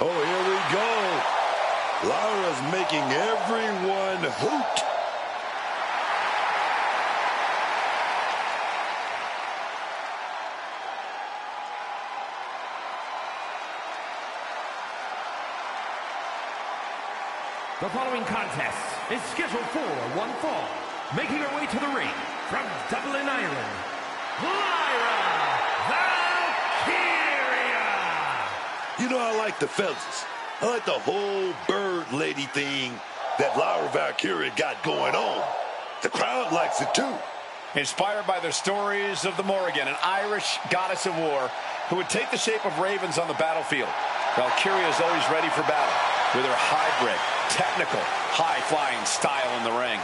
Oh, here we go. Lyra's making everyone hoot. The following contest is scheduled for one fall. Making her way to the ring from Dublin, Ireland, Lyra Valkyria! You know, I like the feathers. I like the whole bird lady thing that Lyra Valkyria got going on. The crowd likes it too. Inspired by the stories of the Morrigan, an Irish goddess of war who would take the shape of ravens on the battlefield. Valkyria is always ready for battle with her hybrid, technical, high-flying style in the ring.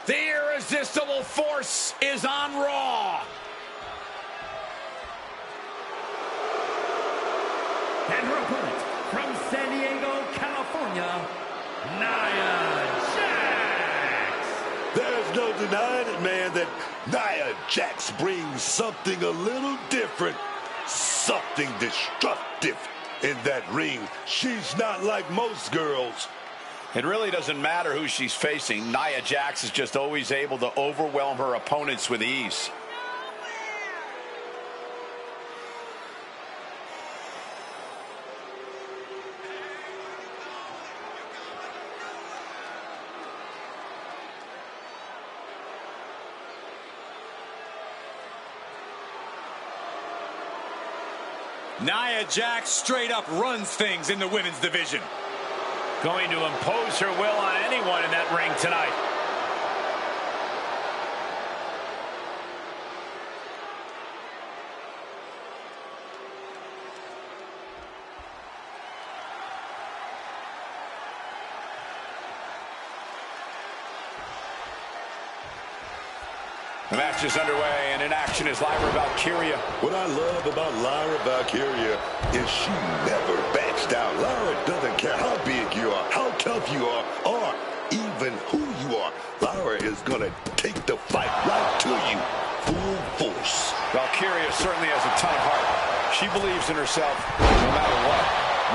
The irresistible force is on Raw. And her opponent from San Diego, California, Nia Jax. There's no denying it, man, that Nia Jax brings something a little different, something destructive in that ring. She's not like most girls. It really doesn't matter who she's facing. Nia Jax is just always able to overwhelm her opponents with ease. Nia Jax straight up runs things in the women's division. Going to impose her will on anyone in that ring tonight. The match is underway, and in action is Lyra Valkyria. What I love about Lyra Valkyria is she never backs down. Lyra doesn't care how big you are, how tough you are, or even who you are. Lyra is going to take the fight right to you, full force. Valkyria certainly has a ton of heart. She believes in herself no matter what.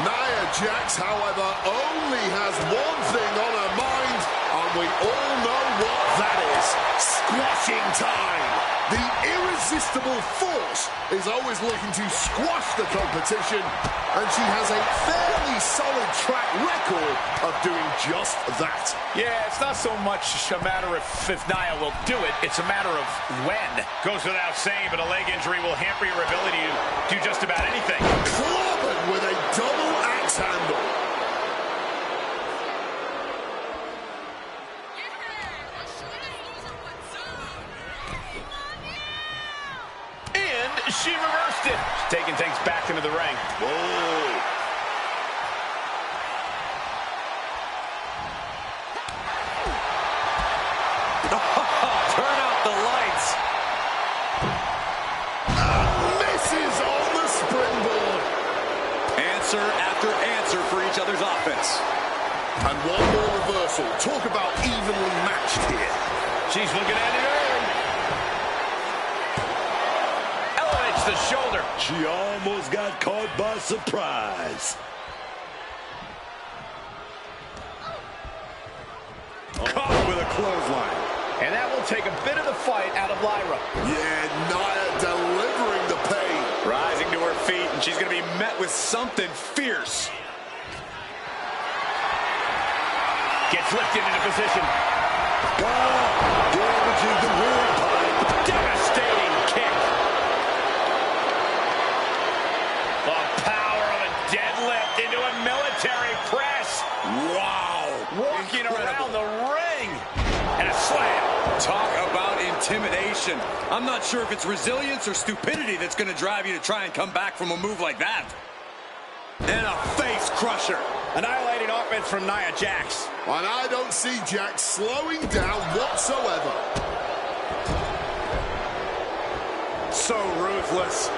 Nia Jax, however, only has one thing on her mind, and we all know what that is. Squashing time. The irresistible force is always looking to squash the competition, and she has a fairly solid track record of doing just that. Yeah, it's not so much a matter of if Nia will do it, it's a matter of when. Goes without saying, but a leg injury will hamper your ability to do just about anything. Clobbered with a double axe handle. She reversed it. She's taking things back into the ring. Whoa. Turn out the lights. Misses on the springboard. Answer after answer for each other's offense. And one more reversal. Talk about evenly matched here. She's looking at it early. The shoulder. She almost got caught by surprise. Caught with a clothesline. And that will take a bit of the fight out of Lyra. Yeah, Nia delivering the pain. Rising to her feet, and she's going to be met with something fierce. Gets lifted into position. Damaging the windpipe. Devastating kick. The power of a deadlift into a military press. Wow. Walking around the ring. And a slam. Talk about intimidation. I'm not sure if it's resilience or stupidity that's going to drive you to try and come back from a move like that. And a face crusher. Annihilating offense from Nia Jax. And I don't see Jax slowing down whatsoever. So ruthless.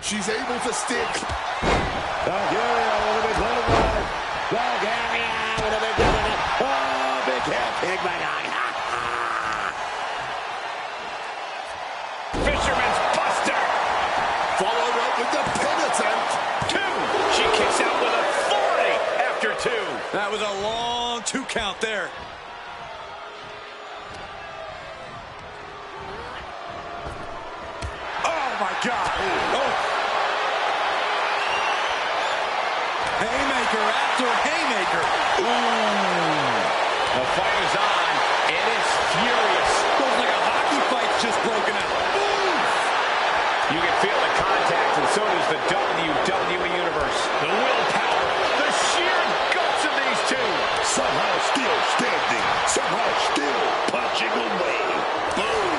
She's able to stick. Bulgaria with a big little run. Bulgaria with a big little run. Oh, big hit. Big my dog. Fisherman's Buster. Followed up with the pin attempt. 2. She kicks out with authority after 2. That was a long 2 count there. Oh, my God. Oh. Haymaker after haymaker. The fight is on. It is furious. Looks like a hockey fight's just broken out. You can feel the contact, and so does the WWE Universe. The willpower, the sheer guts of these two. Somehow still standing. Somehow still punching away. Boom.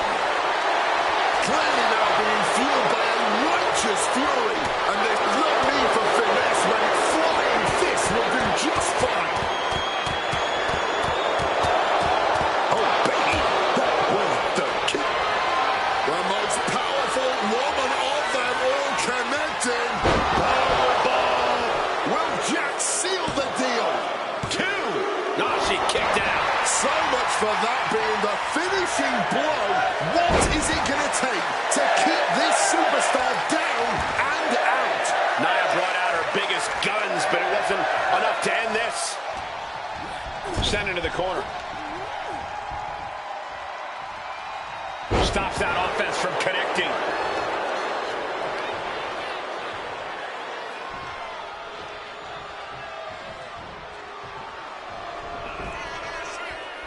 Clearly now being fueled by a righteous fury. And there's no need for finesse when flying fists will do just fine. Oh, baby. That was the kick. The most powerful woman of them all connecting. Powerbomb. Will Jax seal the deal? 2. No, she kicked out. So much for that being the finishing blow. What is it going to take to keep this superstar down and out? Nia brought out her biggest guns, but it wasn't enough to end this. Sent into the corner. Stops that offense from connecting.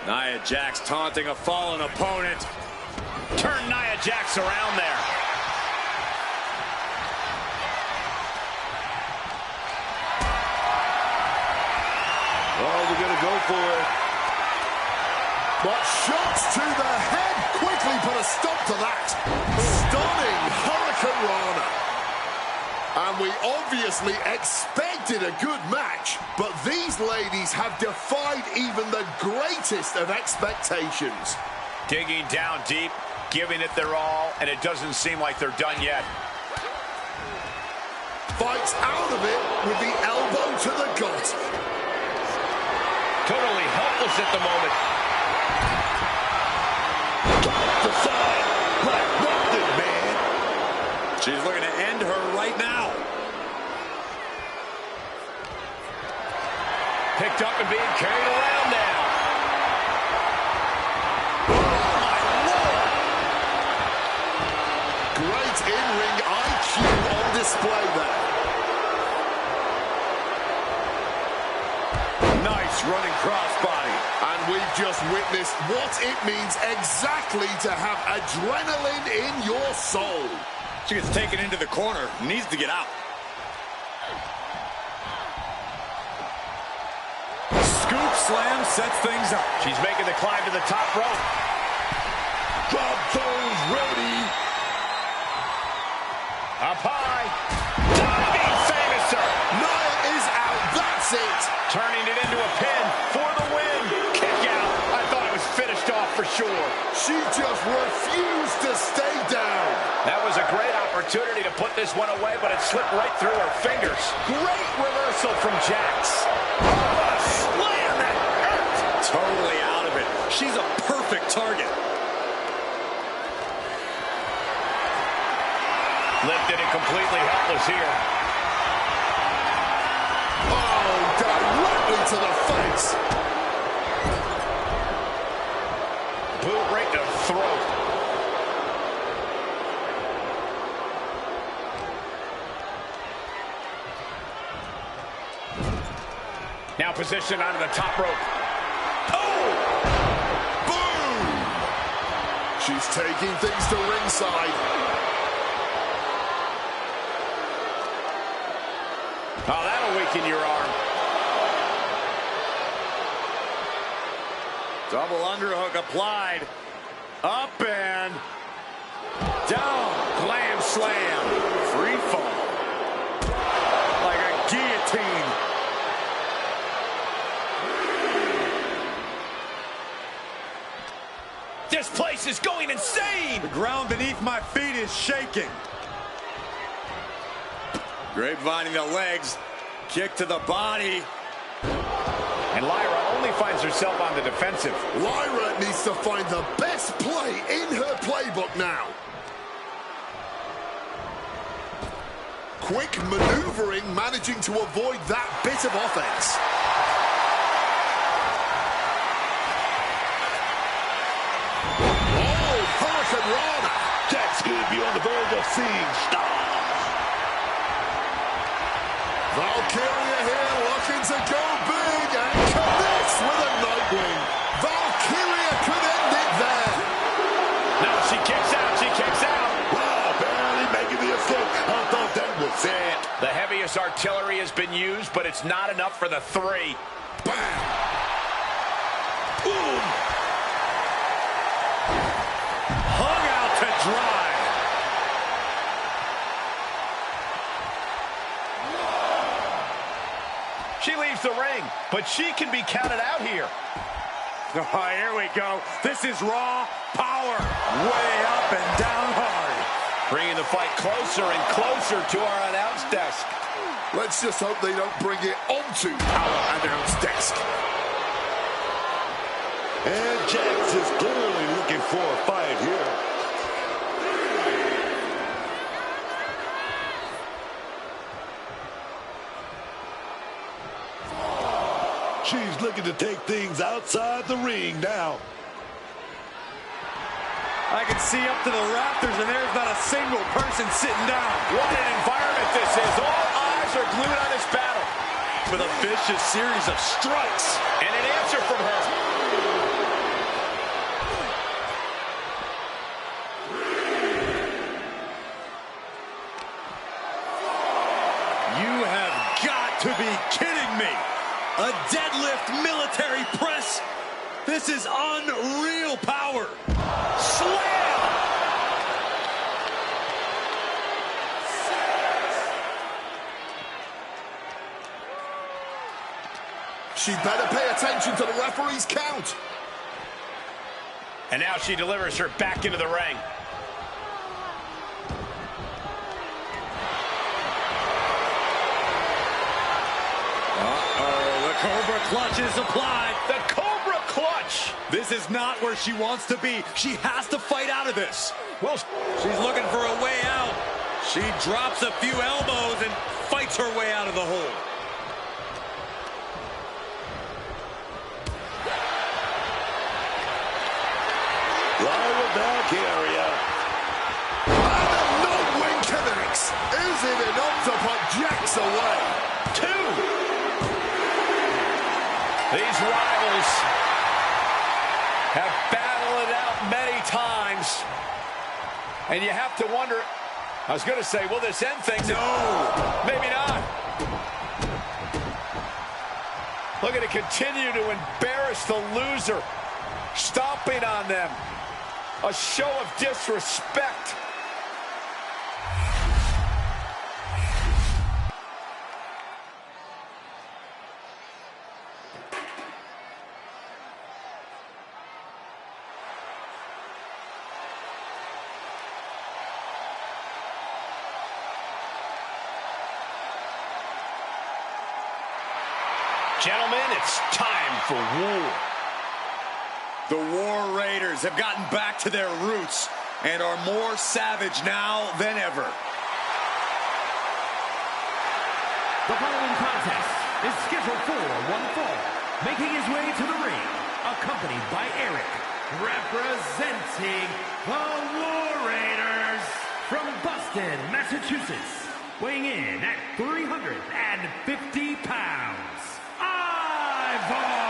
Nia Jax taunting a fallen opponent. Turn Nia Jax around there. Oh, they're going to go for it. But shots to the head quickly put a stop to that. Stunning Hurricane Rana. And we obviously expected a good match, but these ladies have defied even the greatest of expectations. Digging down deep, giving it their all, and it doesn't seem like they're done yet. Fights out of it with the elbow to the gut. Totally helpless at the moment. The side. Like nothing, man. She's looking to end her right now. Picked up and being carried around now. Oh, my Lord. Great in-ring IQ on display there. Nice running crossbody. And we've just witnessed what it means exactly to have adrenaline in your soul. She gets taken into the corner. Needs to get out. Scoop slam sets things up. She's making the climb to the top rope. Drop zones ready. Up high. Diving Famouser. Nia is out. That's it. Turning it into a pin for the win. Kick out. I thought it was finished off for sure. She just refused to stay down. That was a great opportunity to put this one away, but it slipped right through her fingers. Great reversal from Jax. Oh, what a slam that hurt. Totally out of it. She's a perfect target. Lifted and completely helpless here. Oh, directly to the face. Boot right to the throat. Now positioned onto the top rope. Oh! Boom! She's taking things to ringside. Oh, that'll weaken your arm. Double underhook applied. Up and down. Glam slam. Free fall. Like a guillotine. This place is going insane! The ground beneath my feet is shaking. Grapevining the legs. Kick to the body. And Lyra only finds herself on the defensive. Lyra needs to find the best play in her playbook now. Quick maneuvering, managing to avoid that bit of offense. Oh, Hurricane Rana. Jax could be on the verge of seeing stars. Valkyria here looking to go big and connects with a Nightwing. Valkyria could end it there. No, she kicks out. She kicks out. Wow, barely making the escape. I thought that was it. The heaviest artillery has been used, but it's not enough for the three. Bam. Boom. Hung out to dry. She leaves the ring, but she can be counted out here. Oh, here we go. This is raw power. Way up and down hard. Bringing the fight closer and closer to our announce desk. Let's just hope they don't bring it onto our announce desk. And Jax is clearly looking for a fight here. She's looking to take things outside the ring now. I can see up to the rafters, and there's not a single person sitting down. What an environment this is. All eyes are glued on this battle. With a vicious series of strikes. And an answer from her. You have got to be kidding me. A deadlift military press. This is unreal power. Slam! She better pay attention to the referee's count. And now she delivers her back into the ring. Uh-oh, the Cobra Clutch is applied. The Cobra Clutch! This is not where she wants to be. She has to fight out of this. Well, She's looking for a way out. She drops a few elbows and fights her way out of the hole. Lyra Valkyria. And the Nightwing connects. Is it enough to put Jax away? two. These rivals have battled it out many times. And you have to wonder, I was going to say, will this end things? No. Maybe not. Look at it continue to embarrass the loser, stomping on them. A show of disrespect. Gentlemen, it's time for war. The War Raiders have gotten back to their roots and are more savage now than ever. The following contest is scheduled for one fall. Making his way to the ring, accompanied by Eric, representing the War Raiders from Boston, Massachusetts, weighing in at 350 pounds, Ivar!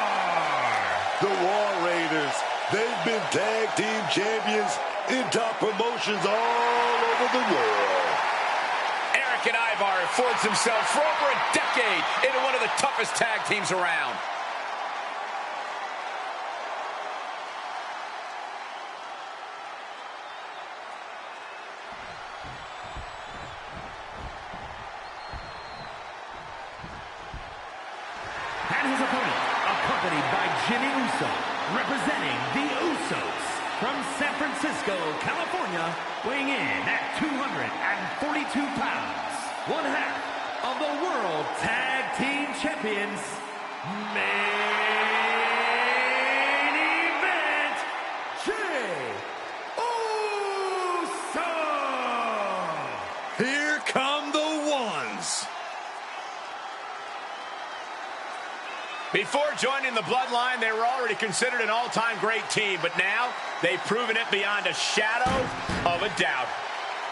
The War Raiders, they've been tag team champions in top promotions all over the world. Eric and Ivar have forged themselves for over a decade into one of the toughest tag teams around. by Jimmy Uso, representing the Usos from San Francisco, California, weighing in at 242 pounds, one half of the World Tag Team Champions, main event, Jey Uso! Here come the ones. Before joining the Bloodline, they were already considered an all-time great team, but now they've proven it beyond a shadow of a doubt.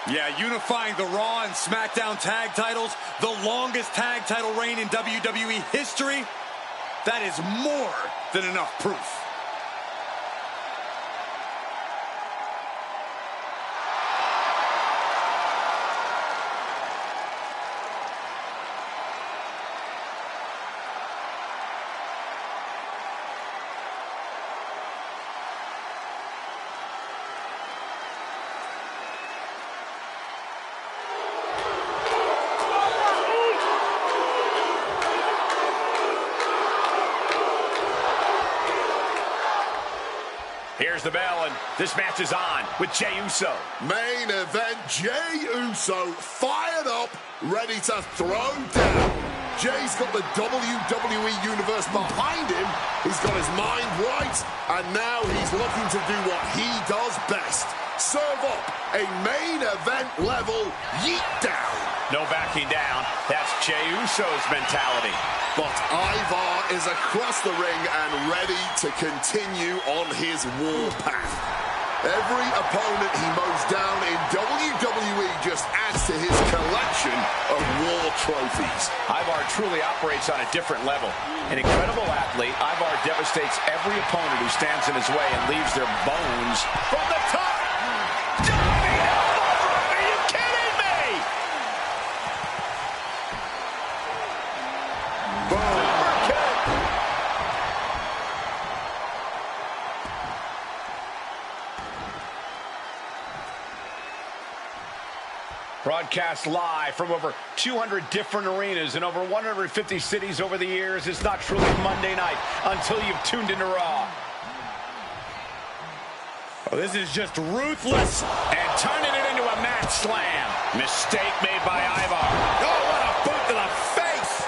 Yeah, unifying the Raw and SmackDown tag titles, the longest tag title reign in WWE history, that is more than enough proof. Here's the bell, and this match is on with Jey Uso. Main event, Jey Uso fired up, ready to throw down. Jey's got the WWE Universe behind him. He's got his mind right, and now he's looking to do what he does best. Serve up a main event level yeet down. No backing down. That's Jey Uso's mentality. But Ivar is across the ring and ready to continue on his warpath. Every opponent he mows down in WWE just adds to his collection of war trophies. Ivar truly operates on a different level. An incredible athlete, Ivar devastates every opponent who stands in his way and leaves their bones from the top. Diving elbow drop, are you kidding me? Super kick. Broadcast live from over 200 different arenas in over 150 cities over the years. It's not truly Monday night until you've tuned into Raw. Oh, this is just ruthless. And turning it into a mat slam. Mistake made by Ivar. Oh, what a boot to the face!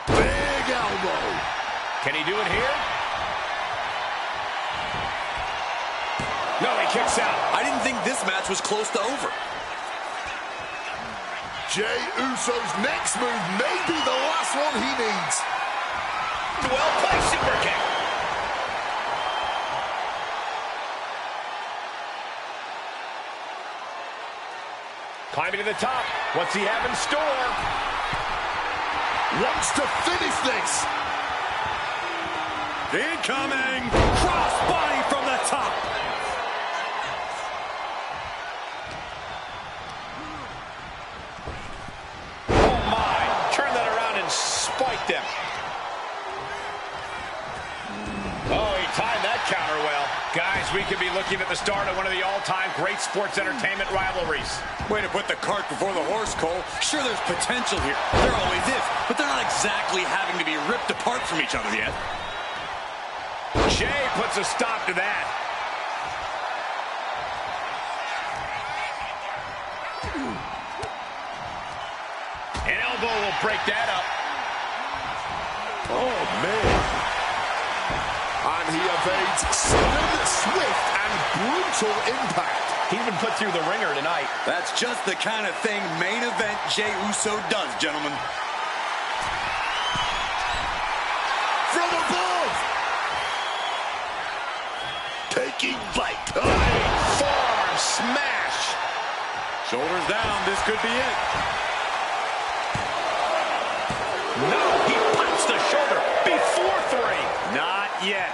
Big elbow. Can he do it here? No, he kicks out. I didn't think this match was close to over. Jey Uso's next move may be the last one he needs. Well-placed super kick. Climbing to the top. What's he have in store? Wants to finish this. Incoming crossbody from the top. Oh my, turn that around and spiked him. Oh, he timed that counter well. Guys, we could be looking at the start of one of the all-time great sports entertainment rivalries. Way to put the cart before the horse, Cole. Sure, there's potential here. There always is, but they're not exactly having to be ripped apart from each other yet. Jey puts a stop to that. An elbow will break that up. Oh, man. And he evades sudden, swift, and brutal impact. He even put through the ringer tonight. That's just the kind of thing main event Jey Uso does, gentlemen. From above. Taking flight. Forearm smash. Shoulders down, this could be it. No, he punched the shoulder before three. Not yet.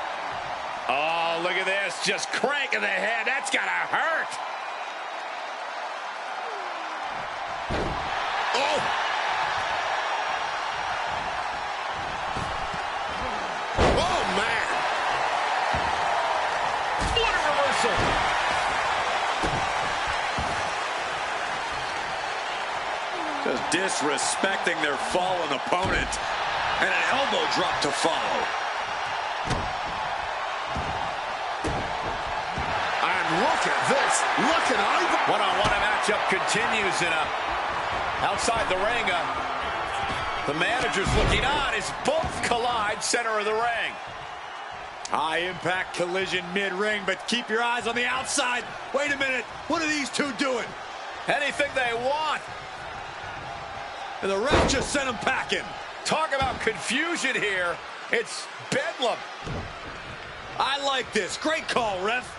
Oh, look at this. Just cranking the head. That's got to hurt. Oh. Oh, man. What a reversal. Just Disrespecting their fallen opponent. And an elbow drop to follow. And look at this. Look at Ivan. One-on-one matchup continues in outside the ring. The manager's looking on as both collide center of the ring. High impact collision mid-ring, but keep your eyes on the outside. Wait a minute. What are these two doing? Anything they want. And the ref just sent him packing. Talk about confusion here. It's bedlam. I like this. Great call, ref.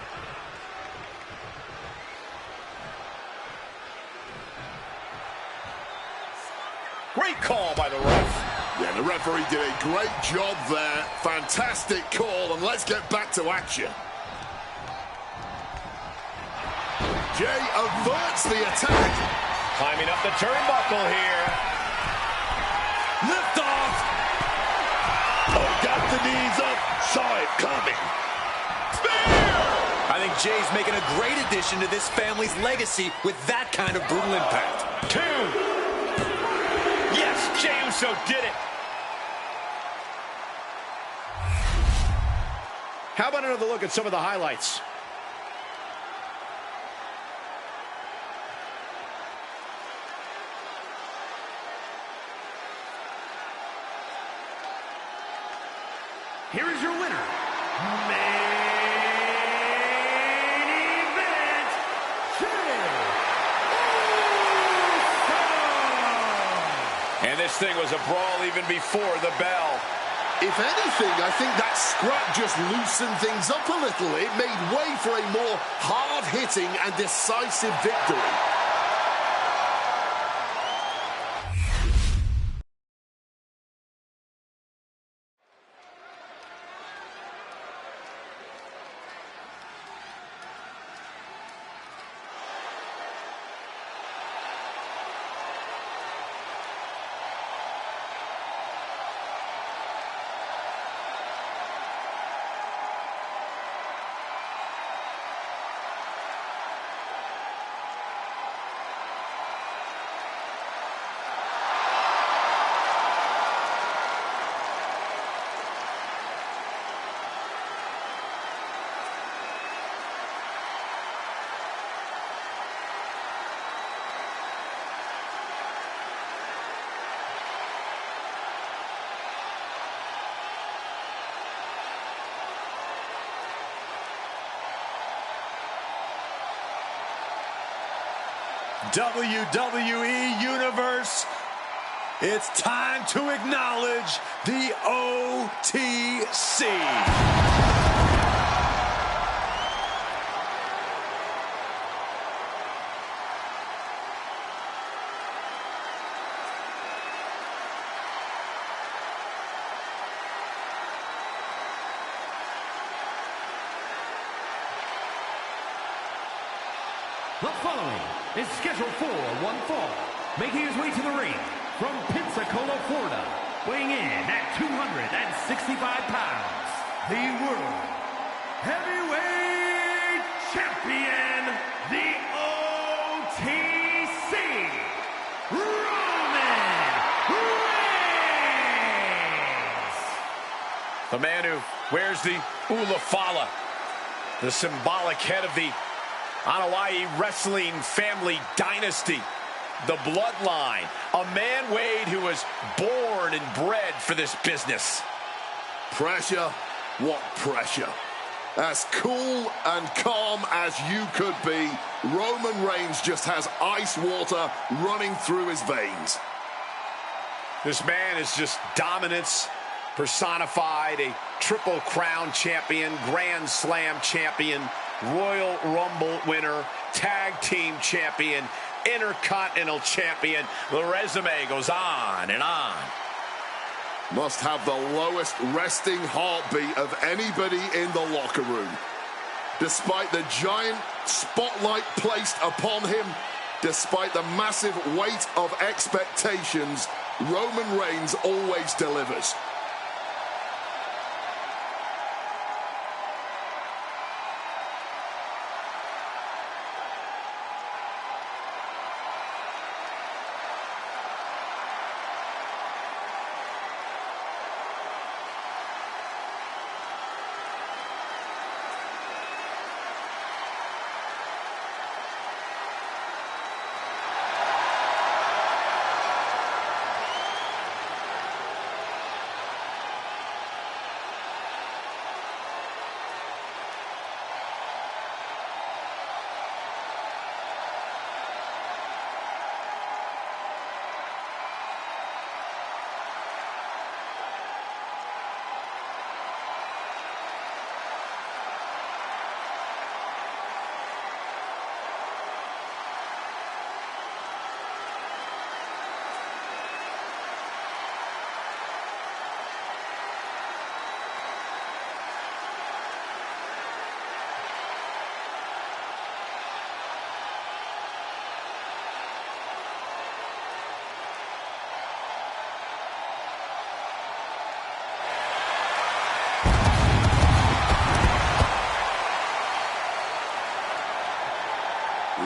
Great call by the ref. Yeah, the referee did a great job there. Fantastic call, and let's get back to action. Jay averts the attack. Climbing up the turnbuckle here. Lift off. Oh, got the knees up. Saw it coming. I think Jay's making a great addition to this family's legacy with that kind of brutal impact. 2. Yes, Jey Uso did it. How about another look at some of the highlights? Here is your winner, main event, Jey Uso. And this thing was a brawl even before the bell. If anything, I think that scrap just loosened things up a little. It made way for a more hard-hitting and decisive victory. WWE Universe, it's time to acknowledge the OTC. The following is scheduled for one fall, making his way to the ring from Pensacola, Florida, weighing in at 265 pounds, the World Heavyweight Champion, the OTC, Roman Reigns. The man who wears the Ulafala, the symbolic head of the Hawaii wrestling family dynasty, the bloodline, a man, Wade, who was born and bred for this business. Pressure? What pressure? As cool and calm as you could be, Roman Reigns just has ice water running through his veins. This man is just dominance personified, a Triple Crown champion, Grand Slam champion, Royal Rumble winner, Tag Team champion, Intercontinental champion. The resume goes on and on. Must have the lowest resting heartbeat of anybody in the locker room. Despite the giant spotlight placed upon him, despite the massive weight of expectations, Roman Reigns always delivers.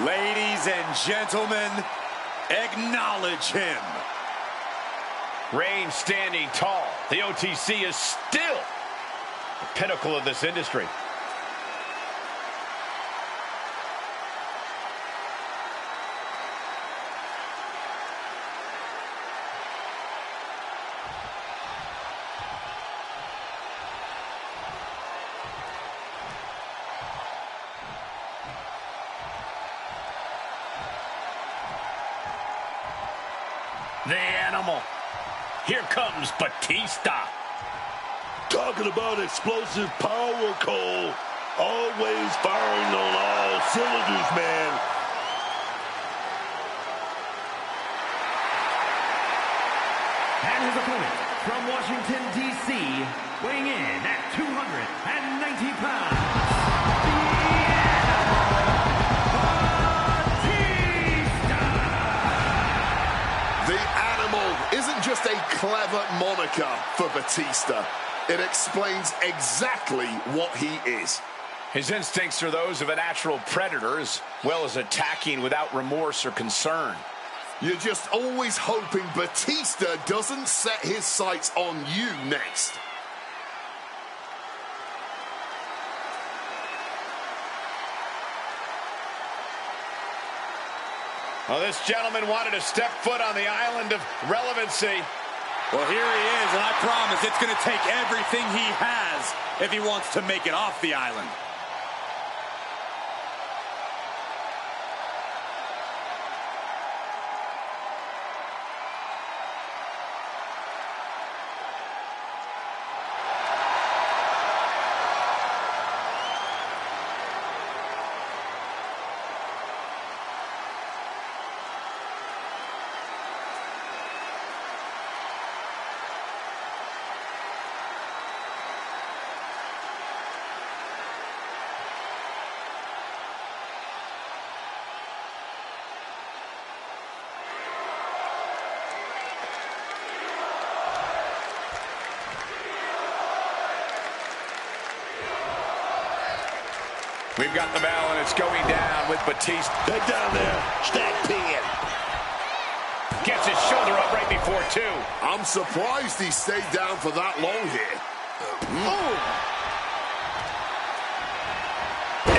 Ladies and gentlemen, acknowledge him. Reigns standing tall. The OTC is still the pinnacle of this industry. The Animal. Here comes Batista. Talking about explosive power, Cole. Always firing on all cylinders, man. And his opponent from Washington, D.C., weighing in at 290 pounds, The Animal isn't just a clever moniker for Batista. It explains exactly what he is. His instincts are those of a natural predator, as well as attacking without remorse or concern. You're just always hoping Batista doesn't set his sights on you next. Well, this gentleman wanted to step foot on the island of relevancy. Well, here he is, and I promise it's going to take everything he has if he wants to make it off the island. We've got the bell, and it's going down with Batista. Head down there. Stack pin. Gets his shoulder up right before two. I'm surprised he stayed down for that long here.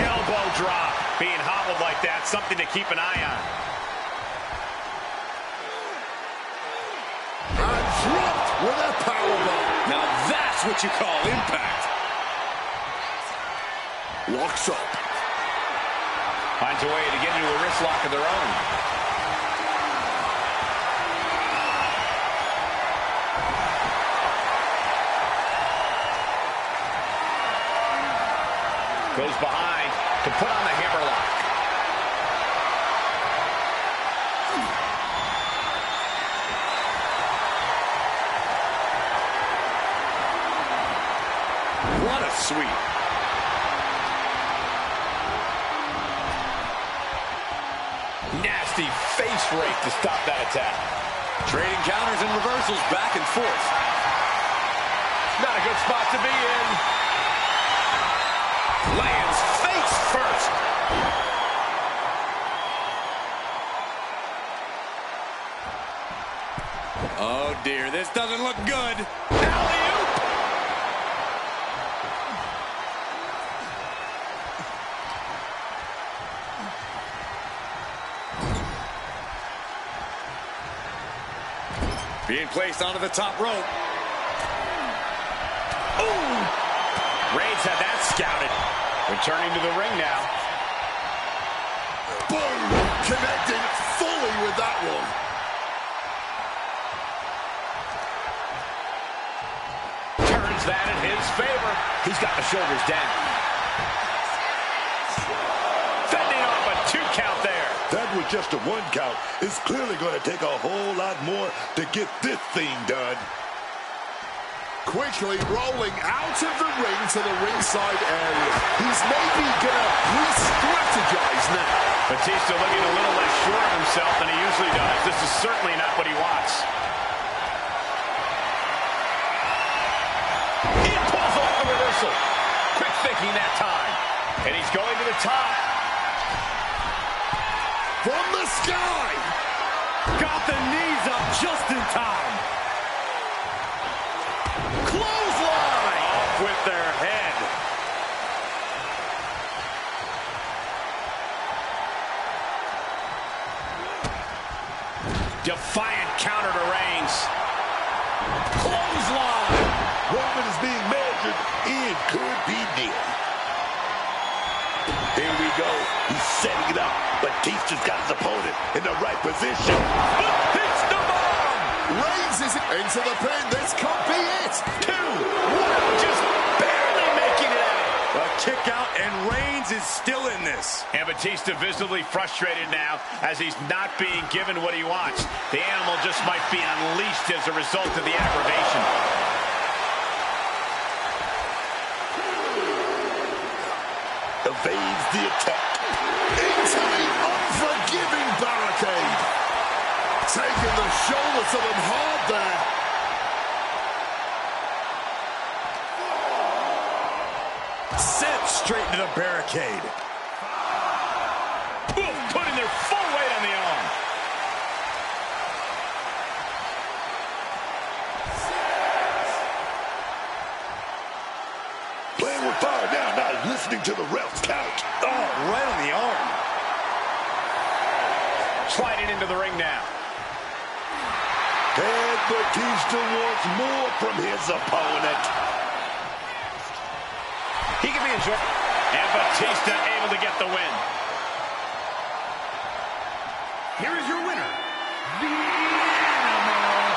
Elbow drop. Being hobbled like that, something to keep an eye on. And dropped with a powerbomb. Now that's what you call impact. Locks up. Finds a way to get into a wrist lock of their own. Goes behind to put on the hammerlock. What a sweep. Nasty face rake to stop that attack. Trading counters and reversals back and forth. Not a good spot to be in. Lands face first. Oh dear, this doesn't look good. Alley-oop. Being placed onto the top rope. Ooh! Reigns had that scouted. Returning to the ring now. Boom! Connected fully with that one. Turns that in his favor. He's got the shoulders down. Fending off a 2 count there. That was just a 1 count. It's clearly going to take a whole lot more to get this thing done. Quickly rolling out of the ring to the ringside area. He's maybe going to re-strategize now. Batista looking a little less sure of himself than he usually does. This is certainly not what he wants. He pulls off the reversal. Quick thinking that time. And he's going to the top. time. Clothesline! Off with their head. Defiant counter to Reigns. Clothesline! Roman is being measured. It could be near. Here we go. He's setting it up. Batista's got his opponent in the right position. Hits the bomb! Reigns is into the pin. This could be it. 2, 1, just barely making it out. A kick out, and Reigns is still in this. And Batista visibly frustrated now as he's not being given what he wants. The animal just might be unleashed as a result of the aggravation. Evades the attack. Into the unforgiving barricade. Taking the shoulder to them hard there. Sent straight into the barricade. Boom, putting their full weight on the arm. Playing with fire now, not listening to the ref's count. Oh, right on the arm. Sliding into the ring now. And Batista wants more from his opponent. He can be enjoyed. And Batista able to get the win. Here is your winner, the Animal,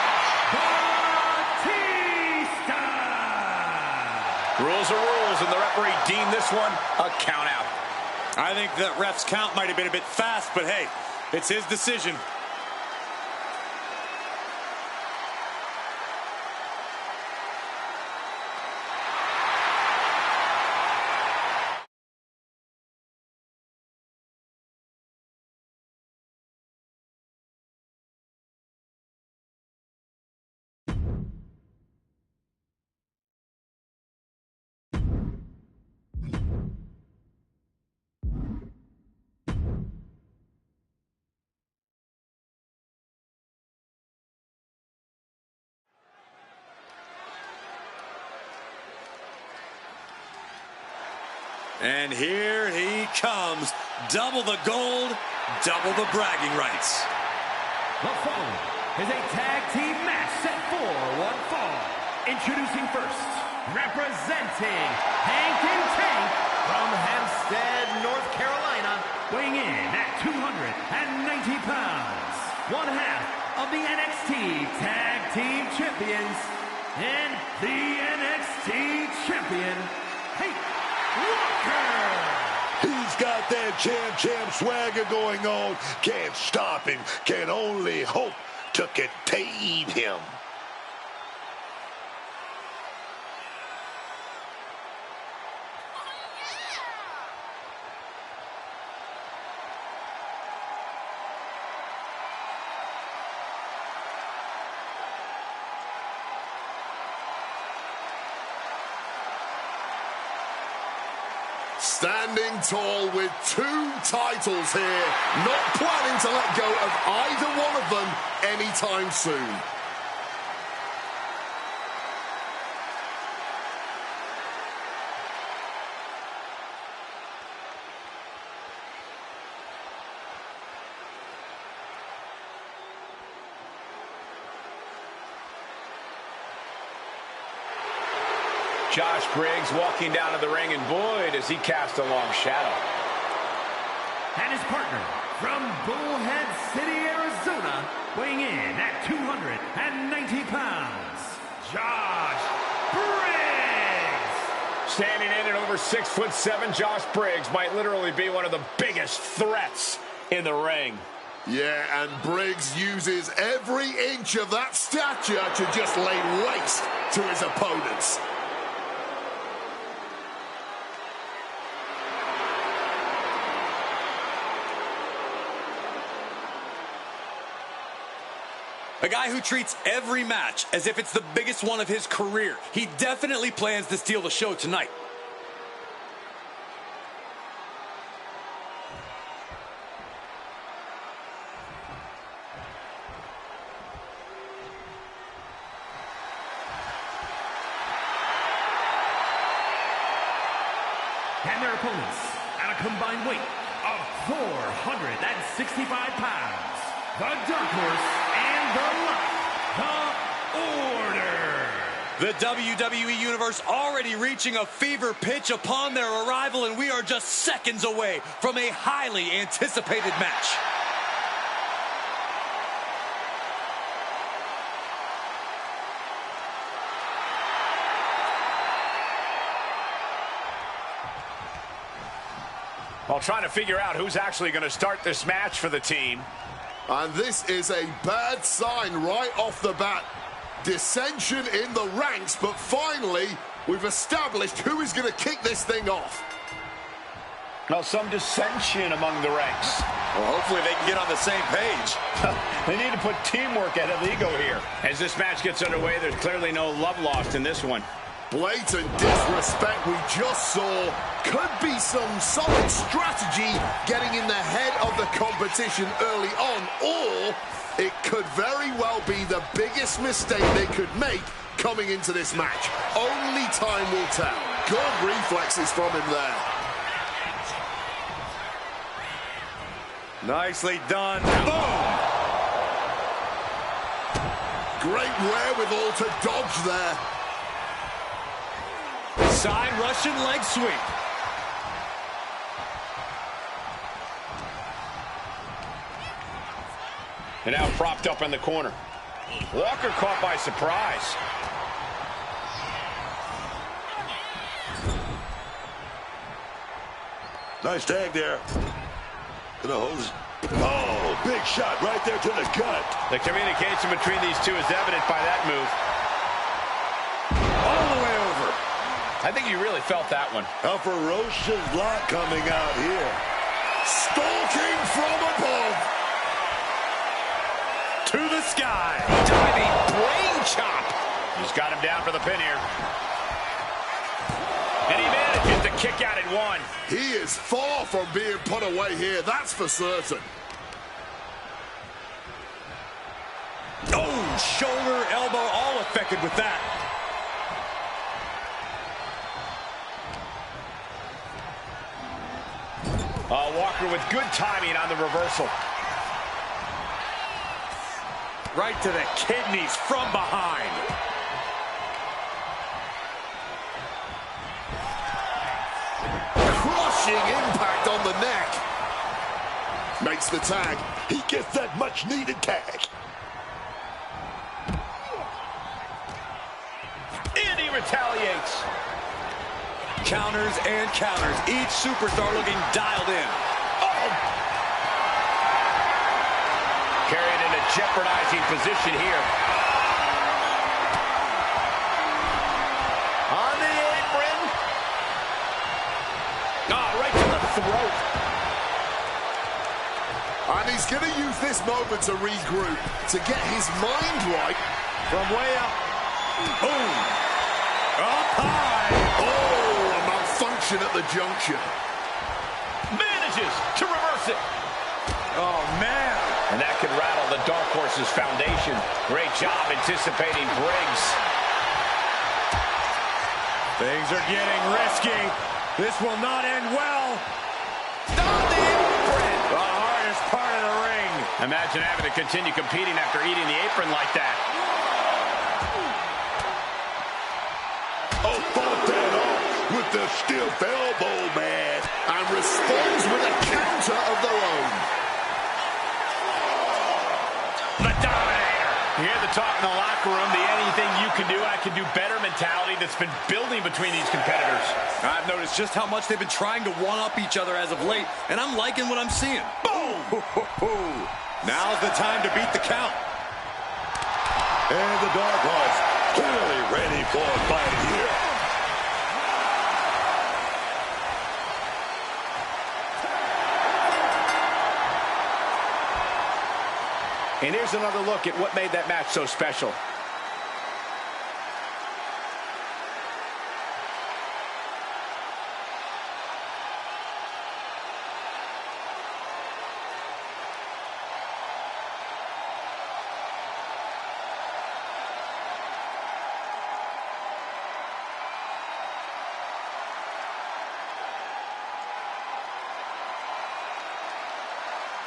Batista. Rules are rules, and the referee deemed this one a count out. I think that ref's count might have been a bit fast, but hey, it's his decision. And here he comes. Double the gold, double the bragging rights. The following is a tag team match set for one fall. Introducing first, representing Hank and Tank from Hempstead, North Carolina, weighing in at 290 pounds. One half of the NXT Tag Team Champions and the NXT Champion, Hank Walker. He's got that champ swagger going on. Can't stop him. Can only hope to contain him. Standing tall with 2 titles here, not planning to let go of either one of them anytime soon. Josh Briggs walking down to the ring, and boy, does he cast a long shadow. And his partner from Bullhead City, Arizona, weighing in at 290 pounds, Josh Briggs. Standing in at over 6'7", Josh Briggs might literally be one of the biggest threats in the ring. Yeah, and Briggs uses every inch of that stature to just lay waste to his opponents. A guy who treats every match as if it's the biggest one of his career. He definitely plans to steal the show tonight. And their opponents, at a combined weight of 465 pounds, the Dark Horse and the Luck, the Order. The WWE Universe already reaching a fever pitch upon their arrival, and we are just seconds away from a highly anticipated match. While trying to figure out who's actually going to start this match for the team. And this is a bad sign right off the bat. Dissension in the ranks, but finally, we've established who is going to kick this thing off. Well, some dissension among the ranks. Well, hopefully they can get on the same page. They need to put teamwork ahead of ego here. As this match gets underway, there's clearly no love lost in this one. Blatant disrespect we just saw. Could be some solid strategy getting in the head of the competition early on, or it could very well be the biggest mistake they could make coming into this match. Only time will tell. Good reflexes from him there. Nicely done. Boom! Great wherewithal to dodge there. Side Russian leg sweep. And now propped up in the corner. Walker caught by surprise. Nice tag there. Gonna hold his... Oh, big shot right there to the gut. The communication between these two is evident by that move. All the way over. I think you really felt that one. A ferocious Lock coming out here. Stalking from above. To the sky. Diving brain chop. He's got him down for the pin here. And he manages to kick out at one. He is far from being put away here, that's for certain. Oh, shoulder, elbow, all affected with that. Walker with good timing on the reversal. Right to the kidneys from behind. Crushing impact on the neck. Makes the tag. He gets that much-needed tag. And he retaliates. Counters and counters. Each superstar looking dialed in. Carried in a jeopardizing position here. On the apron. Right to the throat. And he's going to use this moment to regroup, to get his mind right. From way up. Boom. Up high. Oh, a malfunction at the junction. Manages to reverse it. Oh, man. And that could rattle the Dark Horse's foundation. Great job anticipating Briggs. Things are getting risky. This will not end well. On the apron. The hardest part of the ring. Imagine having to continue competing after eating the apron like that. Oh, fought that off with the stiff elbow, man. And responds with a counter of their own. The Dominator. You hear the talk in the locker room, the anything you can do, I can do better mentality that's been building between these competitors. I've noticed just how much they've been trying to one-up each other as of late, and I'm liking what I'm seeing. Boom! Now's the time to beat the count. And the Dark Horse clearly ready for a fight here. And here's another look at what made that match so special.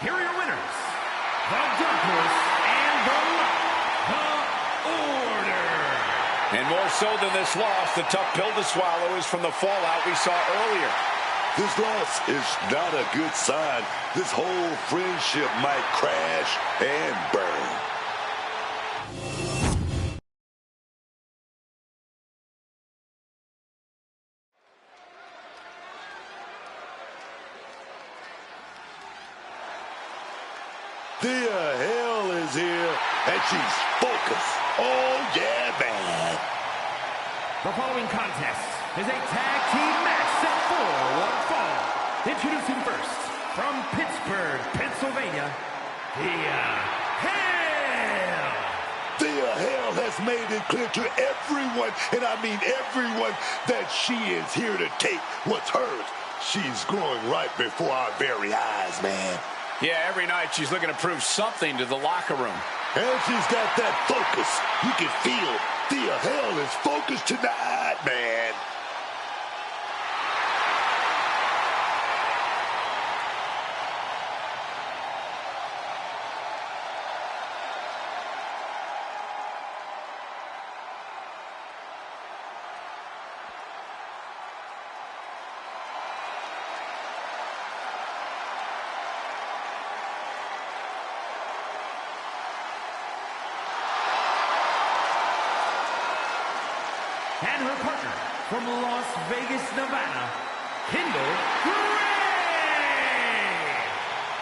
here are your winners, the Dark Horse and the Order. And more so than this loss, the tough pill to swallow is from the fallout we saw earlier. This loss is not a good sign. This whole friendship might crash and burn. Thea Hale is here, and she's focused. Oh, yeah, man. The following contest is a tag team match set for one fall. Introducing first, from Pittsburgh, Pennsylvania, Thea Hale. Thea Hale has made it clear to everyone, and I mean everyone, that she is here to take what's hers. She's growing right before our very eyes, man. Yeah, every night she's looking to prove something to the locker room. And she's got that focus. You can feel Thea Hale is focused tonight, man. And her partner from Las Vegas, Nevada, Kendall Gray.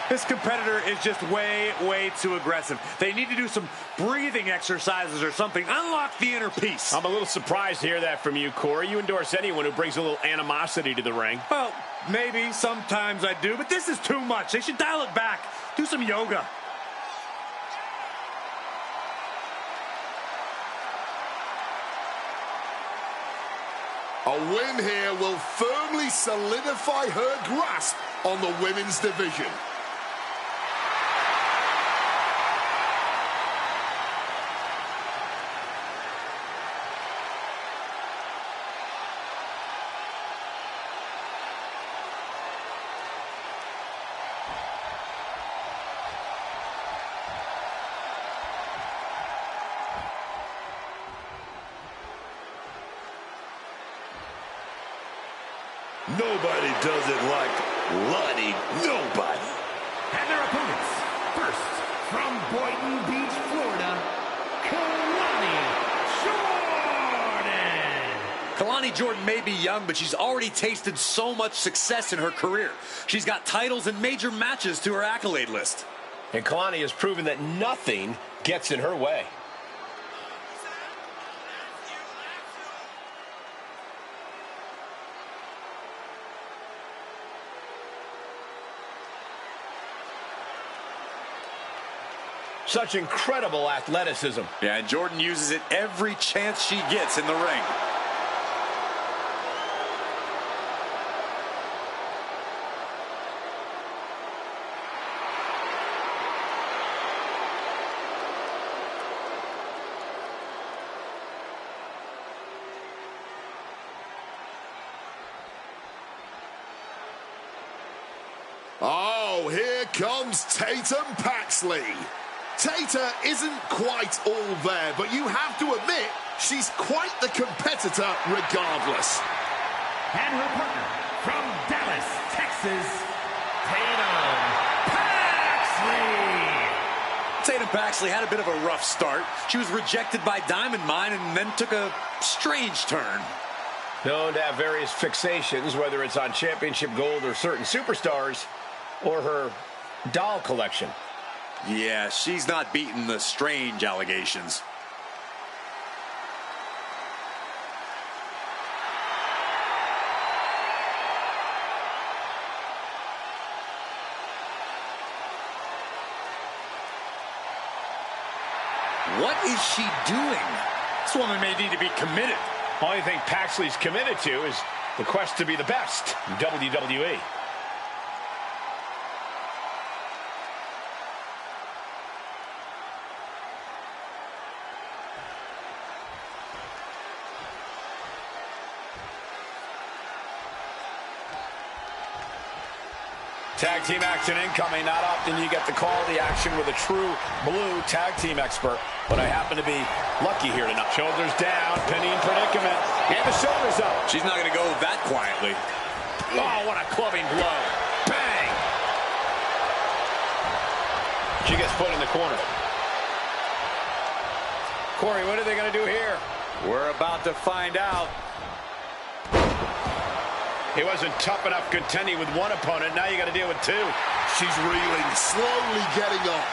This competitor is just way too aggressive. They need to do some breathing exercises or something. Unlock the inner peace. I'm a little surprised to hear that from you, Corey. You endorse anyone who brings a little animosity to the ring. Well, maybe sometimes I do, but this is too much. They should dial it back. Do some yoga. A win here will firmly solidify her grasp on the women's division. Nobody does it like Lonnie. Nobody. And their opponents, first, from Boynton Beach, Florida, Kalani Jordan. Kalani Jordan may be young, but she's already tasted so much success in her career. She's got titles and major matches to her accolade list. And Kalani has proven that nothing gets in her way. Such incredible athleticism. Yeah, and Jordan uses it every chance she gets in the ring. Oh, here comes Tatum Paxley. Tata isn't quite all there, but you have to admit, she's quite the competitor regardless. And her partner from Dallas, Texas, Tatum Paxley. Tatum Paxley had a bit of a rough start. She was rejected by Diamond Mine and then took a strange turn. Known to have various fixations, whether it's on championship gold or certain superstars, or her doll collection. Yeah, she's not beating the strange allegations. What is she doing? This woman may need to be committed. Only thing Paxley's committed to is the quest to be the best in WWE. Tag team action incoming. Not often you get to call the action with a true blue tag team expert, but I happen to be lucky here tonight. Shoulders down, pinning predicament. And the shoulders up. She's not going to go that quietly. Oh, what a clubbing blow. Bang! She gets put in the corner. Corey, what are they going to do here? We're about to find out. He wasn't tough enough contending with one opponent. Now you got to deal with two. She's reeling, slowly getting up.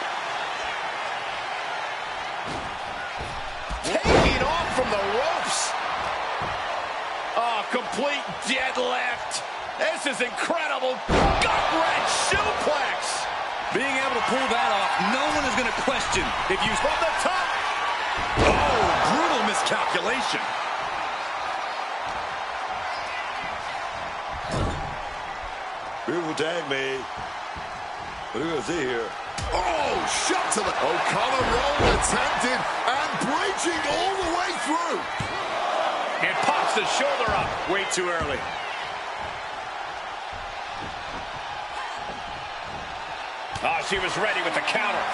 Taking off from the ropes. Oh, complete deadlift. This is incredible. Gut-wrench suplex. Being able to pull that off, no one is going to question if you... From the top. Oh, brutal miscalculation. Beautiful tag made. What are we going to see here? Oh, shot to the... O'Connor roll attempted and breaching all the way through. And pops the shoulder up. Way too early. Oh, she was ready with the counter.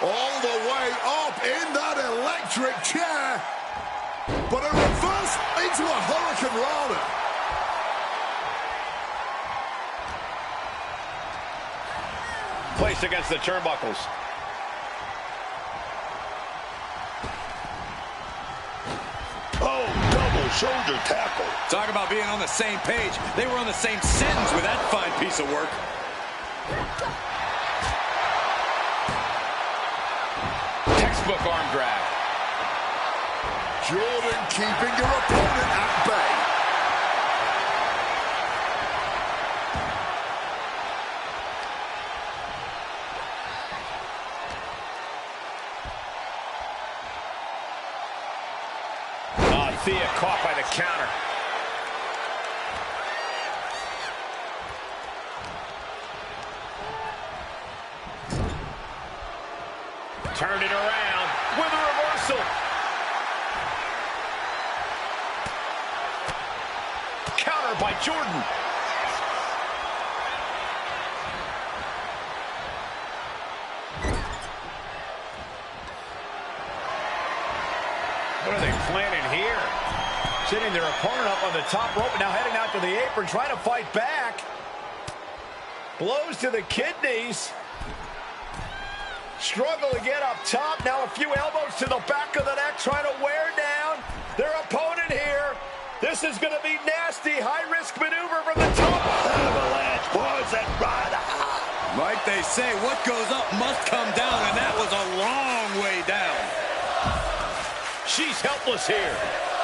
All the way up in that electric chair. But a reverse into a Hurricane Rana. Placed against the turnbuckles. Oh, double shoulder tackle. Talk about being on the same page. They were on the same sentence with that fine piece of work. Textbook arm drag. Jordan keeping her opponent at bay. Thea caught by the counter. Turned it around with a reversal. Counter by Jordan. What are they planning here? Sitting their opponent up on the top rope, now heading out to the apron, trying to fight back. Blows to the kidneys. Struggle to get up top. Now a few elbows to the back of the neck, trying to wear down their opponent here. This is going to be nasty. High-risk maneuver from the top. Avalanche, boys, that rider. Like they say, what goes up must come down, and that was a long way down. She's helpless here.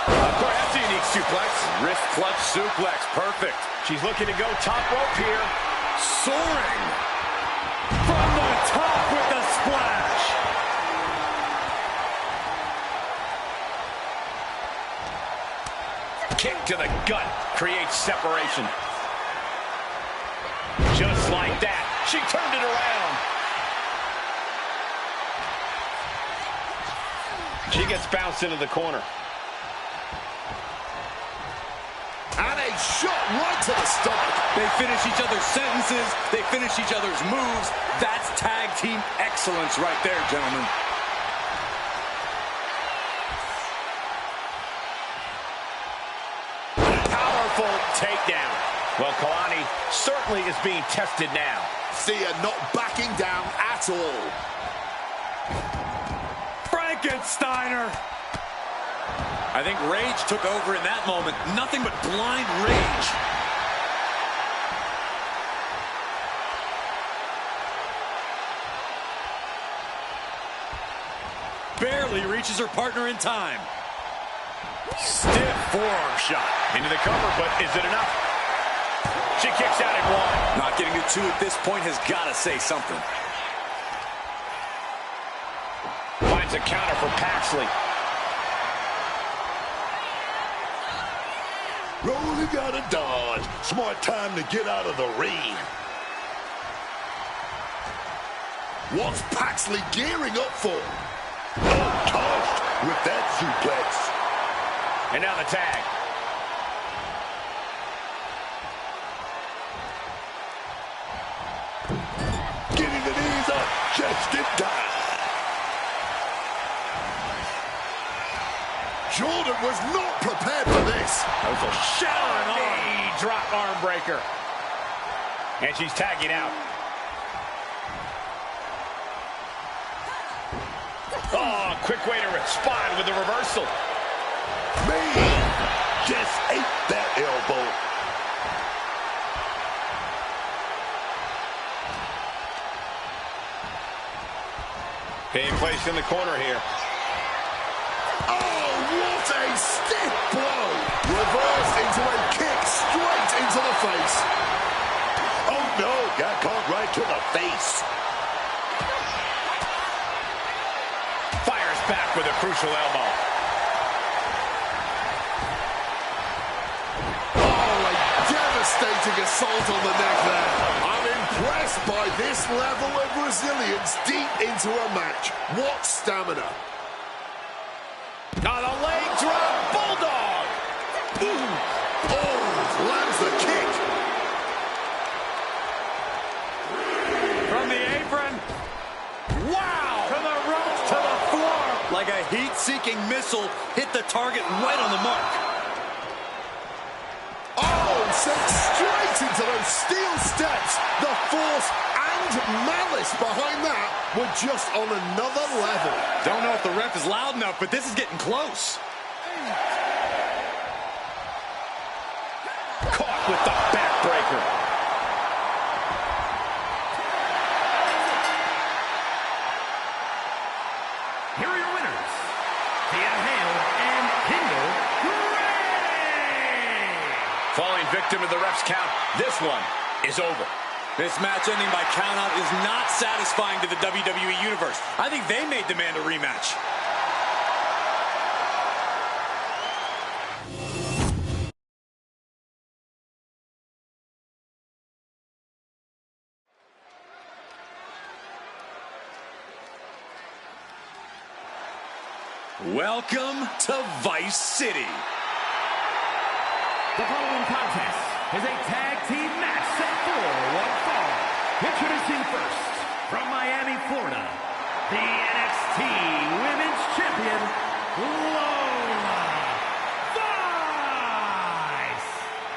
Perhaps a unique suplex. Wrist clutch suplex, perfect. She's looking to go top rope here. Soaring from the top with the splash. Kick to the gut creates separation. Just like that, she turned it around. She gets bounced into the corner. And a shot right to the stomach. They finish each other's sentences. They finish each other's moves. That's tag team excellence right there, gentlemen. Powerful takedown. Well, Kalani certainly is being tested now. Thea not backing down at all. Frankensteiner. I think rage took over in that moment. Nothing but blind rage. Barely reaches her partner in time. Stiff forearm shot. Into the cover, but is it enough? She kicks out at one. Not getting to two at this point has got to say something. Finds a counter for Paxley. Rolling out of Dodge. Smart time to get out of the ring. What's Paxley gearing up for? Untouched with that suplex. And now the tag. Getting the knees up just in time. Jordan was not prepared for this. That was a shallow knee drop arm breaker. And she's tagging out. Oh, quick way to respond with the reversal. Man, just ate that elbow. Being placed in the corner here. Oh, what a stiff blow. Reversed into a kick straight into the face. Oh, no, got caught right to the face. Fires back with a crucial elbow. Oh, a devastating assault on the neck there. I'm impressed by this level of resilience deep into a match. What stamina. Oh, the leg drop, bulldog. Ooh. Oh, lands the kick. From the apron. Wow. From the ropes to the floor. Like a heat-seeking missile, hit the target right on the mark. Oh, sent straight into those steel steps. The force and malice behind that were just on another level. Don't know if the ref is loud enough, but this is getting close. Caught with the backbreaker. Here are your winners, Thea Hale and Kendall Gray. Falling victim to the ref's count. This one is over. This match ending by countout is not satisfying to the WWE Universe. I think they may demand a rematch. Welcome to Vice City. The following contest is a tag team match set for one fall. Introducing first, from Miami, Florida, the NXT Women's Champion, Lola Vice.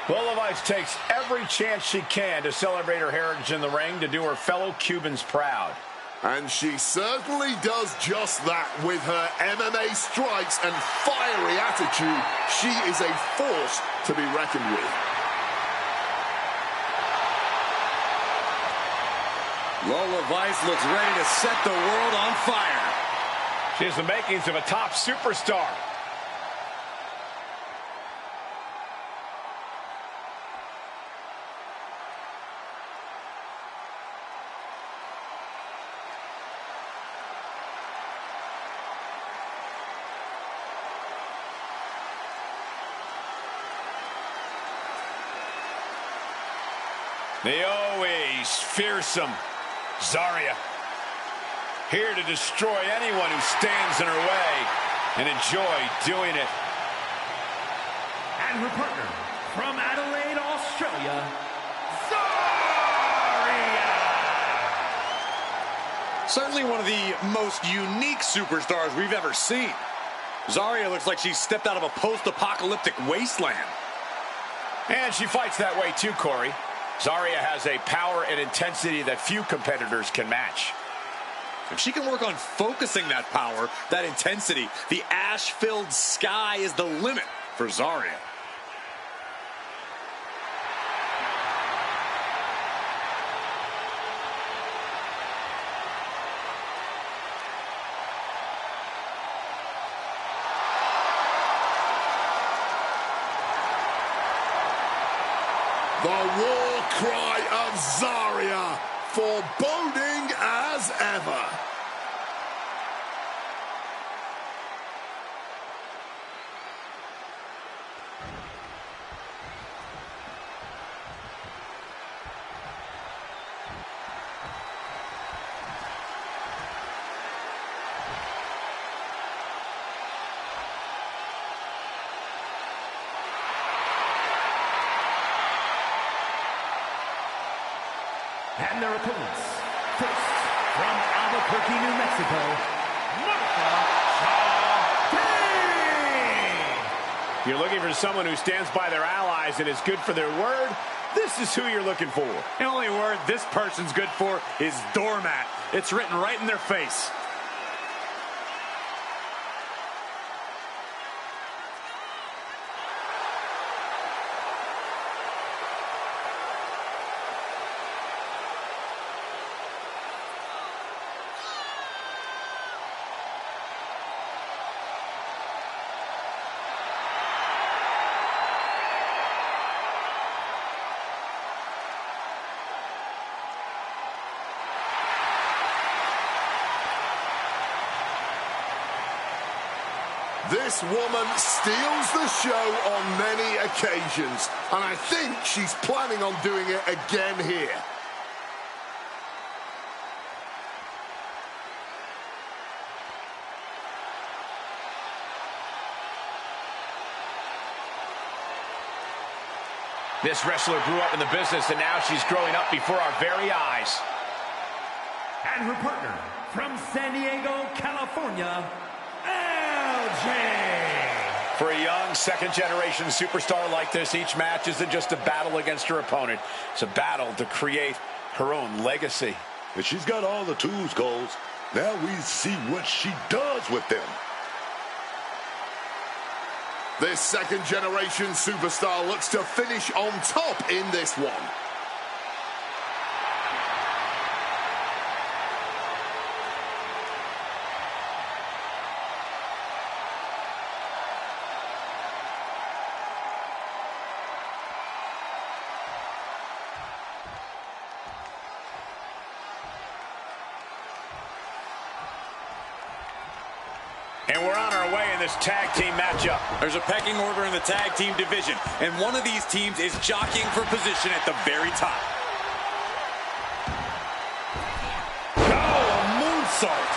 Lola Vice takes every chance she can to celebrate her heritage in the ring to do her fellow Cubans proud. And she certainly does just that with her MMA strikes and fiery attitude. She is a force to be reckoned with. Lola Vice looks ready to set the world on fire. She has the makings of a top superstar. The always fearsome Zarya, here to destroy anyone who stands in her way and enjoy doing it. And her partner, from Adelaide, Australia, Zarya. Certainly one of the most unique superstars we've ever seen. Zarya looks like she stepped out of a post-apocalyptic wasteland. And she fights that way too, Corey. Zarya has a power and intensity that few competitors can match. If she can work on focusing that power, that intensity, the ash-filled sky is the limit for Zarya. The war cry of Zarya, foreboding as ever. And their opponents, first, from Albuquerque, New Mexico, Martha Shawty. If you're looking for someone who stands by their allies and is good for their word, this is who you're looking for. The only word this person's good for is doormat. It's written right in their face. This woman steals the show on many occasions, and I think she's planning on doing it again here. This wrestler grew up in the business, and now she's growing up before our very eyes. And her partner, from San Diego, California, For a young second-generation superstar like this, each match isn't just a battle against her opponent. It's a battle to create her own legacy. And she's got all the tools, Coles. Now we see what she does with them. This second-generation superstar looks to finish on top in this one. And we're on our way in this tag team matchup. There's a pecking order in the tag team division, and one of these teams is jockeying for position at the very top. Oh, a moonsault.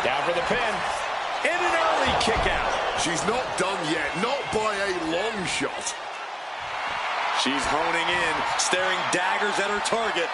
Down for the pin. And an early kick out. She's not done yet, not by a long shot. She's honing in, staring daggers at her target.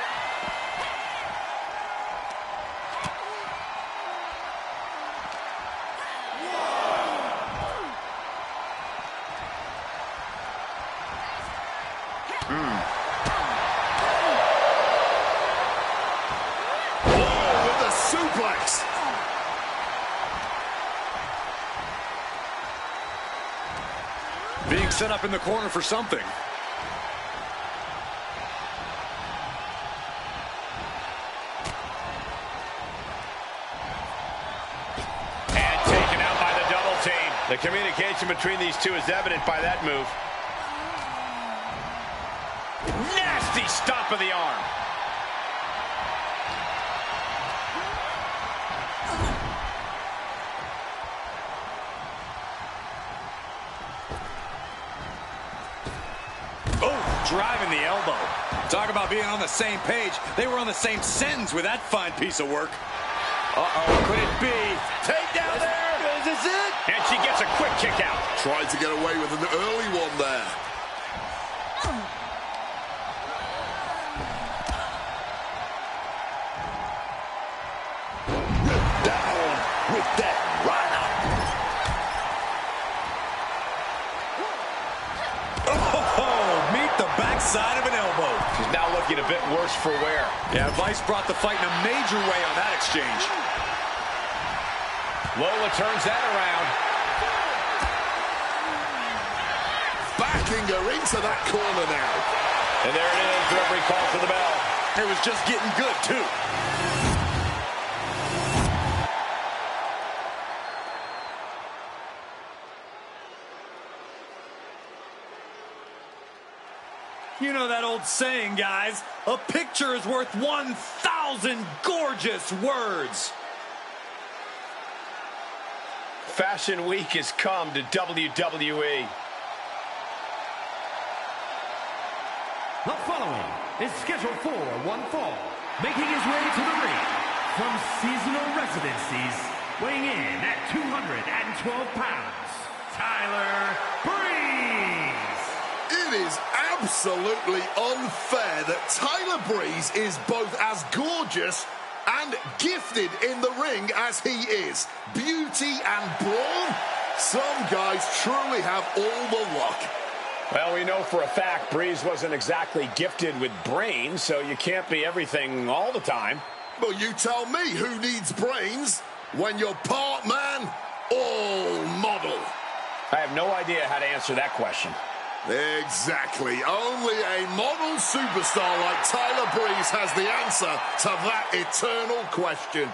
Being set up in the corner for something. And taken out by the double team. The communication between these two is evident by that move. Nasty stomp of the arm. Driving the elbow. Talk about being on the same page. They were on the same sentence with that fine piece of work. Uh-oh, could it be? Takedown there! Is this it? And she gets a quick kick out. Tried to get away with an early one there. Down with that right. Side of an elbow. She's now looking a bit worse for wear. Yeah, Vice brought the fight in a major way on that exchange. Lola turns that around. Backing her into that corner now. And there it is, the referee calls for the bell. It was just getting good, too. You know that old saying, guys, a picture is worth 1,000 gorgeous words. Fashion Week has come to WWE. The following is scheduled for one fall, making his way to the ring from seasonal residencies, weighing in at 212 pounds, Tyler Breeze. It is absolutely unfair that Tyler Breeze is both as gorgeous and gifted in the ring as he is. Beauty and brawn, some guys truly have all the luck. Well, we know for a fact Breeze wasn't exactly gifted with brains, so you can't be everything all the time. Well, you tell me who needs brains when you're part man, all model. I have no idea how to answer that question. Exactly. Only a model superstar like Tyler Breeze has the answer to that eternal question.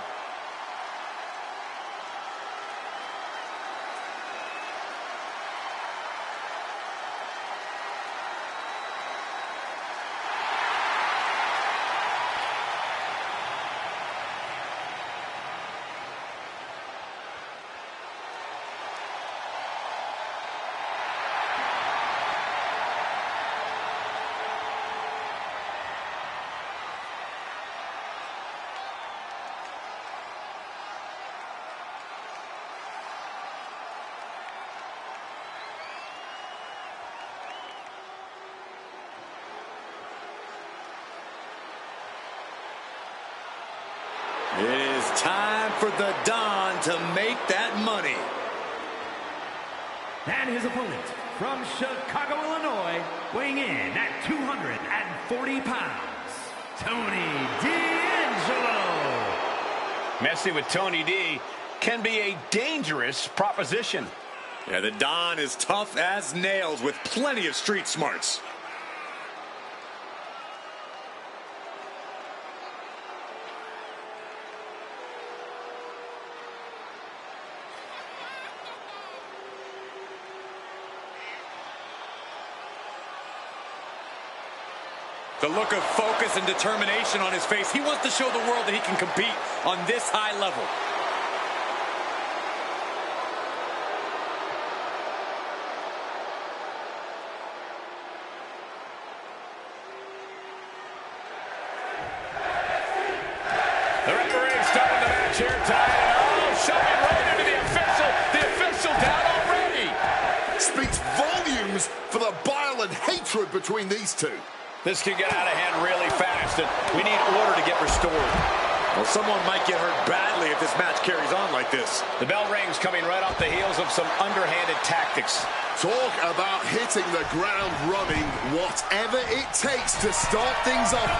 It is time for the Don to make that money. And his opponent from Chicago, Illinois, weighing in at 240 pounds, Tony D'Angelo. Messing with Tony D can be a dangerous proposition. Yeah, the Don is tough as nails with plenty of street smarts. The look of focus and determination on his face. He wants to show the world that he can compete on this high level. The referee starting the match here, Ty. Oh, shoving right into the official. The official down already. Speaks volumes for the bile and hatred between these two. This can get out of hand really fast, and we need order to get restored. Well, someone might get hurt badly if this match carries on like this. The bell rings, coming right off the heels of some underhanded tactics. Talk about hitting the ground running, whatever it takes to start things off.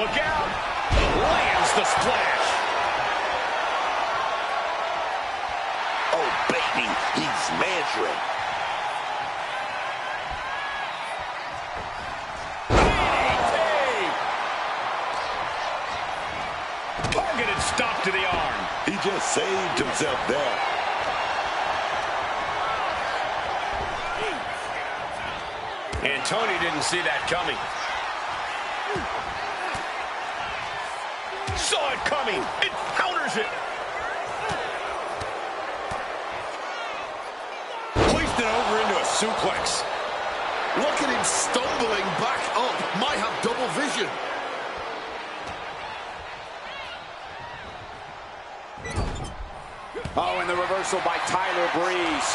Look out! Lands the splash. Oh, baby, he's measuring. Targeted stop to the arm. He just saved himself there. And Tony didn't see that coming. Saw it coming. It counters it. Placed it over into a suplex. Look at him stumbling back up. Might have double vision. Oh, and the reversal by Tyler Breeze.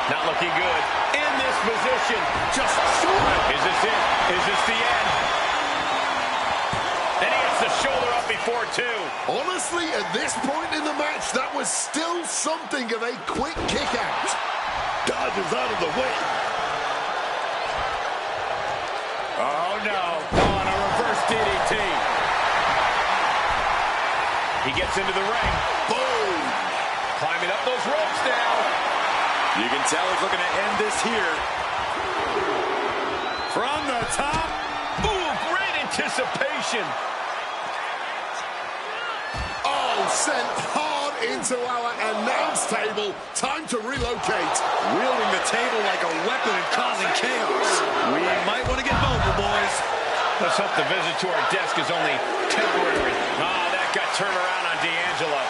Not looking good. In this position. Just is this it? Is this the end? And he gets the shoulder up before two. Honestly, at this point in the match, that was still something of a quick kick out. Dodges out of the way. Oh, no. Oh, and a reverse DDT. He gets into the ring. Boom! Climbing up those ropes now. You can tell he's looking to end this here. From the top. Ooh, great anticipation. Oh, sent hard into our announce table. Time to relocate. Wielding the table like a weapon and causing chaos. We might want to get mobile, boys. Let's hope the visit to our desk is only temporary. Ah, that got turned around on D'Angelo.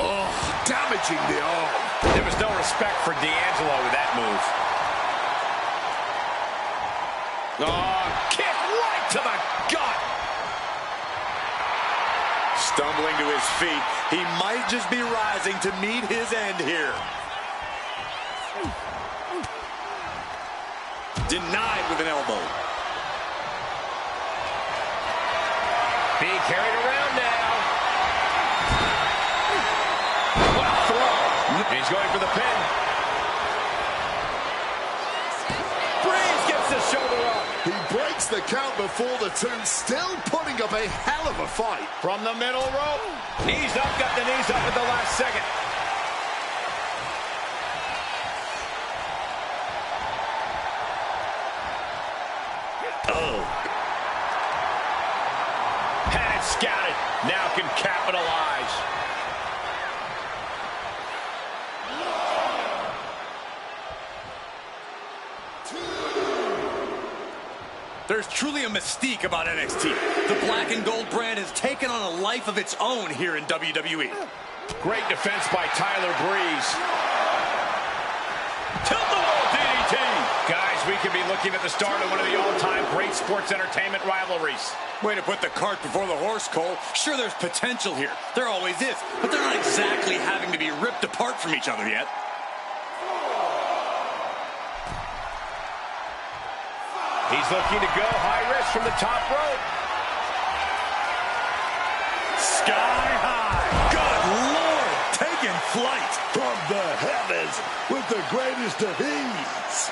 Oh, damaging the arm. There was no respect for D'Angelo with that move. Oh, kick right to the gut. Stumbling to his feet, he might just be rising to meet his end here. Denied with an elbow. Being carried around now. What a throw. He's going for the pin. Breeze gets the shoulder up. He breaks the count before the two, still putting up a hell of a fight. From the middle rope. Knees up, got the knees up at the last second. Had it scouted. Now can capitalize. There's truly a mystique about NXT. The black and gold brand has taken on a life of its own here in WWE. Great defense by Tyler Breeze. Tilt-the-wall DDT. Guys, we could be looking at the start of one of the all-time great sports entertainment rivalries. Way to put the cart before the horse, Cole. Sure, there's potential here. There always is. But they're not exactly having to be ripped apart from each other yet. He's looking to go high risk from the top rope. Sky high. Good Lord. Taking flight. From the heavens with the greatest of ease.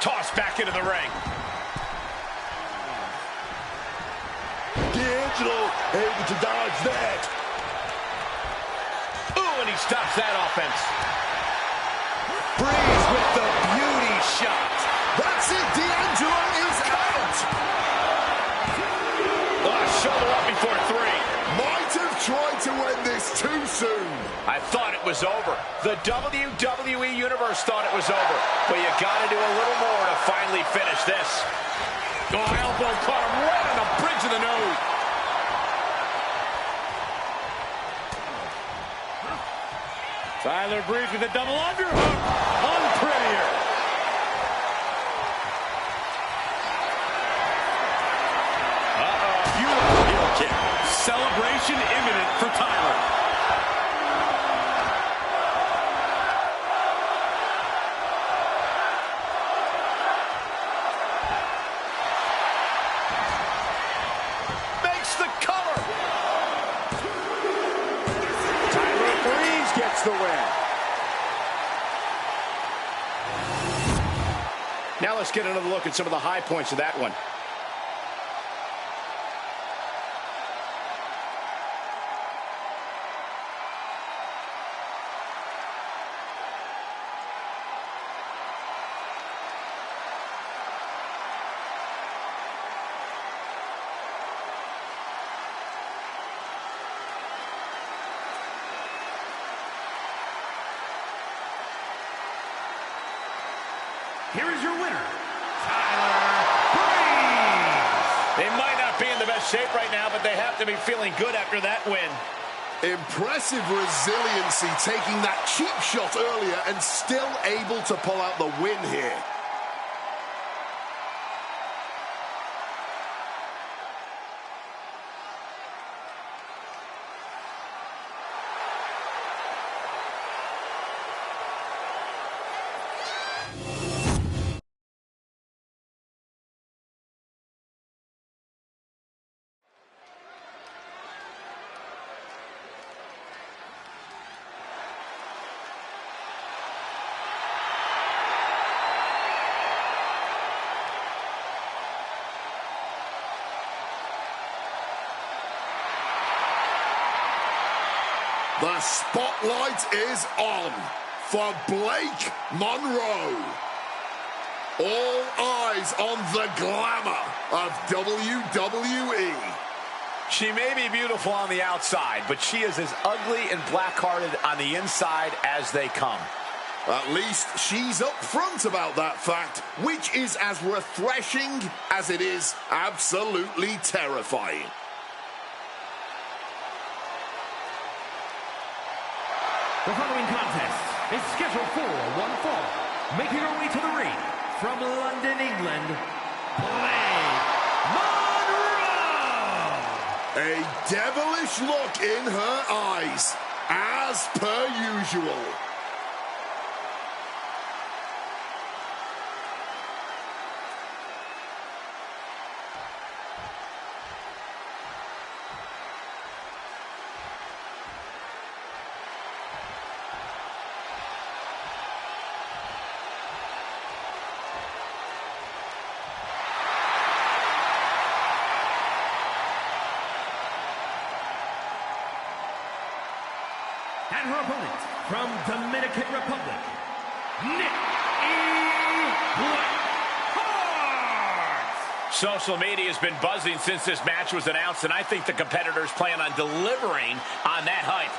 Tossed back into the ring. D'Angelo able to dodge that. Ooh, and he stops that offense. Breeze with the beauty shot. That's it, D'Angelo is out. Shoulder up before three. Might have tried to end this too soon. I thought it was over. The WWE Universe thought it was over. But you got to do a little more to finally finish this. Oh, elbow caught him right on the bridge of the nose. Tyler Breeze with a double underhook. Unprettier. Kick. Celebration imminent for Tyler. Makes the cover. Tyler Breeze gets the win. Now let's get another look at some of the high points of that one. Here is your winner, Tyler Breeze. They might not be in the best shape right now, but they have to be feeling good after that win. Impressive resiliency, taking that cheap shot earlier and still able to pull out the win here. The spotlight is on for Blake Monroe. All eyes on the glamour of WWE. She may be beautiful on the outside, but she is as ugly and black-hearted on the inside as they come. At least she's upfront about that fact, which is as refreshing as it is absolutely terrifying. The following contest is scheduled for one fall. Making her way to the ring from London, England, Blake Monroe. A devilish look in her eyes, as per usual. And her opponent from Dominican Republic, Nick Blackheart. Social media has been buzzing since this match was announced, and I think the competitors plan on delivering on that hype.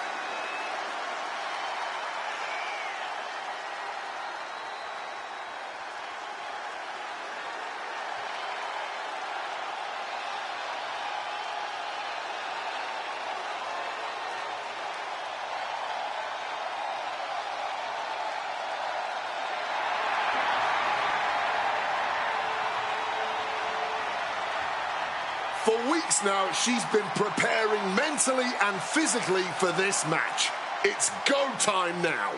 For weeks now, she's been preparing mentally and physically for this match. It's go time now.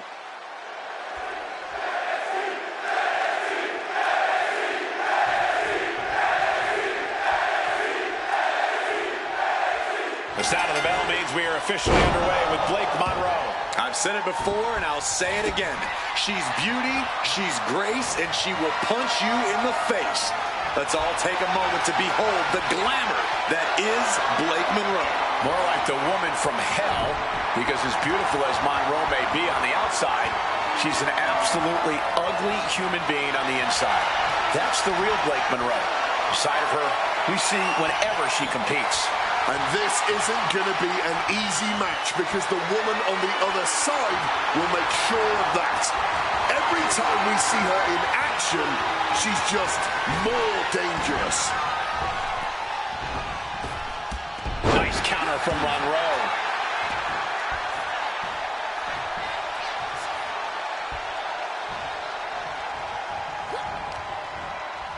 The sound of the bell means we are officially underway with Blake Monroe. I've said it before, and I'll say it again. She's beauty, she's grace, and she will punch you in the face. Let's all take a moment to behold the glamour that is Blake Monroe. More like the woman from hell, because as beautiful as Monroe may be on the outside, she's an absolutely ugly human being on the inside. That's the real Blake Monroe. The side of her we see whenever she competes. And this isn't going to be an easy match because the woman on the other side will make sure of that. Every time we see her in action, she's just more dangerous. Nice counter from Monroe.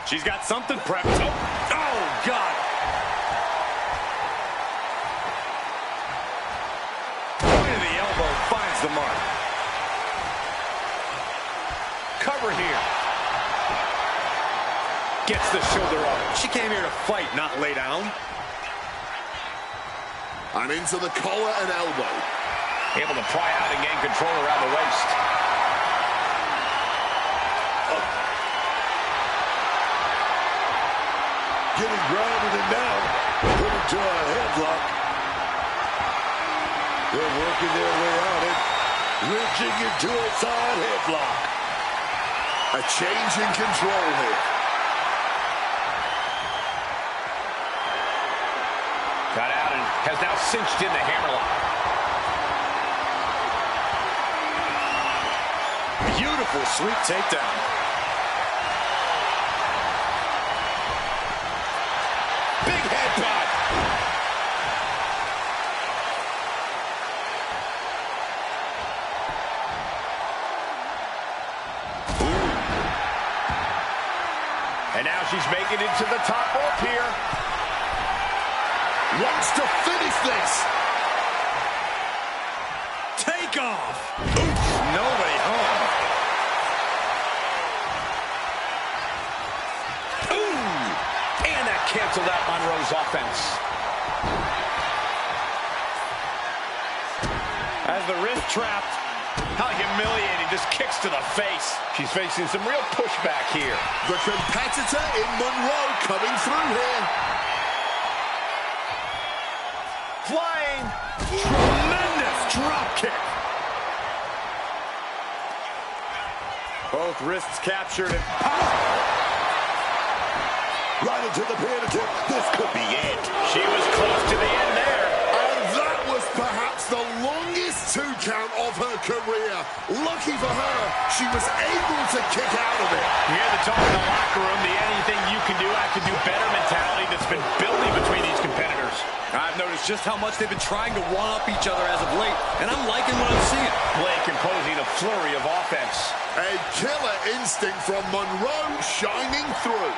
She's got something prepped. Oh, God. Point of the elbow finds the mark. Cover here. Gets the shoulder up. She came here to fight, not lay down. And into the collar and elbow. Able to pry out and gain control around the waist. Getting grounded and down. Put him to a headlock. They're working their way out it. Wrenching into a side headlock. A change in control here. Got out and has now cinched in the hammerlock. Beautiful, sweet takedown. Big headbutt. And now she's making it to the top rope here. Wants to finish this. Take off. Oof, nobody home. Ooh! And that canceled out Monroe's offense. As the wrist trapped. How humiliating, just kicks to the face. She's facing some real pushback here. The competitor in Monroe coming through here. Flying. Tremendous drop kick. Both wrists captured and Right into the pin attempt. This could be it. She was close to the end there. And that was perhaps the longest 2 count of her career. Lucky for her, she was able to kick out of it. You hear the talk in the locker room, the anything you can do, I can do better mentality that's been building between these competitors. I've noticed just how much they've been trying to one-up each other as of late, and I'm liking what I'm seeing. Blake imposing a flurry of offense. A killer instinct from Monroe shining through.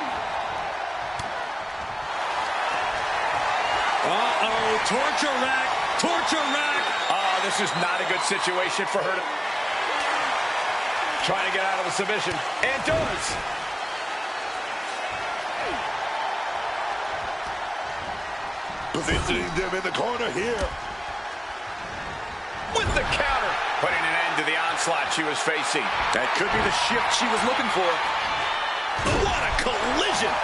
Uh-oh, torture rack, torture rack. Oh, this is not a good situation for her to... Trying to get out of the submission, and does. Positioning them in the corner here. With the counter, putting an end to the onslaught she was facing. That could be the shift she was looking for. What a collision!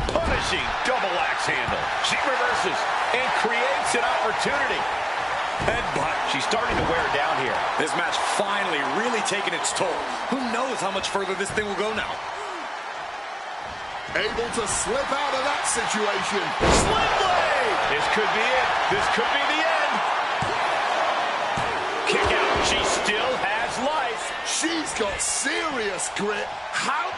Punishing double axe handle. She reverses and creates an opportunity. Headbutt. She's starting to wear down here. This match finally really taking its toll. Who knows how much further this thing will go now? Able to slip out of that situation. Sling blade! This could be it. This could be the end. Kick out. She still has life. She's got serious grit. How?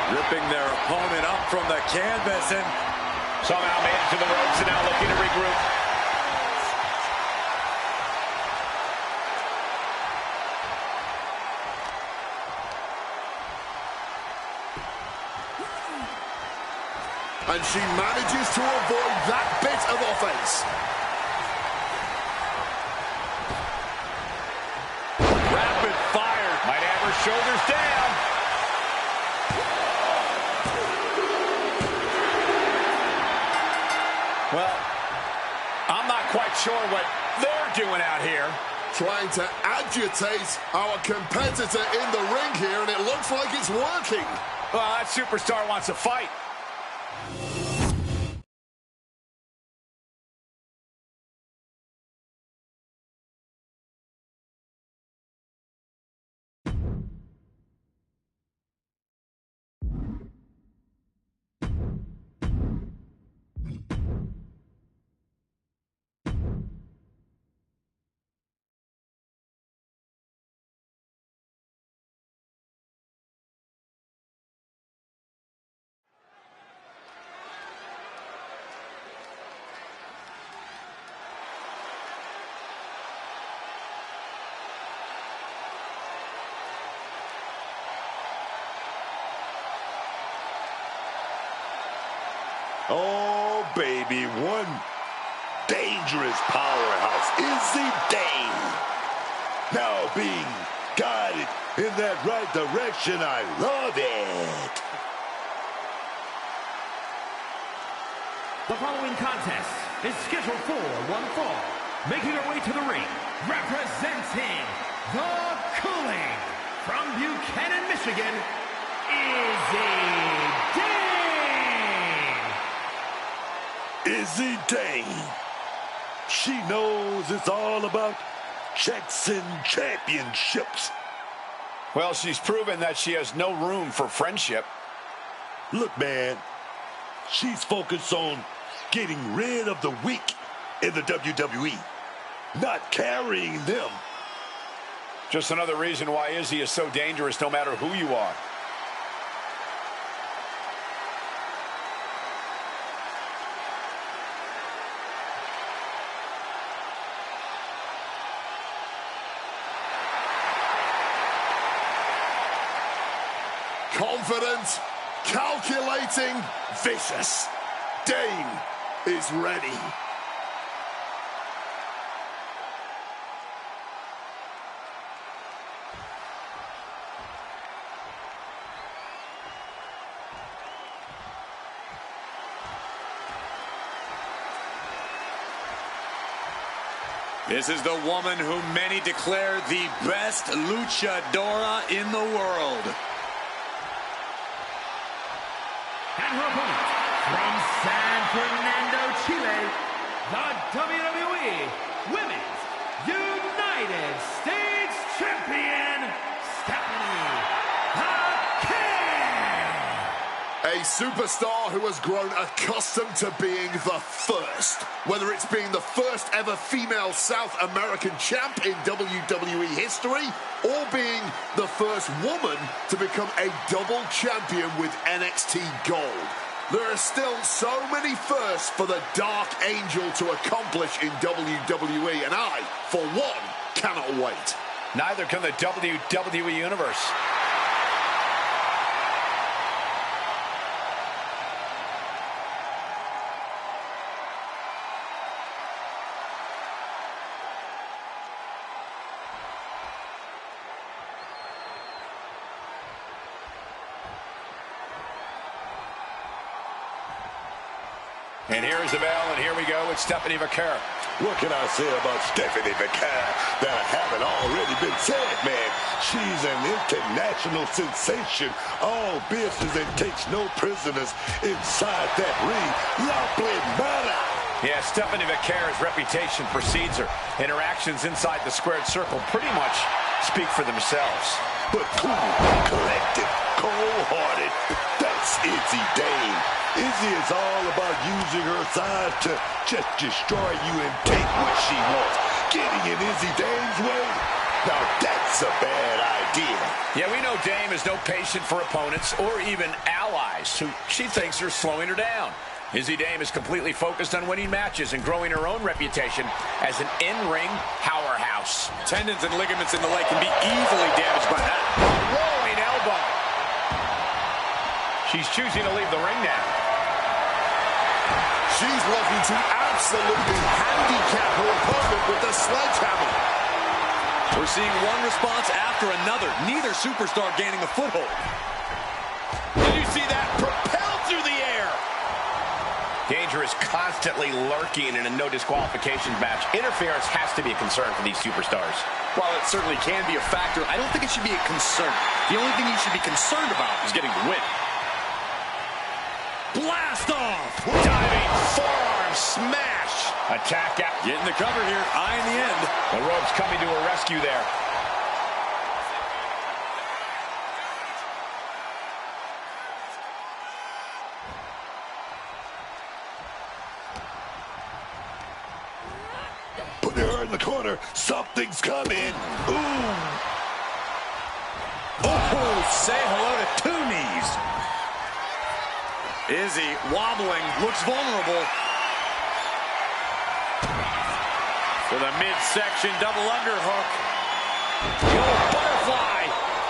Ripping their opponent up from the canvas and somehow made it to the ropes and now looking to regroup. And she manages to avoid that bit of offense. Rapid fire. Might have her shoulders down. Well, I'm not quite sure what they're doing out here. Trying to agitate our competitor in the ring here, and it looks like it's working. Well, that superstar wants to fight. Oh, baby, one dangerous powerhouse. Izzy Dane. Now being guided in that right direction. I love it. The following contest is scheduled for one fall. Making her way to the ring, representing the Cooling from Buchanan, Michigan, Izzy Dane. Izzy Dane. She knows it's all about checks and championships. Well, she's proven that she has no room for friendship. Look, man, she's focused on getting rid of the weak in the WWE, not carrying them. Just another reason why Izzy is so dangerous no matter who you are. Confident, calculating, vicious. Dane is ready. this is the woman who many declare the best luchadora in the world. And her opponent, from San Fernando, Chile, the WWE Women's United States Champion, Stephanie Hackett. A superstar who has grown accustomed to being the first. Whether it's being the first ever female South American champ in WWE history, or being the first woman to become a double champion with NXT Gold. There are still so many firsts for the Dark Angel to accomplish in WWE, and I, for one, cannot wait. Neither can the WWE Universe. And here's the bell, and here we go with Stephanie Vaquer. What can I say about Stephanie Vaquer that I haven't already been said, man? She's an international sensation. All business and takes no prisoners inside that ring. La Plebada. Yeah, Stephanie Vaquer's reputation precedes her. Interactions inside the squared circle pretty much speak for themselves. But cool, collected, cold-hearted, that's Izzy Dane. Izzy is all about using her size to just destroy you and take what she wants. Getting in Izzy Dane's way? Now that's a bad idea. Yeah, we know Dame is no patient for opponents or even allies who she thinks are slowing her down. Izzy Dame is completely focused on winning matches and growing her own reputation as an in-ring powerhouse. Tendons and ligaments in the leg can be easily damaged by that. Rolling elbow. She's choosing to leave the ring now. She's looking to absolutely handicap her opponent with the sledgehammer. We're seeing one response after another. Neither superstar gaining a foothold. Did you see that? Propelled through the air. Danger is constantly lurking in a no disqualification match. Interference has to be a concern for these superstars. While it certainly can be a factor, I don't think it should be a concern. The only thing you should be concerned about is getting the win. Blast off! Diving forearm smash. Attack out. Getting the cover here. Eye in the end. The ropes coming to her rescue there. Putting her in the corner. Something's coming. Ooh. Oh, say hello to two knees. Izzy wobbling, looks vulnerable. With a midsection double underhook. The old butterfly.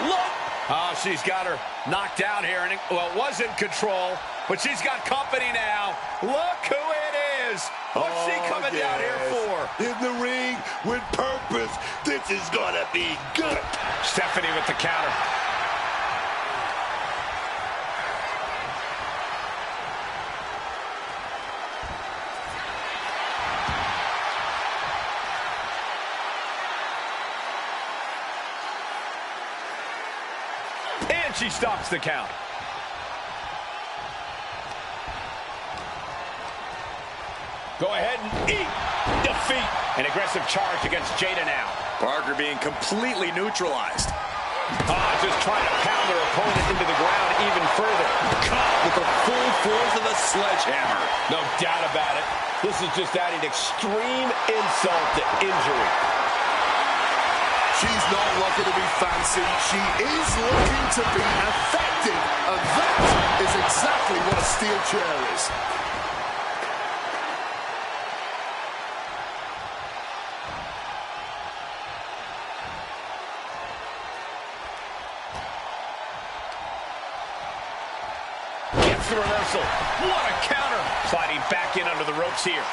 Look. Oh, she's got her knocked out here. And well, it was in control, but she's got company now. Look who it is. What's she coming down here for? In the ring with purpose. This is gonna be good. Stephanie with the counter. And she stops the count. Go ahead and eat defeat. An aggressive charge against Jada now. Parker being completely neutralized. Just trying to pound their opponent into the ground even further. Caught with the full force of the sledgehammer. No doubt about it. This is just adding extreme insult to injury. She's not looking to be fancy. She is looking to be effective. And that is exactly what a steel chair is. Gets the reversal. What a counter. Sliding back in under the ropes here.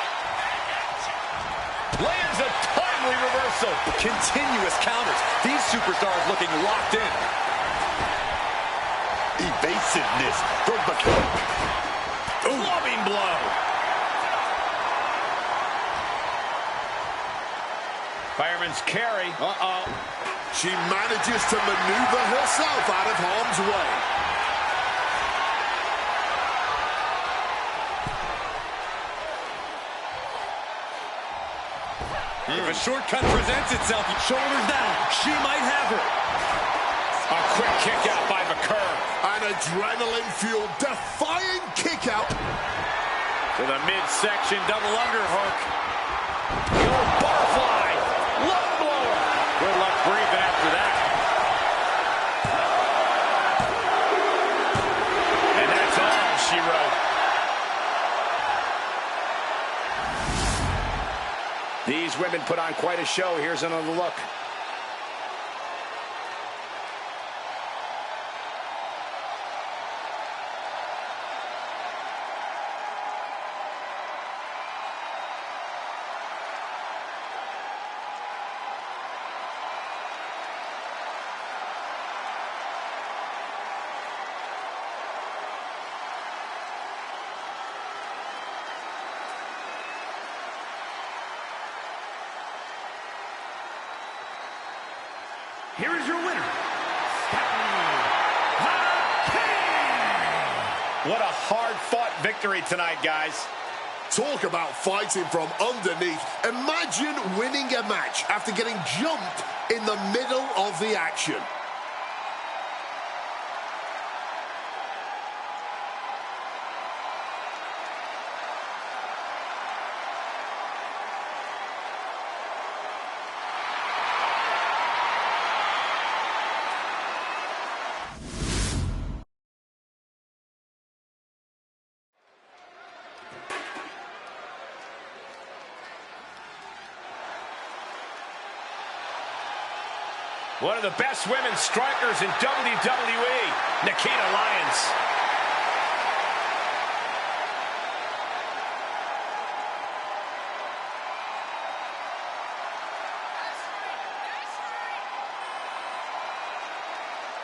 Lands a timely reversal. Continuous counters. These superstars looking locked in. Evasiveness from the kick. Clubbing blow. Fireman's carry. She manages to maneuver herself out of harm's way. If a shortcut presents itself, shoulders down, she might have her. A quick kick out by Vaquer. An adrenaline-fueled, defying kick out. With a midsection double underhook. The old butterfly. Low blower. Good luck breathing after that. And that's all she wrote. quite a show. Here's another look. Here is your winner, Stephanie King. What a hard-fought victory tonight, guys. Talk about fighting from underneath. Imagine winning a match after getting jumped in the middle of the action. One of the best women's strikers in WWE, Nikita Lyons.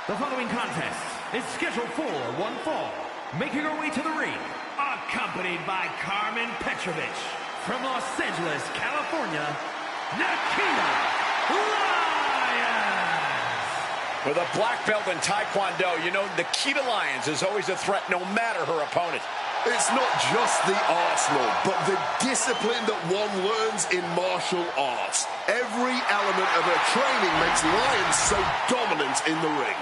The following contest is scheduled for one fall. Making her way to the ring, accompanied by Carmen Petrovich, from Los Angeles, California, Nikita Lyons. With a black belt in Taekwondo, you know Nikita Lyons is always a threat no matter her opponent. It's not just the arsenal, but the discipline that one learns in martial arts. Every element of her training makes Lyons so dominant in the ring.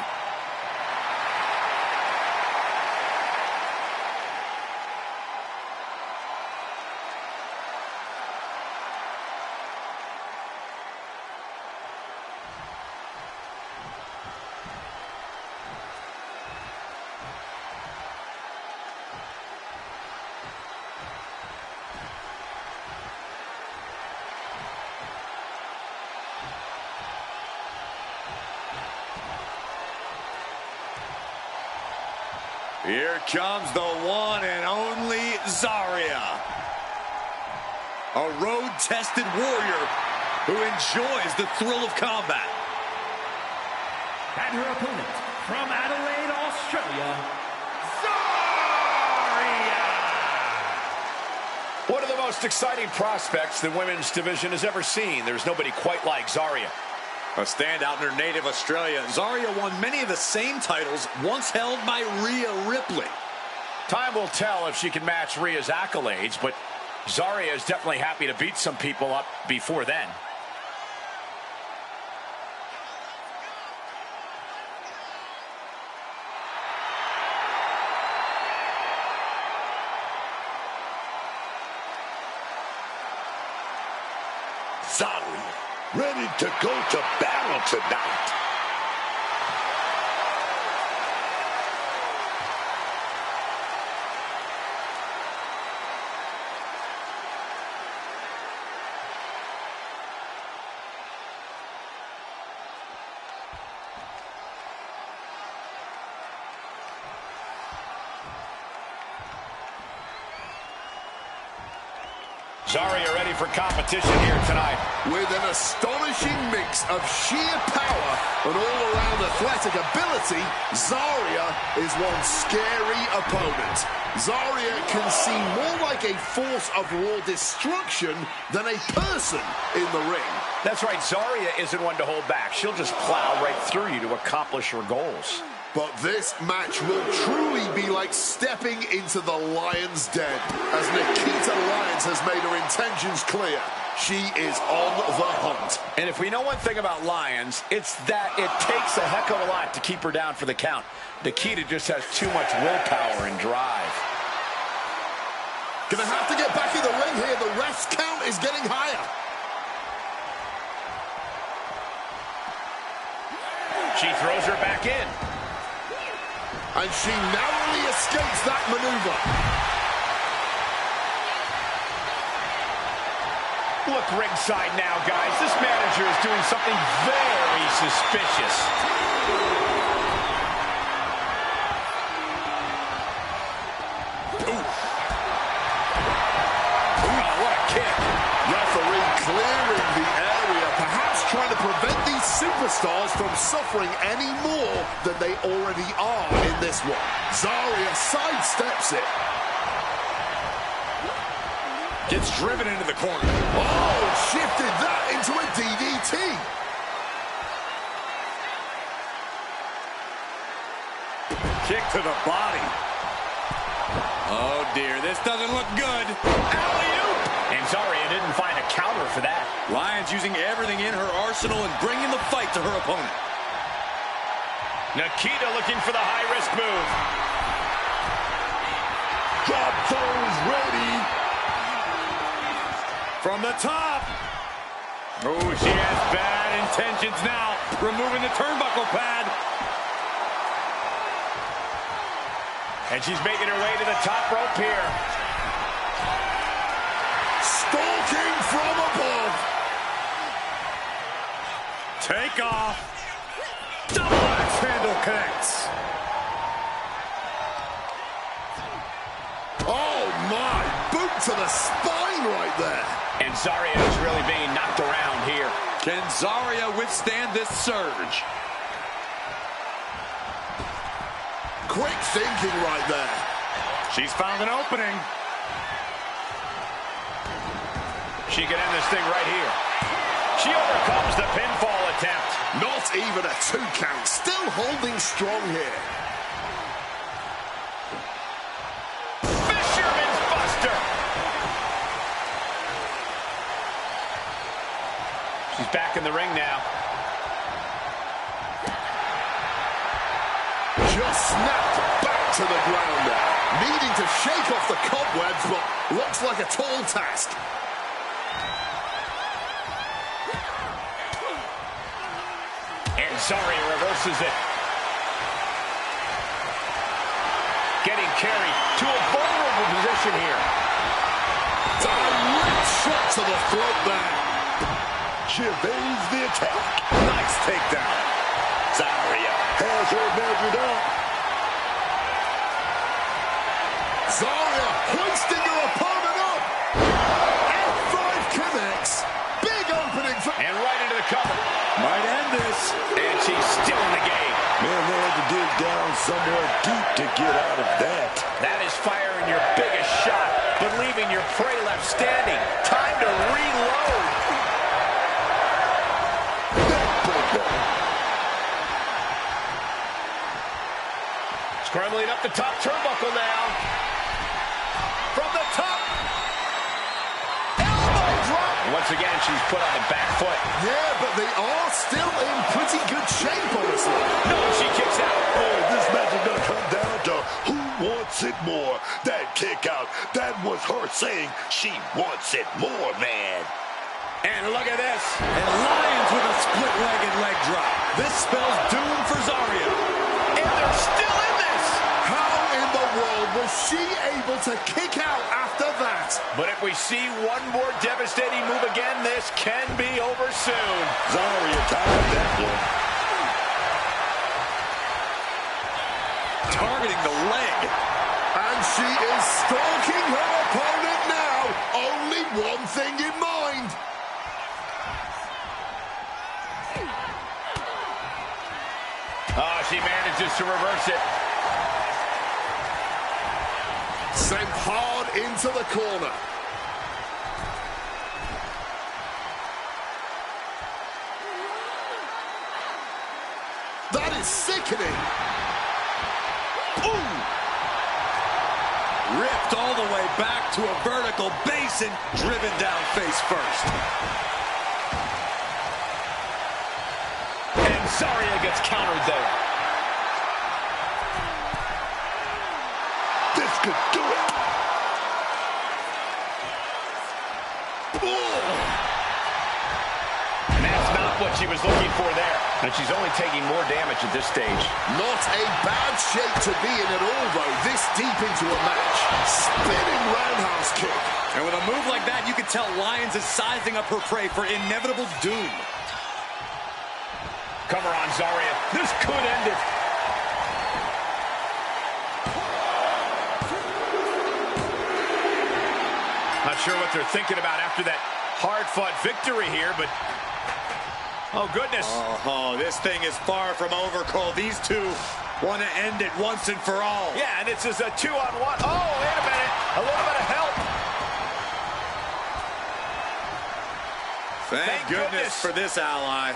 Here comes the one and only Zarya. A road-tested warrior who enjoys the thrill of combat. And her opponent, from Adelaide, Australia, Zarya! One of the most exciting prospects the women's division has ever seen. There's nobody quite like Zarya. A standout in her native Australia, Zarya won many of the same titles once held by Rhea Ripley. Time will tell if she can match Rhea's accolades, but Zarya is definitely happy to beat some people up before then. Zarya, ready to go to battle tonight. Zarya ready for competition here tonight. With an astonishing mix of sheer power and all-around athletic ability, Zarya is one scary opponent. Zarya can seem more like a force of raw destruction than a person in the ring. That's right, Zarya isn't one to hold back. She'll just plow right through you to accomplish her goals. But this match will truly be like stepping into the lion's den, as Nikita Lyons has made her intentions clear. She is on the hunt. And if we know one thing about Lyons, it's that it takes a heck of a lot to keep her down for the count. Nikita just has too much willpower and drive. Gonna have to get back in the ring here. The ref's count is getting higher. She throws her back in. And she narrowly escapes that maneuver. Look ringside now, guys. This manager is doing something very suspicious. What a kick. Referee clearing the area, perhaps trying to prevent these superstars from suffering any more than they already are in this one. Zarya sidesteps it. Gets driven into the corner. Oh, shifted that into a DDT. Kick to the body. Oh, dear. This doesn't look good. Alley-oop. And Zarya didn't find a counter for that. Lyons using everything in her arsenal and bringing the fight to her opponent. Nikita looking for the high-risk move. Drop those ready. From the top. Oh, she has bad intentions now. Removing the turnbuckle pad. And she's making her way to the top rope here. Stalking from above. Take off. Double axe handle connects. Oh, my. Boot to the spine right there. And Zarya is really being knocked around here. Can Zarya withstand this surge? Quick thinking right there. She's found an opening. She can end this thing right here. She overcomes the pinfall attempt. Not even a 2 count. Still holding strong here. Fisherman's Buster. She's back in the ring now. Just snapped back to the ground there. Needing to shake off the cobwebs, but looks like a tall task. And Zarya reverses it. Getting carried to a vulnerable position here. Direct shot to the throat there. She evades the attack. Nice takedown. Zarya has her measured up. Zarya hoisting her opponent up. F5 connects. Big opening for... And right into the cover. Might end this. And she's still in the game. Man, they had to dig down somewhere deep to get out of that. That is firing your biggest shot, but leaving your prey left standing. Time to reload. Scrambling up the top turnbuckle now. From the top. Elbow drop. Once again, she's put on the back foot. Yeah, but they are still in pretty good shape, honestly. No, she kicks out. Oh, this match is going to come down to who wants it more. That kick out, that was her saying she wants it more, man. And look at this. And Lyons with a split-legged leg drop. This spells doom for Zarya. And they're still in this. How in the world was she able to kick out after that? But if we see one more devastating move again, this can be over soon. Zarya tied that one. Targeting the leg. And she is stalking her opponent now. Only one thing in mind. Oh, she manages to reverse it. Sent hard into the corner. That is sickening. Ooh. Ripped all the way back to a vertical basin, driven down face first. And Zarya gets countered there. This could do it. Oh. And that's not what she was looking for there. And she's only taking more damage at this stage. Not a bad shape to be in at all, though, this deep into a match. Spinning roundhouse kick. And with a move like that, you can tell Lyons is sizing up her prey for inevitable doom. Cover on Zarya. This could end it. Not sure what they're thinking about after that hard-fought victory here, but oh, goodness. Oh, this thing is far from over, Cole. These two want to end it once and for all. Yeah, and it's just a 2-on-1. Oh, wait a minute. A little bit of help. Thank goodness for this ally.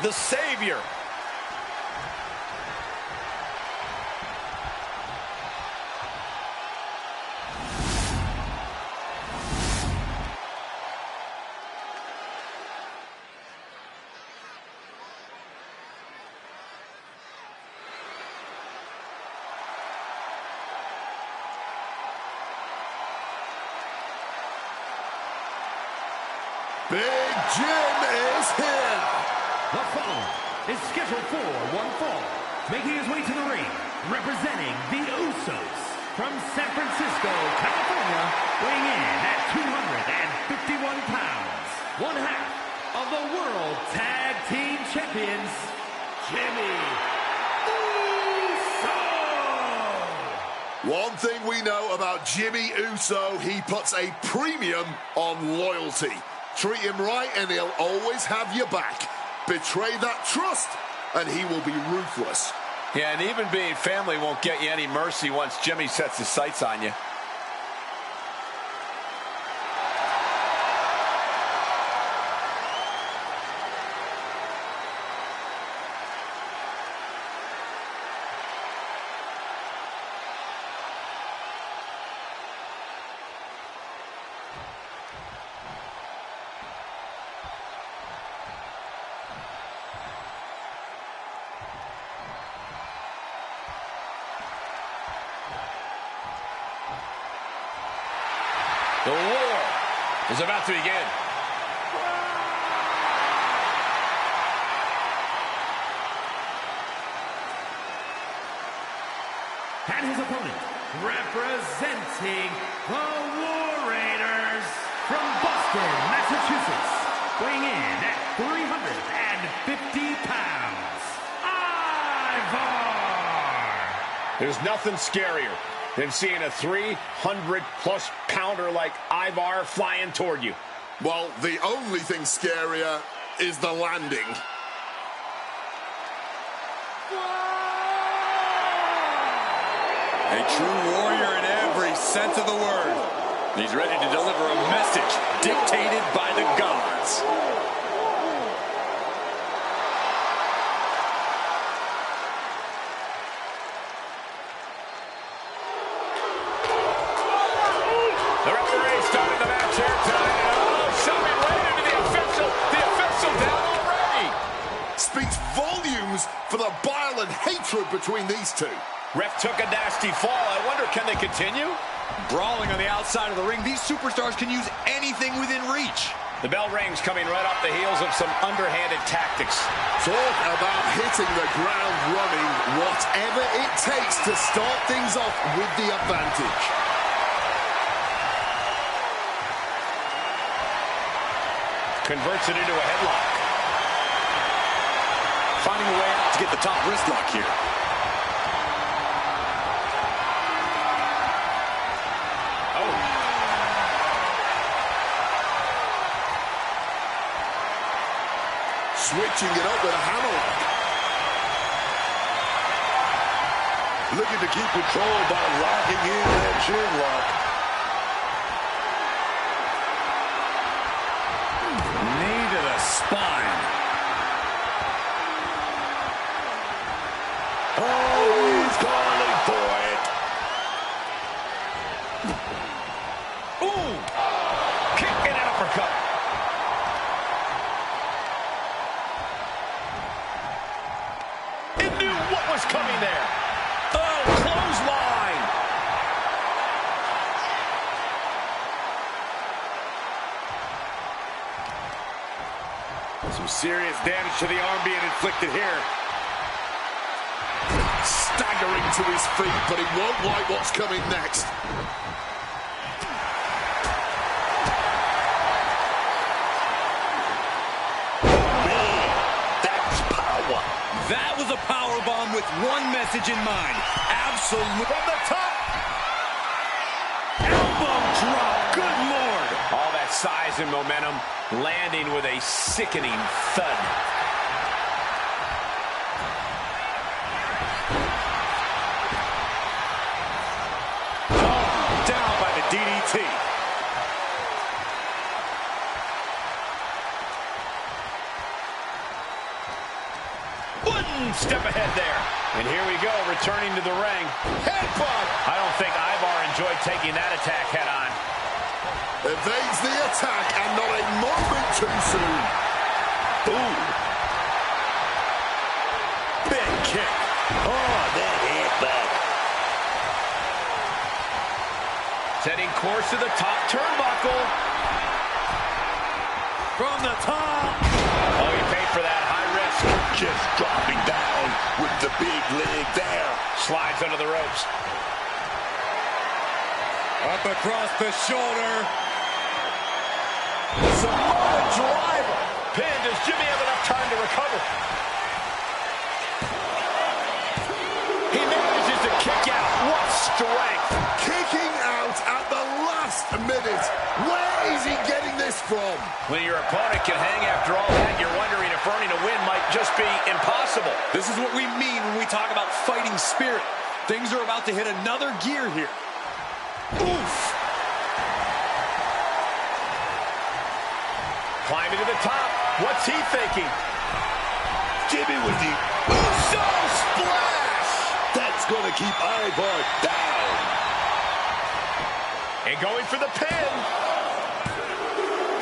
The savior. Big Jim is here. The following is scheduled for one fall. Making his way to the ring, representing the Usos from San Francisco, California, weighing in at 251 pounds. One half of the World Tag Team Champions, Jimmy Uso. One thing we know about Jimmy Uso, he puts a premium on loyalty. Treat him right and he'll always have your back. Betray that trust and he will be ruthless. Yeah, and even being family won't get you any mercy once Jimmy sets his sights on you. The war is about to begin. And his opponent, representing the War Raiders from Boston, Massachusetts, weighing in at 350 pounds, Ivar! There's nothing scarier than seeing a 300-plus pounder like Ivar flying toward you. Well, the only thing scarier is the landing. A true warrior in every sense of the word. He's ready to deliver a message dictated by the gods. The referee starting the match here tonight. Oh, shoving right into the official. The official down already. Speaks volumes for the bile and hatred between these two. Ref took a nasty fall. I wonder, can they continue? Brawling on the outside of the ring, these superstars can use anything within reach. The bell rings, coming right off the heels of some underhanded tactics. Talk about hitting the ground running. Whatever it takes to start things off with the advantage. Converts it into a headlock. Finding a way out to get the top wrist lock here. Oh. Switching it up with a hammerlock. Looking to keep control by locking in that chin lock. Knee to the spine. Oh, he's calling for it. Ooh! Kick and an uppercut. It knew what was coming there. Oh, clothesline. Some serious damage to the arm being inflicted here. Staggering to his feet, but he won't like what's coming next. Man, that's power. That was a power bomb with one message in mind. Absolute. From the top. Elbow drop. Good Lord. All that size and momentum landing with a sickening thud. Down by the DDT. One step ahead there. And here we go, returning to the ring. Headbutt! I don't think Ivar enjoyed taking that attack head on. Evades the attack, and not a moment too soon. Ooh. Big kick. Oh, that headbutt. Setting course to the top turnbuckle. From the top. Oh, he paid for that. High risk. Just dropping down with the big leg there. Slides under the ropes. Up across the shoulder. Samoa driver. Pin. Does Jimmy have enough time to recover? He manages to kick out. What strength. Kicking out at the last minute. Where is he getting this from? When your opponent can hang after all that, you're wondering if earning a win might just be impossible. This is what we mean when we talk about fighting spirit. Things are about to hit another gear here. Oof. Climbing to the top. What's he thinking? Jimmy with the Uso splash! that's going to keep Ivar down. And going for the pin.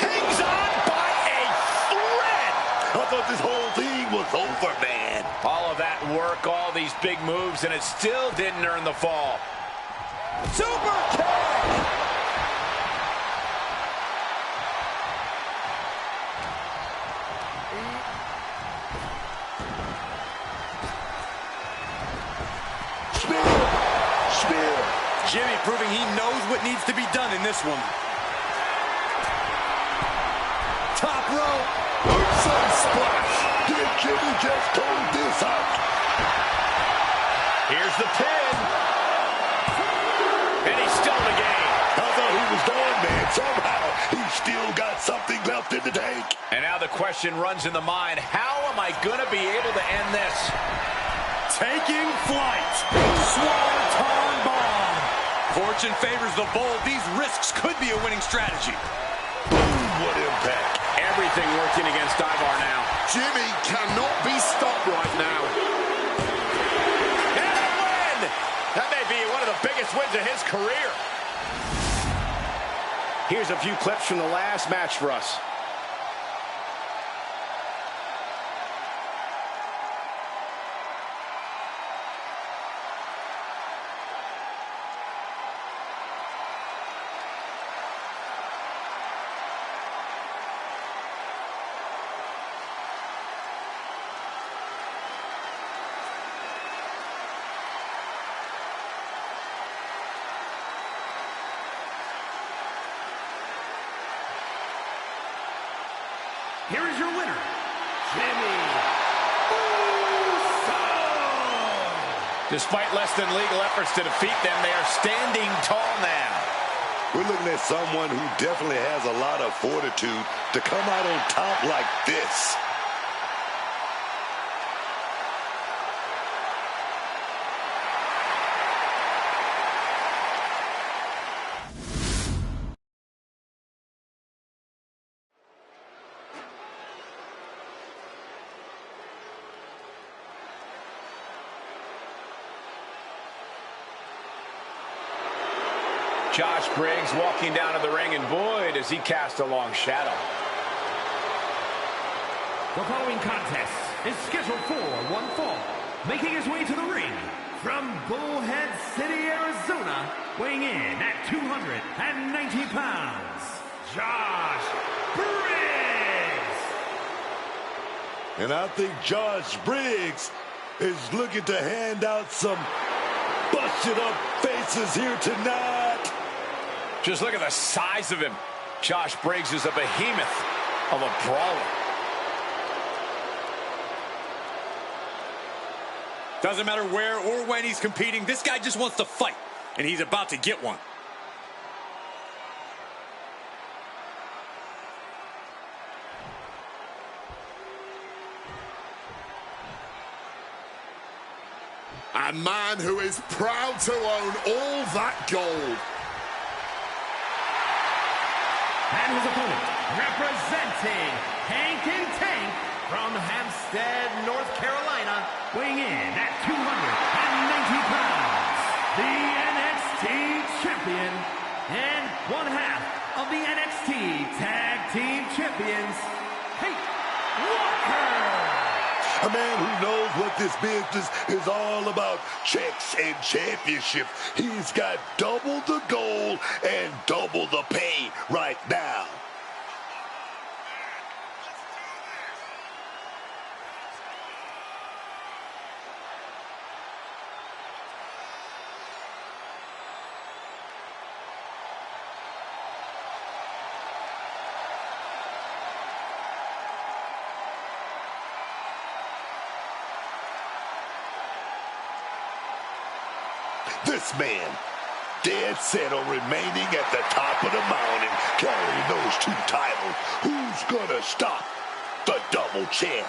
Hangs on by a thread. I thought this whole thing was over, man. All of that work, all these big moves, and it still didn't earn the fall. Super kick! Spear. Jimmy proving he knows what needs to be done in this one. Top rope. Uso splash. Did Jimmy just close this out? Here's the pin. And he's still in the game. I thought he was done, man. Somehow he's still got something left in the tank. And now the question runs in the mind, how am I going to be able to end this? Taking flight. Swanton bomb. Fortune favors the bold. These risks could be a winning strategy. Boom, what impact. Everything working against Ivar now. Jimmy cannot be stopped right now. And a win! That may be one of the biggest wins of his career. Here's a few clips from the last match for us. Here is your winner, Jimmy Uso. Despite less than legal efforts to defeat them, they are standing tall now. We're looking at someone who definitely has a lot of fortitude to come out on top like this. Josh Briggs walking down to the ring, and boy, does he cast a long shadow. The following contest is scheduled for one fall. Making his way to the ring from Bullhead City, Arizona, weighing in at 290 pounds, Josh Briggs. And I think Josh Briggs is looking to hand out some busted up faces here tonight. Just look at the size of him. Josh Briggs is a behemoth of a brawler. Doesn't matter where or when he's competing, this guy just wants to fight, and he's about to get one. A man who is proud to own all that gold. And his opponent, representing Hank and Tank from Hampstead, North Carolina, weighing in at 290 pounds, the NXT champion and one half of the NXT Tag Team Champions, Hank Walker. A man who knows what this business is all about. Checks and championships. He's got double the gold and double the pay right now. This man, dead set on remaining at the top of the mountain, carrying those two titles. Who's gonna stop the double champ?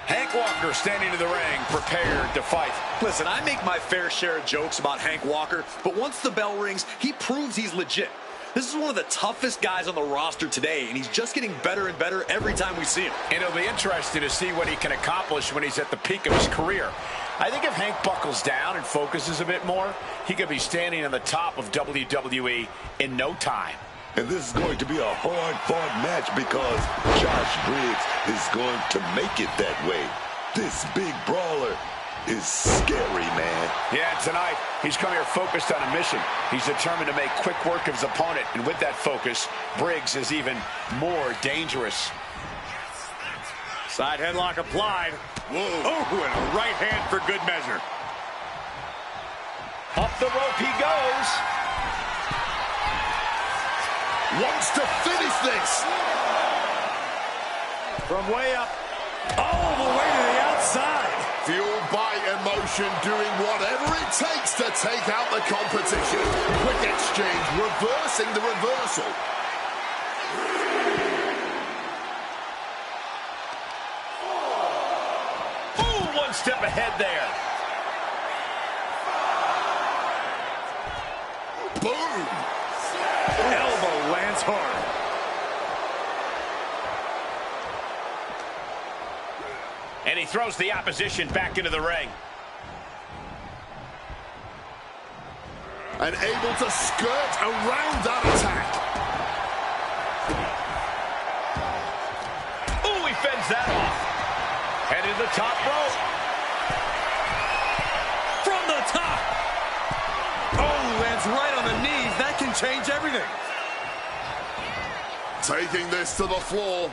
Hank Walker standing in the ring, prepared to fight. Listen, I make my fair share of jokes about Hank Walker, but once the bell rings, he proves he's legit. This is one of the toughest guys on the roster today, and he's just getting better and better every time we see him. And it'll be interesting to see what he can accomplish when he's at the peak of his career. I think if Hank buckles down and focuses a bit more, he could be standing on the top of WWE in no time. And this is going to be a hard-fought match because Josh Briggs is going to make it that way. This big brawler is scary, man. Yeah, tonight, he's come here focused on a mission. He's determined to make quick work of his opponent, and with that focus, Briggs is even more dangerous. Side headlock applied. Whoa. Oh, and a right hand for good measure. Up the rope he goes. Wants to finish this. From way up. All the way to the outside. Fueled by emotion, doing whatever it takes to take out the competition. Quick exchange, reversing the reversal. Ooh, one step ahead there. Boom. Elbow lands hard. And he throws the opposition back into the ring. And able to skirt around that attack. Ooh, he fends that off. Headed to the top rope. From the top. Oh, lands right on the knees. That can change everything. Taking this to the floor.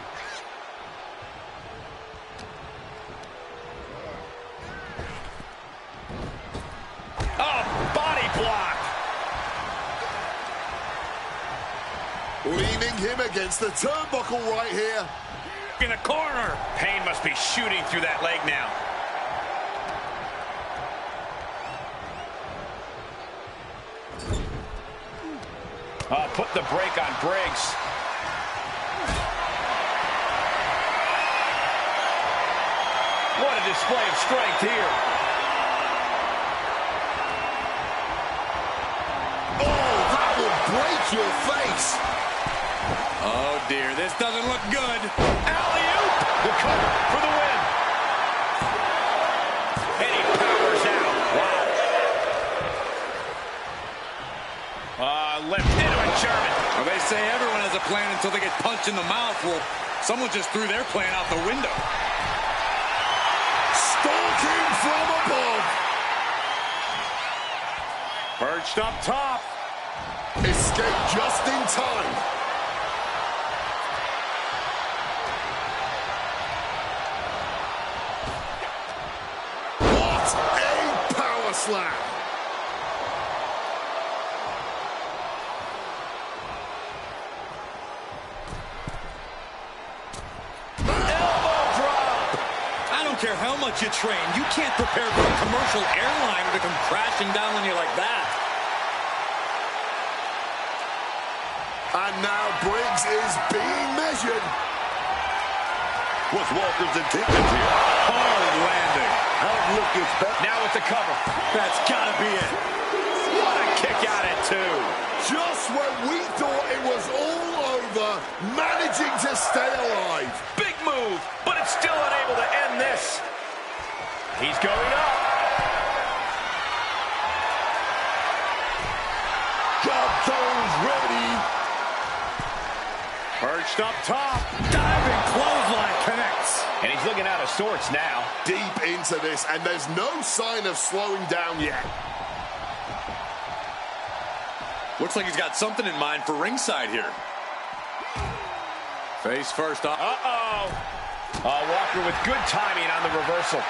Oh, body block. Leaning him against the turnbuckle right here. In the corner. Pain must be shooting through that leg now. Put the break on Briggs. What a display of strength here. Oh, that will break your face. Oh, dear. This doesn't look good. Alley-oop. The cover for the win. And he powers out. Wow. Lift into a German. Well, they say everyone has a plan until they get punched in the mouth. Well, Someone just threw their plan out the window. Stalking from above. Perched up top. Escape just in time. What a power slam. Care how much you train, you can't prepare for a commercial airliner to come crashing down on you like that. And now Briggs is being measured. What's Walker's intentions here? Hard landing. Outlook is back. Now with the cover. That's gotta be it. What a kick out at 2. Just when we thought it was all over, managing to stay alive. Big move, but it's still unable to end this. He's going up. Gobstone's ready. Perched up top. Diving clothesline connects. And he's looking out of sorts now. Deep into this, and there's no sign of slowing down yet. Looks like he's got something in mind for ringside here. Face first up. Walker with good timing on the reversal.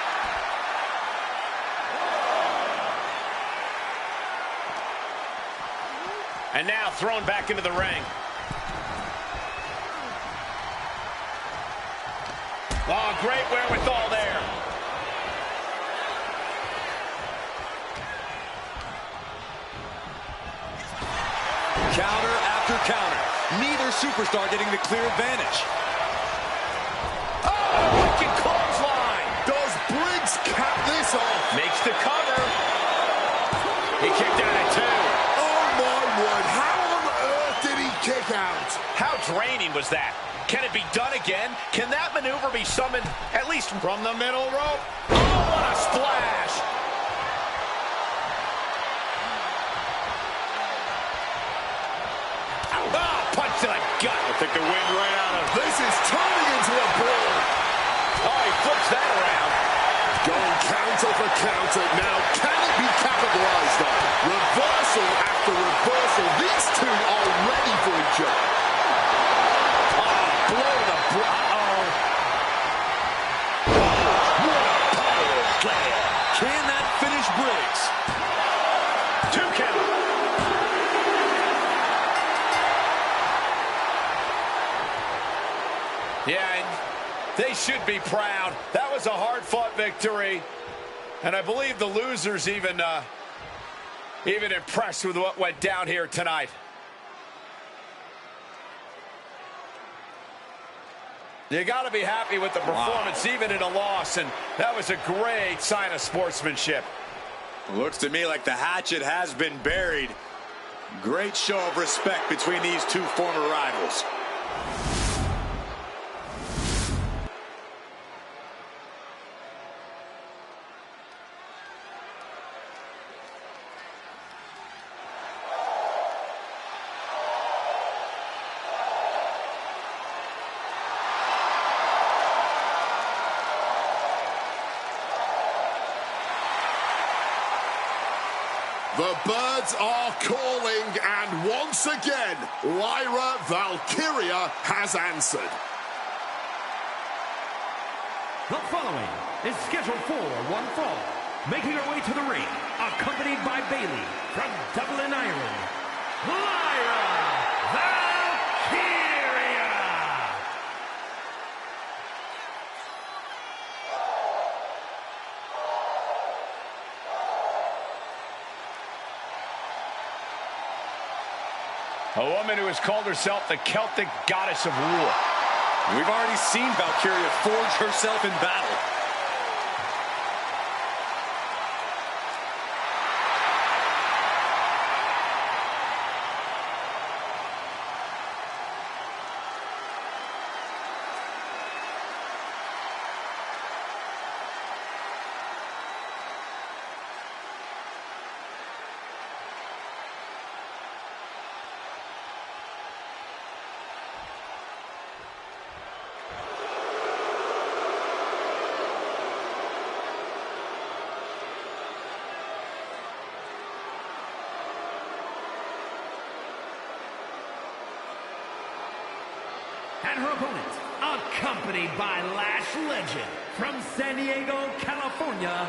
And now thrown back into the ring. Oh, great wherewithal there. Counter after counter. Neither superstar getting the clear advantage. Oh, wicked clothesline. Does Briggs cap this off? Makes the cover. He kicked out at 2. Oh my word, how on earth did he kick out? How draining was that? Can it be done again? Can that maneuver be summoned at least from the middle rope? Oh, what a splash! Oh, punch to the gut. I think the wind right out of This is turning into a brawl. Oh, he flips that around. Going counter for counter. Now, can it be capitalized on? Reversal after reversal. These two are ready for each other. Blow the uh-oh. What a power slam. Can that finish Briggs? 2 count. Yeah, and they should be proud. That was a hard-fought victory. And I believe the losers even impressed with what went down here tonight. You got to be happy with the performance, even in a loss, and that was a great sign of sportsmanship. Looks to me like the hatchet has been buried. Great show of respect between these two former rivals. The birds are calling, and once again, Lyra Valkyria has answered. The following is scheduled for one fall. Making her way to the ring, accompanied by Bailey from Dublin, Ireland, Lyra Valkyria! A woman who has called herself the Celtic goddess of war. We've already seen Valkyria forge herself in battle. And her opponent, accompanied by Lash Legend from San Diego, California,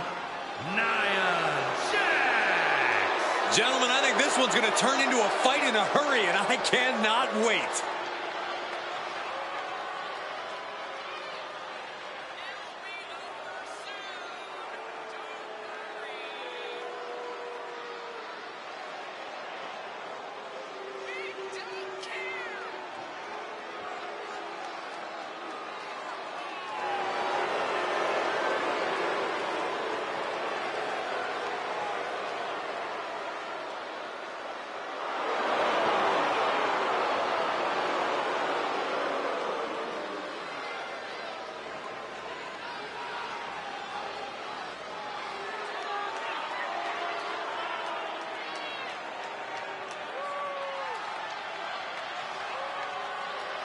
Nia Jax. Gentlemen, I think this one's going to turn into a fight in a hurry, and I cannot wait.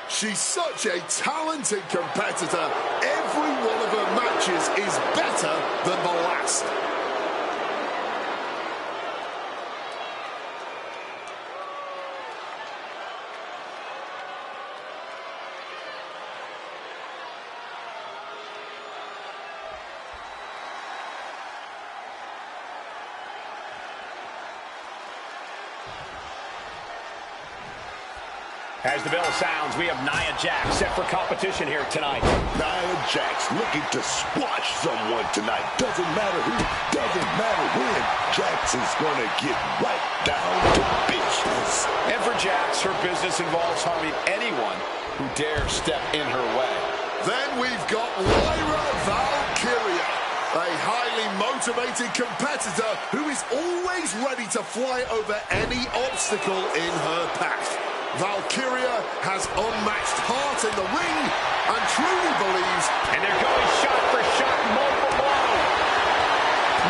She's such a talented competitor. Every one of her matches is better than the last. As the bell sounds, we have Nia Jax set for competition here tonight. Nia Jax looking to squash someone tonight. Doesn't matter who, doesn't matter when. Jax is going to get right down to business. And for Jax, her business involves harming anyone who dares step in her way. Then we've got Lyra Valkyria, a highly motivated competitor who is always ready to fly over any obstacle in her path. Valkyria has unmatched heart in the ring and truly believes... And they're going shot for shot, multiple blows.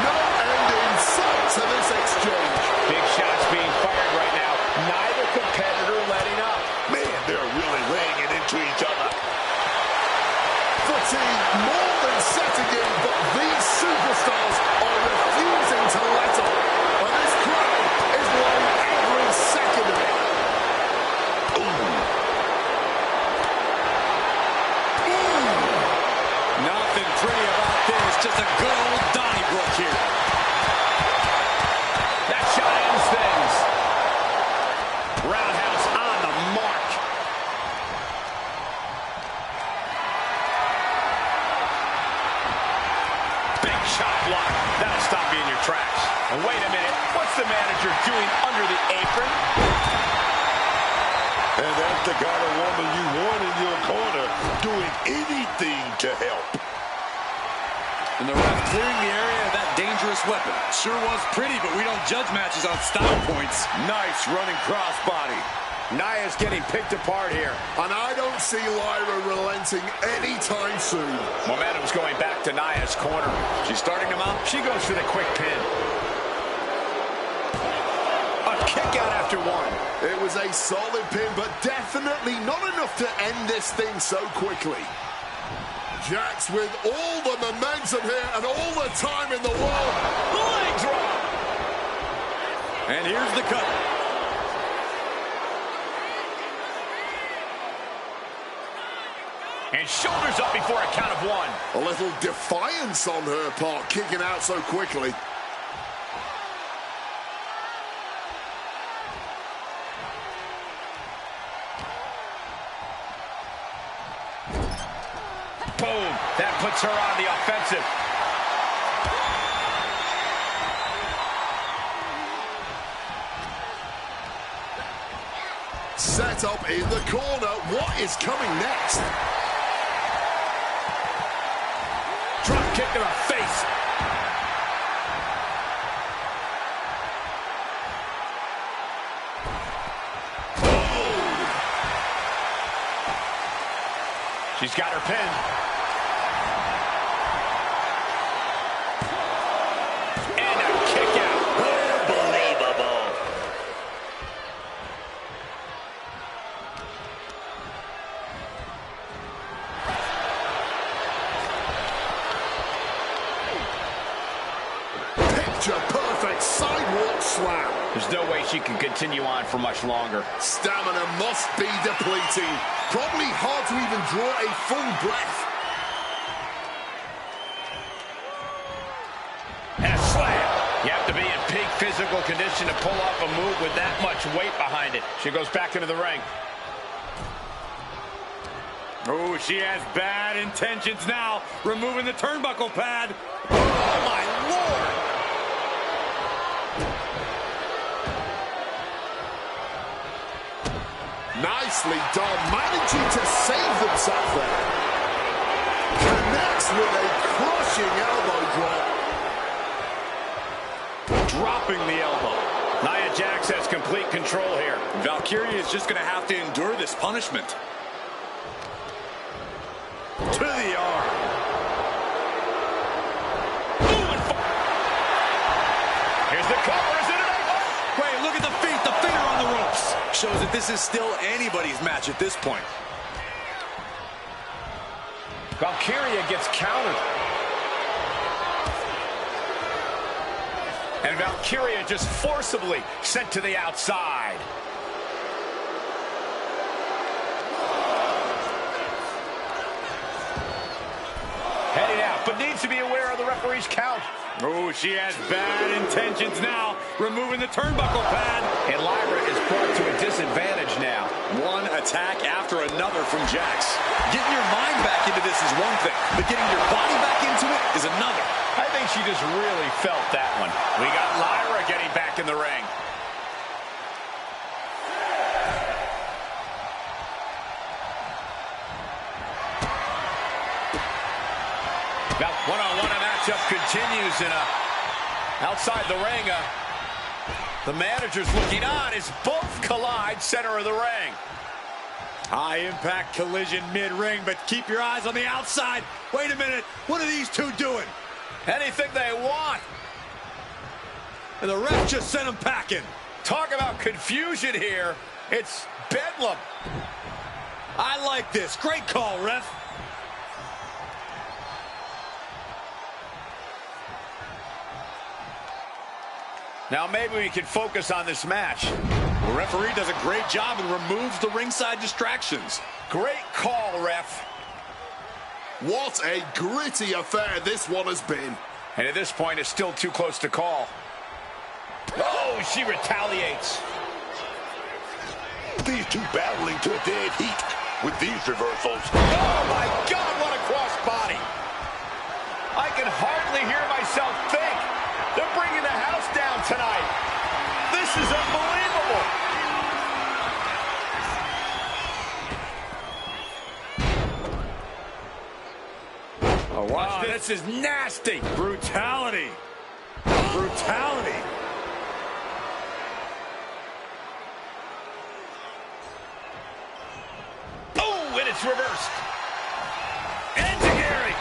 No end in sight to this exchange. Big shots being fired right now. Neither competitor letting up. Man, they're really laying it into each other. Fatigue more than setting in, but these superstars are refusing to let up. And this crowd is loving every second of it. Nothing pretty about this, just a good old Donnybrook here. That shot ends things. Roundhouse on the mark. Big shot block. That'll stop you in your tracks. And wait a minute, what's the manager doing under the apron? And that's the kind of woman you want in your corner, doing anything to help. And the ref clearing the area of that dangerous weapon. Sure was pretty, but we don't judge matches on style points. Nice running crossbody. Nia's getting picked apart here. And I don't see Lyra relenting anytime soon. Momentum's going back to Nia's corner. She's starting to mount. She goes for the quick pin. A kick out after one. It was a solid pin, but definitely not enough to end this thing so quickly. Jax with all the momentum here and all the time in the world. Leg drop. And here's the cut. And shoulders up before a count of one. A little defiance on her part, kicking out so quickly. Boom. That puts her on the offensive. Set up in the corner. What is coming next? Drop kick to the face. She's got her pin. And a kick out. Unbelievable. Picture perfect sidewalk slam. There's no way she can continue on for much longer. Stamina must be depleting. Probably hard to even draw a full breath. And a slam. You have to be in peak physical condition to pull off a move with that much weight behind it. She goes back into the ring. Oh, she has bad intentions now. Removing the turnbuckle pad. Oh, my Lord. Nicely done, managing to save themselves there. Connects with a crushing elbow drop. Dropping the elbow. Nia Jax has complete control here. Valkyria is just going to have to endure this punishment. To the arm. Here's the cover. Is it enough? Wait, look at the feet. The finger on the ropes. Shows that this is still anybody's match at this point. Valkyria gets countered. And Valkyria just forcibly sent to the outside. Heading out, but needs to be aware of the referee's count. Oh, she has bad intentions now. Removing the turnbuckle pad. And Lyra is brought to a disadvantage now. One attack after another from Jax. Getting your mind back into this is one thing, but getting your body back into it is another. I think she just really felt that one. We got Lyra getting back in the ring. That one-on-one matchup continues in outside the ring. The manager's looking on as both collide center of the ring. High impact collision mid-ring, but keep your eyes on the outside. Wait a minute, what are these two doing? Anything they want. And the ref just sent them packing. Talk about confusion here. It's bedlam. I like this. Great call, ref. Now maybe we can focus on this match. The referee does a great job and removes the ringside distractions. Great call, ref. What a gritty affair this one has been. And at this point, it's still too close to call. Oh, she retaliates. These two battling to a dead heat with these reversals. Oh, my God, what a crossbody. I can hardly hear myself think. They're bringing the house down tonight. This is unbelievable. Oh, watch this is nasty. Brutality. Brutality. Oh, and it's reversed. And to Gary.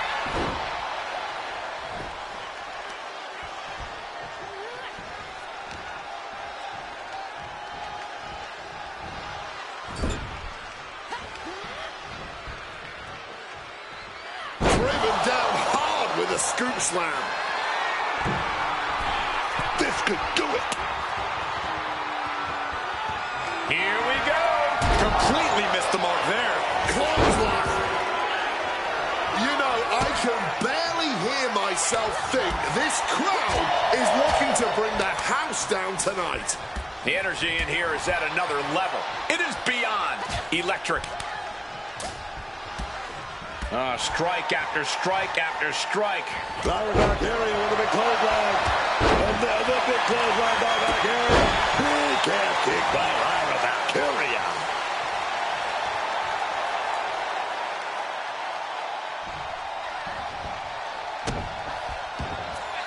Driven down hard with a scoop slam. This could do it. Here we go. Completely missed the mark there. Clothesline. You know, I can barely hear myself think. This crowd is looking to bring the house down tonight. The energy in here is at another level. It is beyond electric. Strike after strike after strike. Lyra Valkyria with a big clothesline. Another big clothesline by Valkyria. Big calf kick by Lyra Valkyria.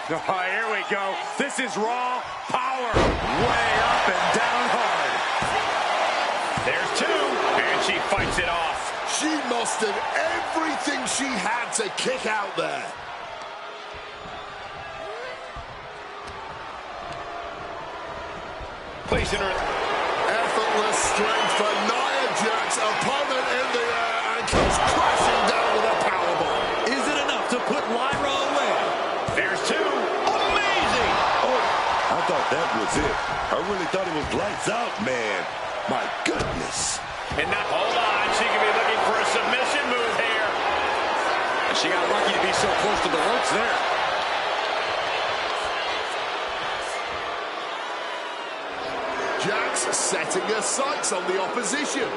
Oh, here we go. This is raw power. Way up and down hard. There's two, and she fights it off. She mustered everything she had to kick out there. Placing her. Effortless strength for Nia Jax. Opponent in the air and comes crashing down with a powerbomb. Is it enough to put Lyra away? There's two. Amazing. Oh, I thought thought that was it. I really thought it was lights out, man. My goodness. And now, hold on, she could be looking for a submission move here. And she got lucky to be so close to the ropes there. Jax setting her sights on the opposition.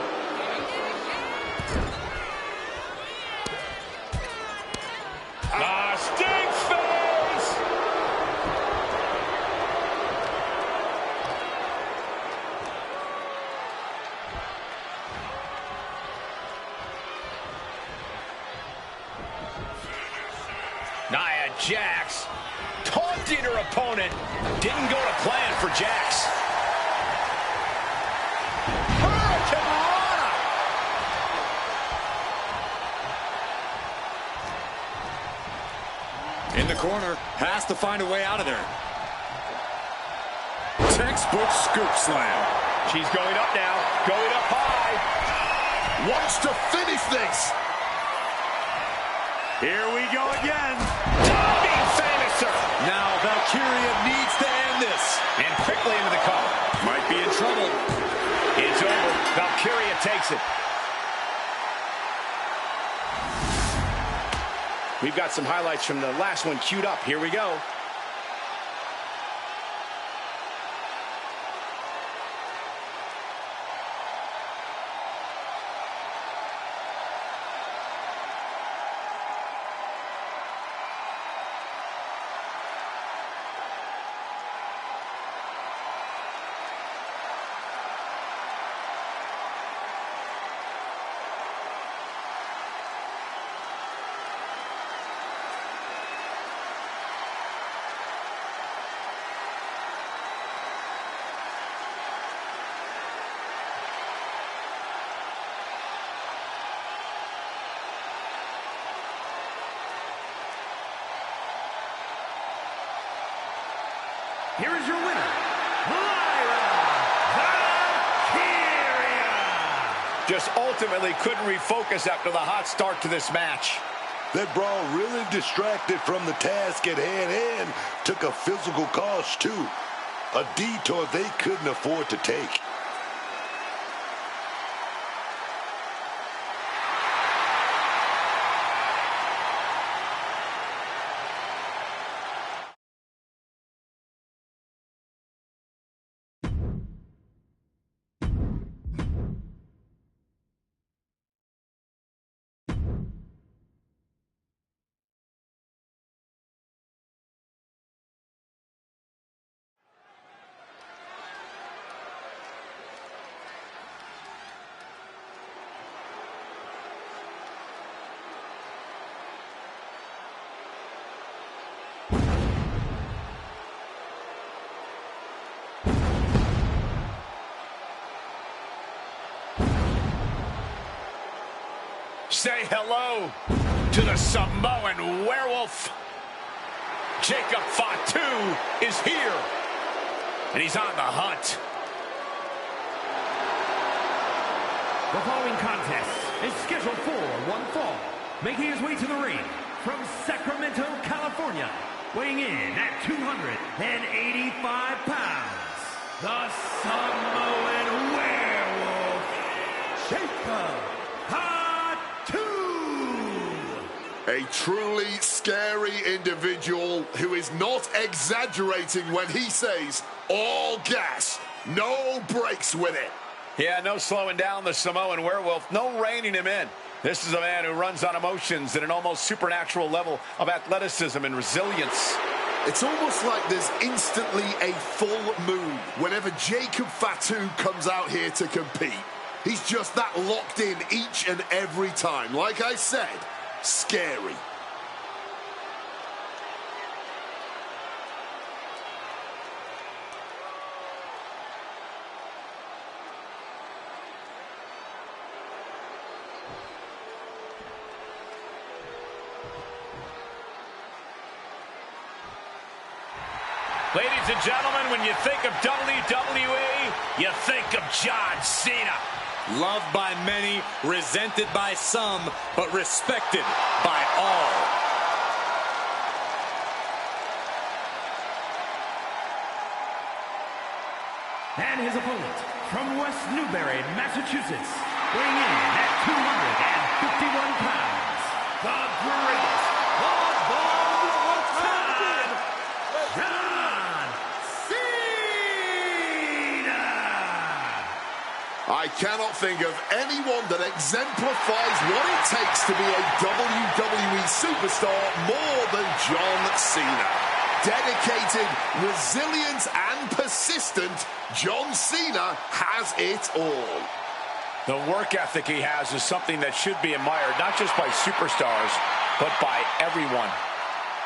Stink face! Nia Jax taunting her opponent. Didn't go to plan for Jax. In the corner, has to find a way out of there. Textbook scoop slam. She's going up now, going up high. Wants to finish this. Here we go again. Big finisher. Now Valkyria needs to end this. And quickly into the cover. Might be in trouble. It's over. Valkyria takes it. We've got some highlights from the last one queued up. Here we go. Here is your winner, Valkyria! Just ultimately couldn't refocus after the hot start to this match. That brawl really distracted from the task at hand and took a physical cost, too. A detour they couldn't afford to take. Say hello to the Samoan werewolf. Jacob Fatu is here, and he's on the hunt. The following contest is scheduled for one fall. Making his way to the ring from Sacramento, California, weighing in at 285 pounds, the Samoan werewolf, Jacob Fatu. A truly scary individual who is not exaggerating when he says all gas, no brakes with it. Yeah, no slowing down the Samoan werewolf, no reining him in. This is a man who runs on emotions at an almost supernatural level of athleticism and resilience. It's almost like there's instantly a full moon whenever Jacob Fatu comes out here to compete. He's just that locked in each and every time. Like I said, scary. Ladies and gentlemen, when you think of WWE, you think of John Cena. Loved by many, resented by some, but respected by all. And his opponent from West Newbury, Massachusetts, weighing in at 251 pounds, the greatest of all time, John Cena! I cannot think of anyone that exemplifies what it takes to be a WWE superstar more than John Cena. Dedicated, resilient, and persistent, John Cena has it all. The work ethic he has is something that should be admired, not just by superstars, but by everyone.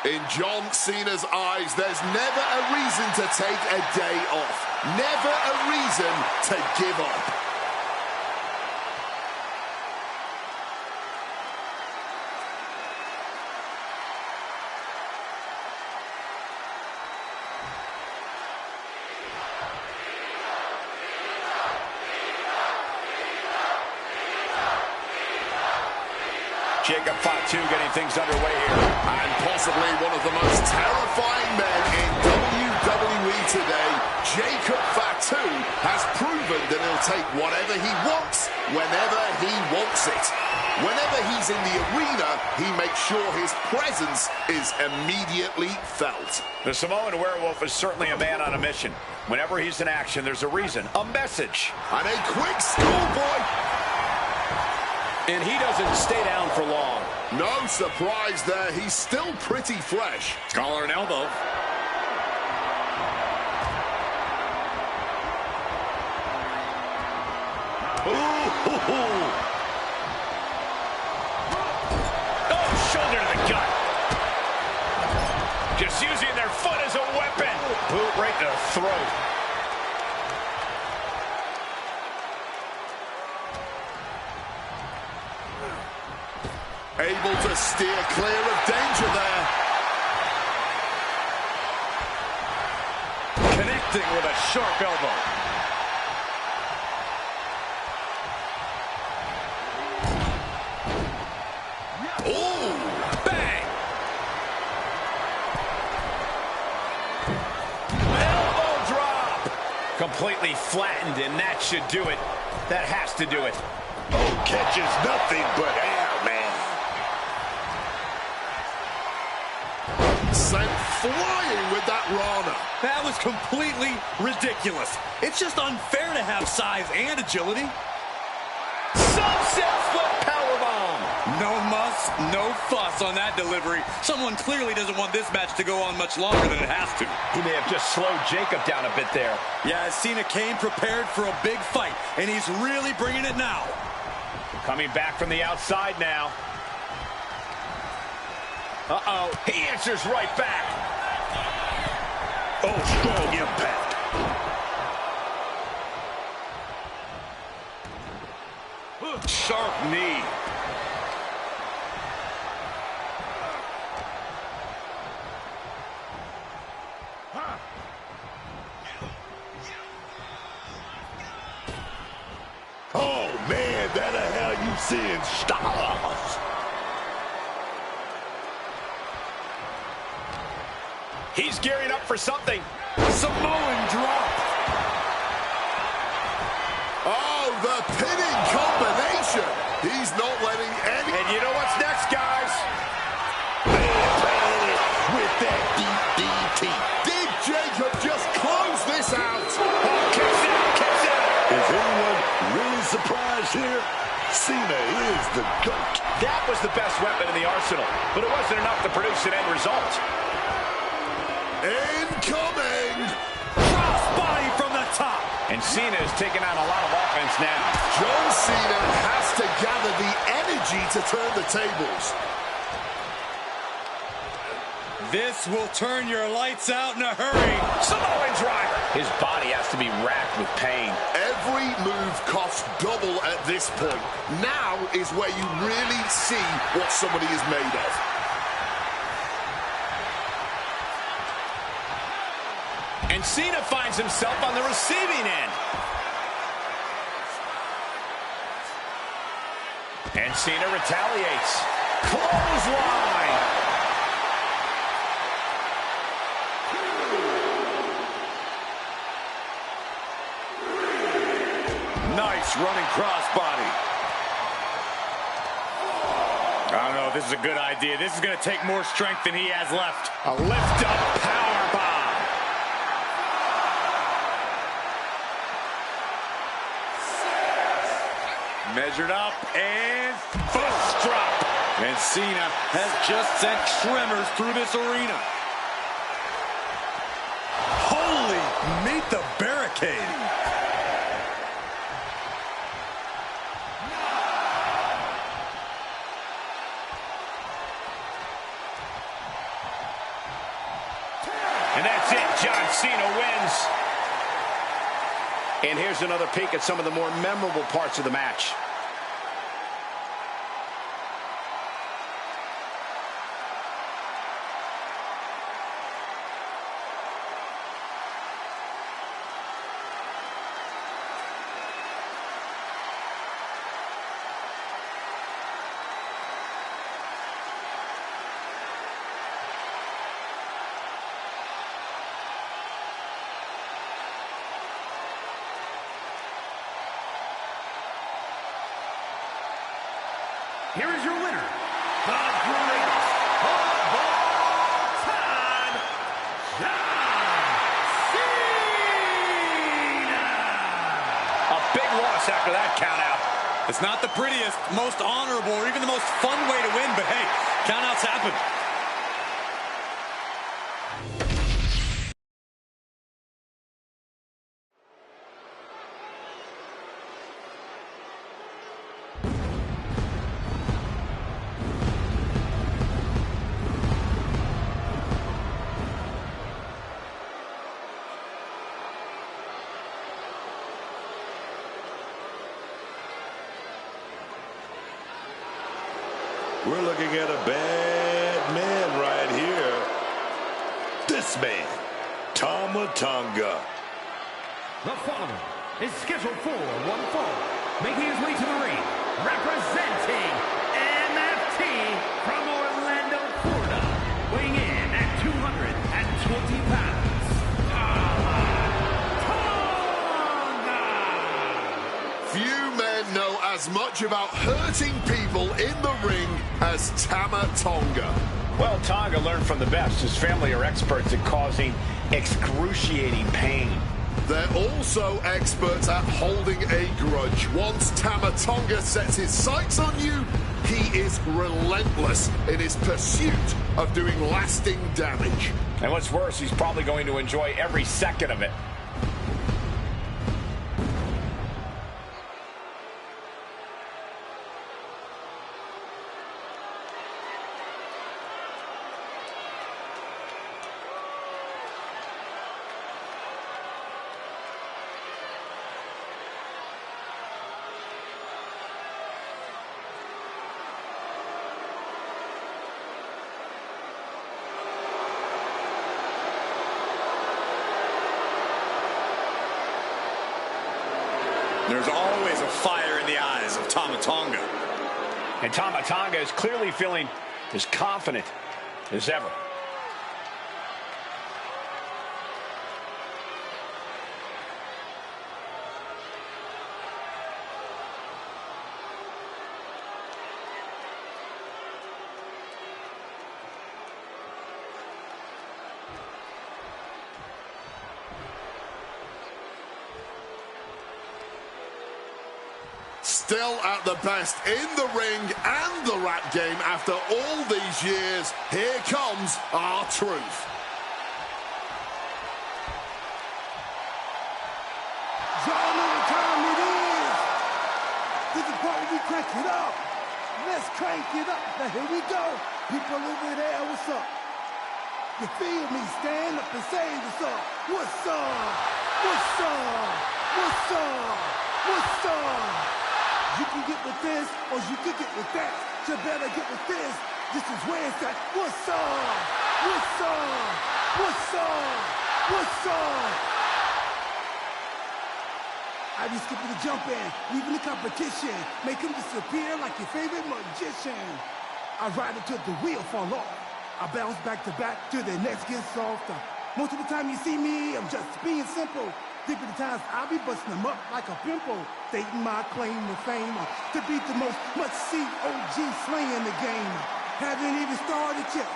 In John Cena's eyes, there's never a reason to take a day off. Never a reason to give up. Jacob Fatu getting things underway here. And possibly one of the most terrifying men in WWE today, Jacob Fatu has proven that he'll take whatever he wants, whenever he wants it. Whenever he's in the arena, he makes sure his presence is immediately felt. The Samoan Werewolf is certainly a man on a mission. Whenever he's in action, there's a reason, a message. And a quick schoolboy. And he doesn't stay down for long. No surprise there. He's still pretty fresh. Collar and elbow. Oh, shoulder to the gut. Just using their foot as a weapon. Boot right to the throat. Able to steer clear of danger there. Connecting with a sharp elbow. Oh, Bang! Elbow drop! Completely flattened, and that should do it. That has to do it. Oh, catches nothing but air, man. sent flying with that Rana. That was completely ridiculous. It's just unfair to have size and agility. Sunset flip powerbomb. No muss, no fuss on that delivery. Someone clearly doesn't want this match to go on much longer than it has to. He may have just slowed Jacob down a bit there. Yeah, Cena came prepared for a big fight, and he's really bringing it now. Coming back from the outside now. Uh-oh. He answers right back. Oh, strong impact. Sharp knee. Oh, man, that'll have you seeing stars. He's gearing up for something. Samoan drop. Oh, the pinning combination. He's not letting any... And you know what's next, guys? With that deep DT. Did Jacob just close this out? Oh, kicks out, kicks out. Is anyone really surprised here? Cena is the GOAT. That was the best weapon in the arsenal, but it wasn't enough to produce an end result. Incoming! Crossbody from the top. And Cena is taking on a lot of offense now. John Cena has to gather the energy to turn the tables. This will turn your lights out in a hurry. Samoan driver. His body has to be racked with pain. Every move costs double at this point. Now is where you really see what somebody is made of. And Cena finds himself on the receiving end. And Cena retaliates. Clothesline. Nice running crossbody. I don't know if this is a good idea. This is going to take more strength than he has left. A lift-up power bomb. Measured up and fist drop. And Cena has just sent tremors through this arena. Holy, meet the barricade. And that's it. John Cena wins. And here's another peek at some of the more memorable parts of the match. Here is your winner, the greatest of all time, John Cena! A big loss after that countout. It's not the prettiest, most honorable, or even the most fun way to win, but hey, countouts happen. We're looking at a bad man right here. This man, Tama Tonga. The following is scheduled for one fall, making his way to the ring, representing MFT from Orlando, Florida, weighing in at 220 pounds, Tama Tonga! Few men know as much about hurting people in the ring as Tama Tonga. Well, Tonga learned from the best. His family are experts at causing excruciating pain. They're also experts at holding a grudge. Once Tama Tonga sets his sights on you, he is relentless in his pursuit of doing lasting damage. And what's worse, he's probably going to enjoy every second of it. There's always a fire in the eyes of Tama Tonga. And Tama Tonga is clearly feeling as confident as ever. Still at the best in the ring and the rap game after all these years, here comes our truth. Y'all know what time it is. This is the part where we crank it up. Let's crank it up. Now here we go. People over there, what's up? You feel me? Stand up and say what's up. What's up? What's up? What's up? What's up? You can get with this, or you can get with that. You better get with this. This is where it's at. What's up? What's up? What's up? What's up? I be skipping the jump in, leaving the competition, make him disappear like your favorite magician. I ride until the wheel fall off. I bounce back to back till the next gets softer. Most of the time you see me, I'm just being simple. There be the times I be busting them up like a pimple, stating my claim to fame to be the most must-see OG slayer in the game. Haven't even started yet.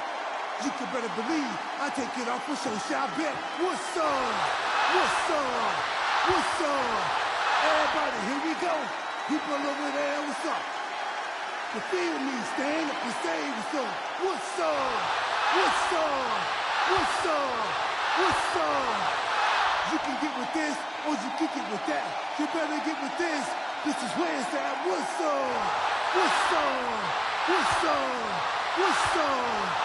You can better believe I take it off for show. Shall I bet? What's up? What's up? What's up? Everybody, here we go. People over there, what's up? You feel me? Stand up and say what's up. What's up? What's up? What's up? What's up? You can get with this, or you can get with that. You better get with this. This is where it's at. What's up? What's up? What's up? What's up?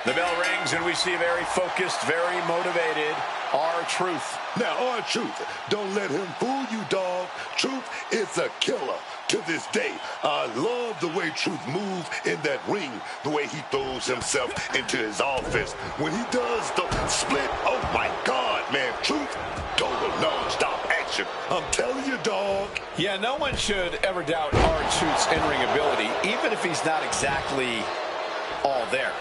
The bell rings and we see a very focused, very motivated R-Truth. Now, R-Truth, don't let him fool you, dog. Truth is a killer to this day. I love the way Truth moves in that ring, the way he throws himself into his offense. When he does the split, oh my God, man, Truth, total non-stop action. I'm telling you, dog. Yeah, no one should ever doubt R-Truth's in-ring ability, even if he's not exactly all there.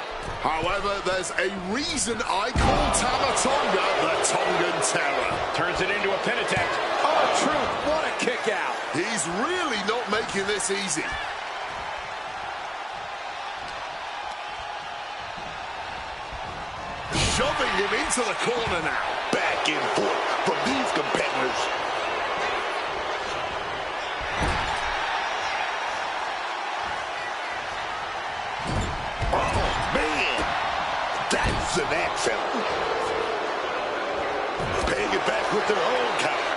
However, there's a reason I call Tama Tonga the Tongan Terror. Turns it into a pin attempt. R-Truth, what a kick out. He's really not making this easy. Shoving him into the corner now. Back and forth from these competitors. That's an accent. Paying it back with their own counter.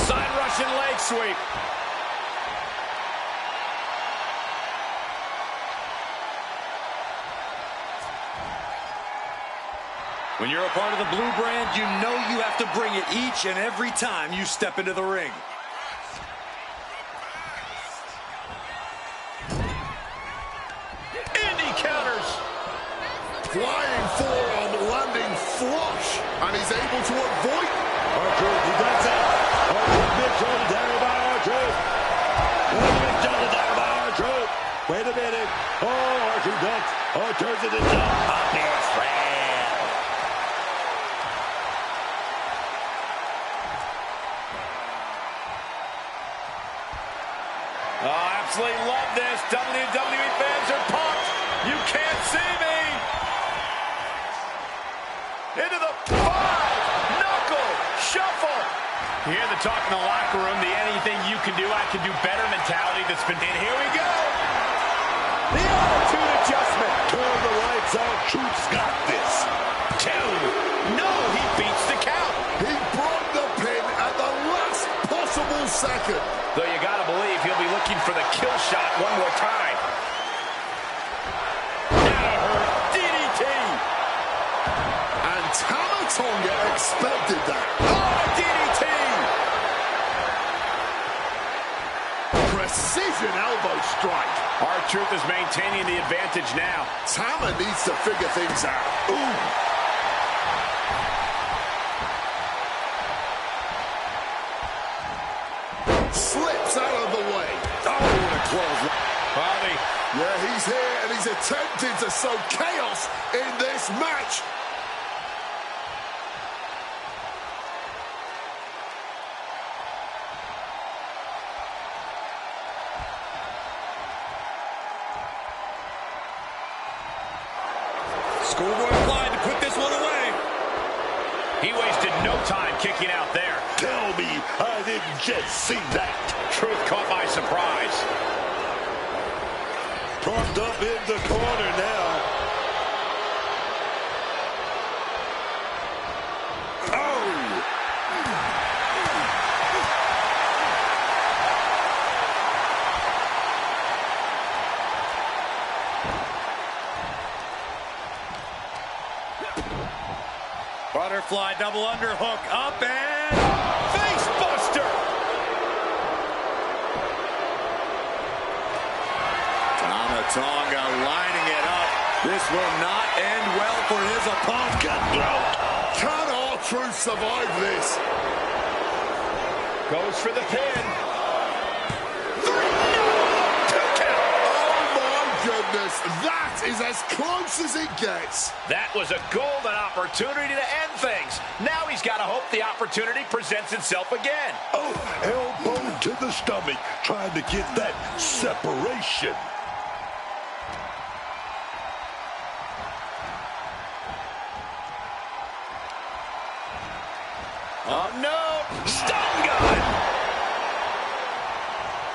Side Russian leg sweep. When you're a part of the blue brand, you know you have to bring it each and every time you step into the ring. Flying forearm, landing flush, and he's able to avoid. R-Truth, he does that. R-Truth, big shoulder down by R-Truth. Big shoulder down by R-Truth. Wait a minute. Oh, R-Truth ducks. Oh, turns it into a bear slam. Oh, absolutely love this. WWE fans are pumped. You can't see me. Into the 5-knuckle shuffle. You hear the talk in the locker room, the anything you can do, I can do better mentality that's been in. Here we go. The attitude adjustment. Turn the lights out. Truth's got this. 2. No, he beats the count. He broke the pin at the last possible second. Though you gotta believe he'll be looking for the kill shot one more time. That'll hurt. DDT. And Tama Tonga expected that. Oh, DDT. Precision elbow strike. R-Truth is maintaining the advantage now. Tama needs to figure things out. Ooh. Slips out of the way. Oh, what a close. Bobby. Yeah, he's here and he's attempting to sow chaos in this match. Schoolboy applied to put this one away. He wasted no time kicking out there. Tell me I didn't just see that. Truth caught by surprise. Propped up in the corner now. Oh! Butterfly double underhook up and face buster. Tama Tonga lining it up. This will not end well for his opponent. Cutthroat. Can R-Truth survive this? Goes for the pin. Goodness, that is as close as it gets. That was a golden opportunity to end things. Now he's got to hope the opportunity presents itself again. Oh, elbow to the stomach, trying to get that separation. Oh, no. Stun gun.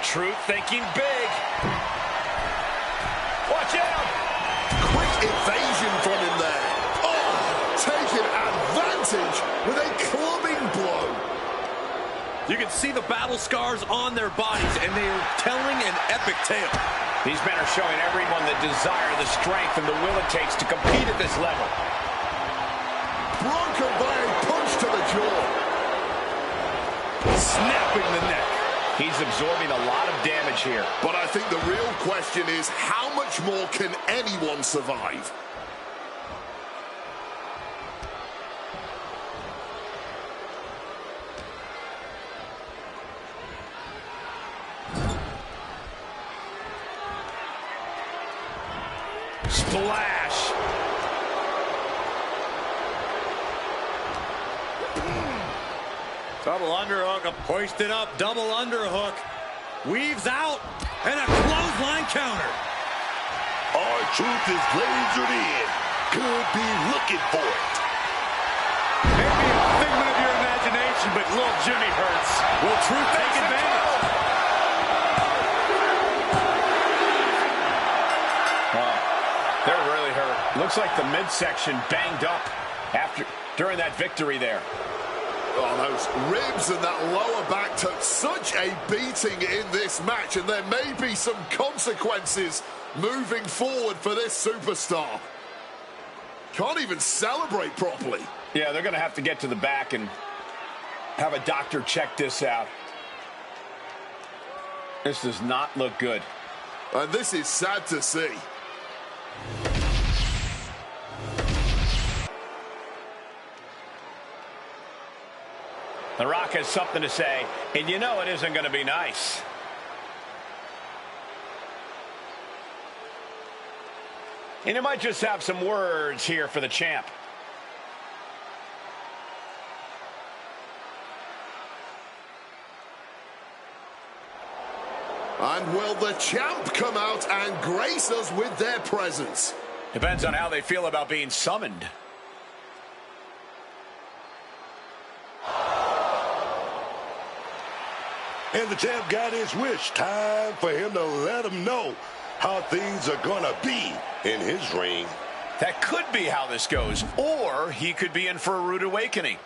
Truth thinking big. Watch out! Quick evasion from him there. Oh, taking advantage with a clubbing blow. You can see the battle scars on their bodies, and they are telling an epic tale. These men are showing everyone the desire, the strength, and the will it takes to compete at this level. Broken by a punch to the jaw. Snapping the neck. He's absorbing a lot of damage here. But I think the real question is, how much more can anyone survive? Splash. Double underhook, hoisted up, double underhook. Weaves out, and a clothesline counter. R-Truth is lasered in. Could be looking for it. Maybe a figment of your imagination, but little Jimmy hurts. Will Truth take advantage? Wow, they're really hurt. Looks like the midsection banged up during that victory there. Oh, those ribs and that lower back took such a beating in this match, and there may be some consequences moving forward for this superstar. Can't even celebrate properly. Yeah, they're going to have to get to the back and have a doctor check this out. This does not look good. And this is sad to see. The Rock has something to say, and you know it isn't going to be nice. And he might just have some words here for the champ. And will the champ come out and grace us with their presence? Depends on how they feel about being summoned. And the champ got his wish. Time for him to let him know how things are going to be in his ring. That could be how this goes, or he could be in for a rude awakening.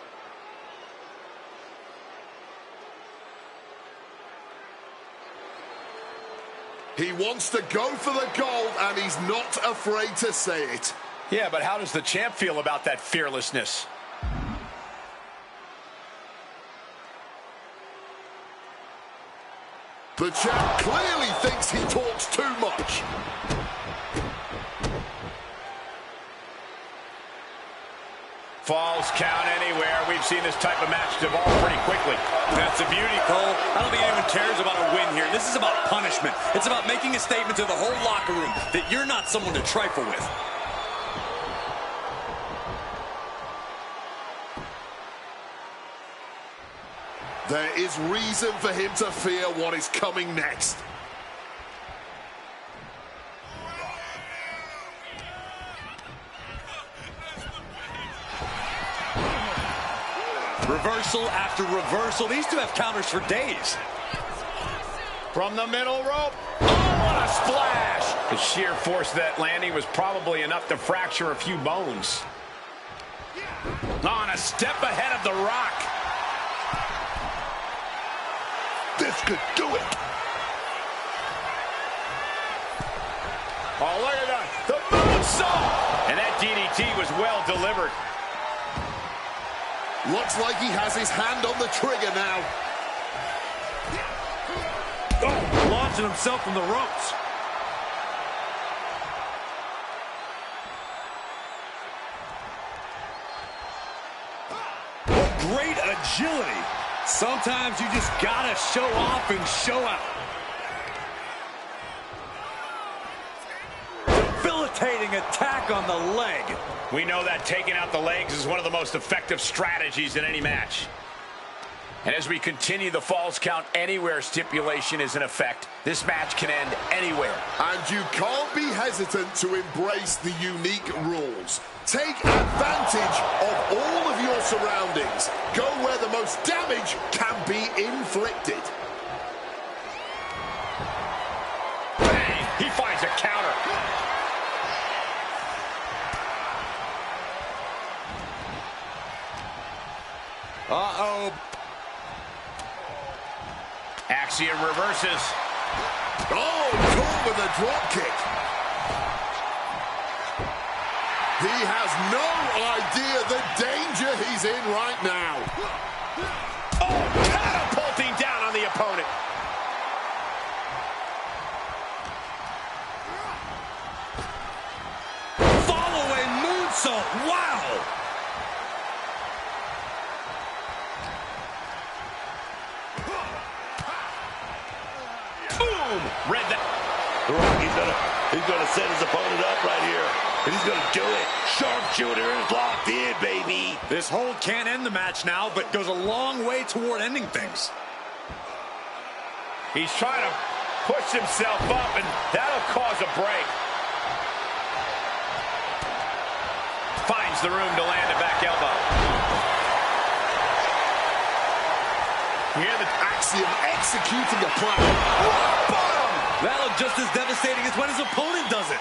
He wants to go for the gold, and he's not afraid to say it. Yeah, but how does the champ feel about that fearlessness? The champ clearly thinks he talks too much. Falls count anywhere. We've seen this type of match devolve pretty quickly. That's a beauty, Cole. I don't think anyone cares about a win here. This is about punishment. It's about making a statement to the whole locker room that you're not someone to trifle with. There is reason for him to fear what is coming next. Reversal after reversal. These two have counters for days. From the middle rope. Oh, what a splash! The sheer force of that landing was probably enough to fracture a few bones. On a step ahead of The Rock. This could do it. Oh, look at that. The moonsault! And that DDT was well delivered. Looks like he has his hand on the trigger now. Oh, launching himself from the ropes. great agility. Sometimes you just gotta show off and show out. Debilitating attack on the leg. We know that taking out the legs is one of the most effective strategies in any match. And as we continue, the Falls Count Anywhere stipulation is in effect. This match can end anywhere. And you can't be hesitant to embrace the unique rules. Take advantage of all of your surroundings. Go where the most damage can be inflicted. Bang! He finds a counter. Uh-oh. Axiom reverses. Oh, caught with a drop kick. He has no idea the danger he's in right now. Oh, catapulting down on the opponent. Follow-away moonsault. Wow. Boom! Read that. The Rock, he's gonna set his opponent up right here. And he's gonna do it. Sharpshooter is locked in, baby. This hold can't end the match now, but goes a long way toward ending things. He's trying to push himself up, and that'll cause a break. Finds the room to land a back elbow. Here the Axiom executing a plan. Rock bottom! That looked just as devastating as when his opponent does it.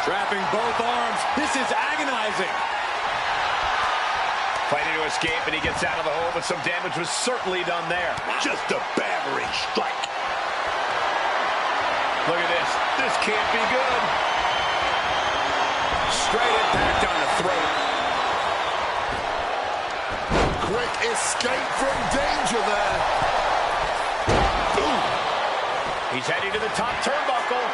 Trapping both arms. This is agonizing. Fighting to escape, and he gets out of the hole, but some damage was certainly done there. Just a battering strike. Look at this. This can't be good. Straight impact on the throat. Quick escape from danger there. Ooh. He's heading to the top turnbuckle.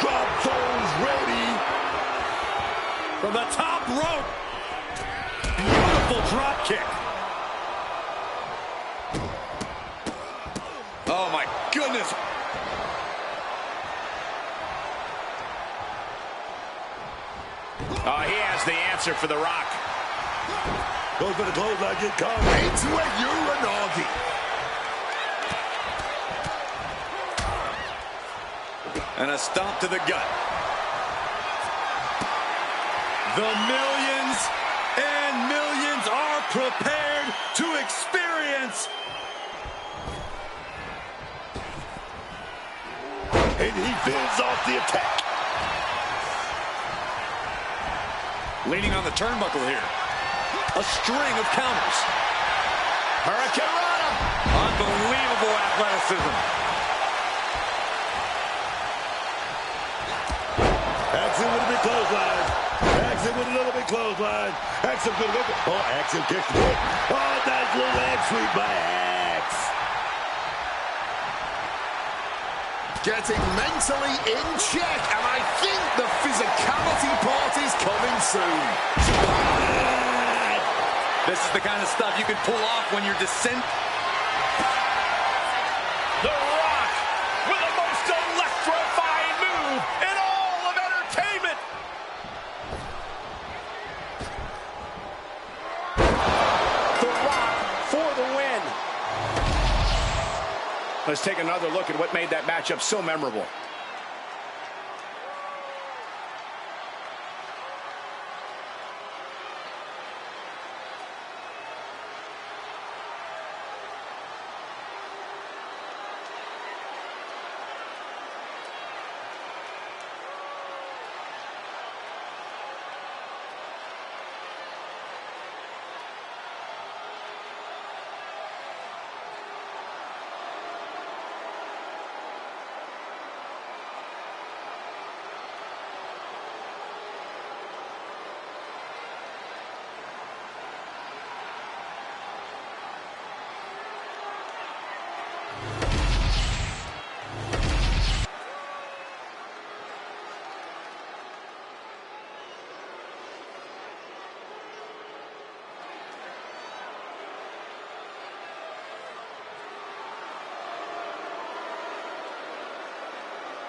Drop zone's ready. From the top rope. Beautiful drop kick. Oh my goodness. Oh, he has the answer for The Rock. Goes for the clothesline, get caught. It's where you're an Augie. And a stomp to the gut. The millions and millions are prepared to experience. And he fends off the attack. Leaning on the turnbuckle here. A string of counters. Hurricane Rana. Unbelievable athleticism. Axiom with a big clothesline. Axiom with another big clothesline. Axiom good look. Oh, Axiom kicks the hit. Oh, nice little leg sweep by Axe. Getting mentally in check, and I think the physicality part is coming soon. This is the kind of stuff you can pull off when you're descent. The Rock with the most electrifying move in all of entertainment. The Rock for the win. Let's take another look at what made that matchup so memorable.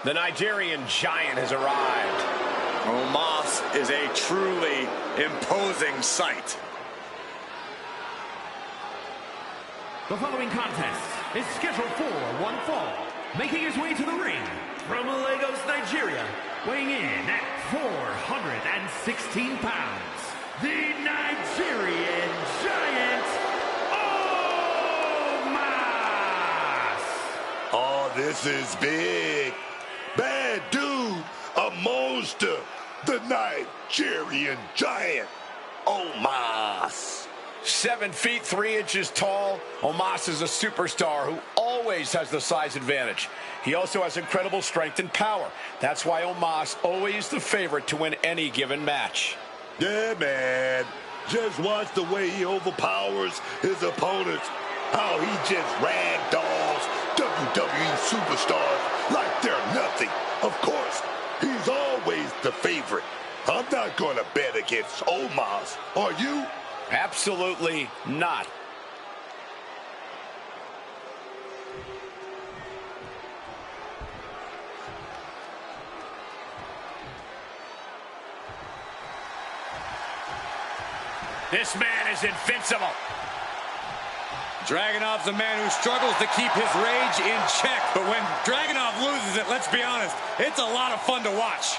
The Nigerian giant has arrived. Omos is a truly imposing sight. The following contest is scheduled for one fall. Making his way to the ring from Lagos, Nigeria, weighing in at 416 pounds, the Nigerian giant, Omos! Oh, this is big. Bad dude, a monster, the Nigerian giant, Omos. 7 feet 3 inches tall, Omos is a superstar who always has the size advantage. He also has incredible strength and power. That's why Omos always the favorite to win any given match. Yeah, man. Just watch the way he overpowers his opponents. How he just ragdolls WWE superstars like they're nothing. Of course, he's always the favorite. I'm not going to bet against Omos. Are you? Absolutely not. This man is invincible. Dragunov's a man who struggles to keep his rage in check, but when Dragunov loses it, let's be honest, it's a lot of fun to watch.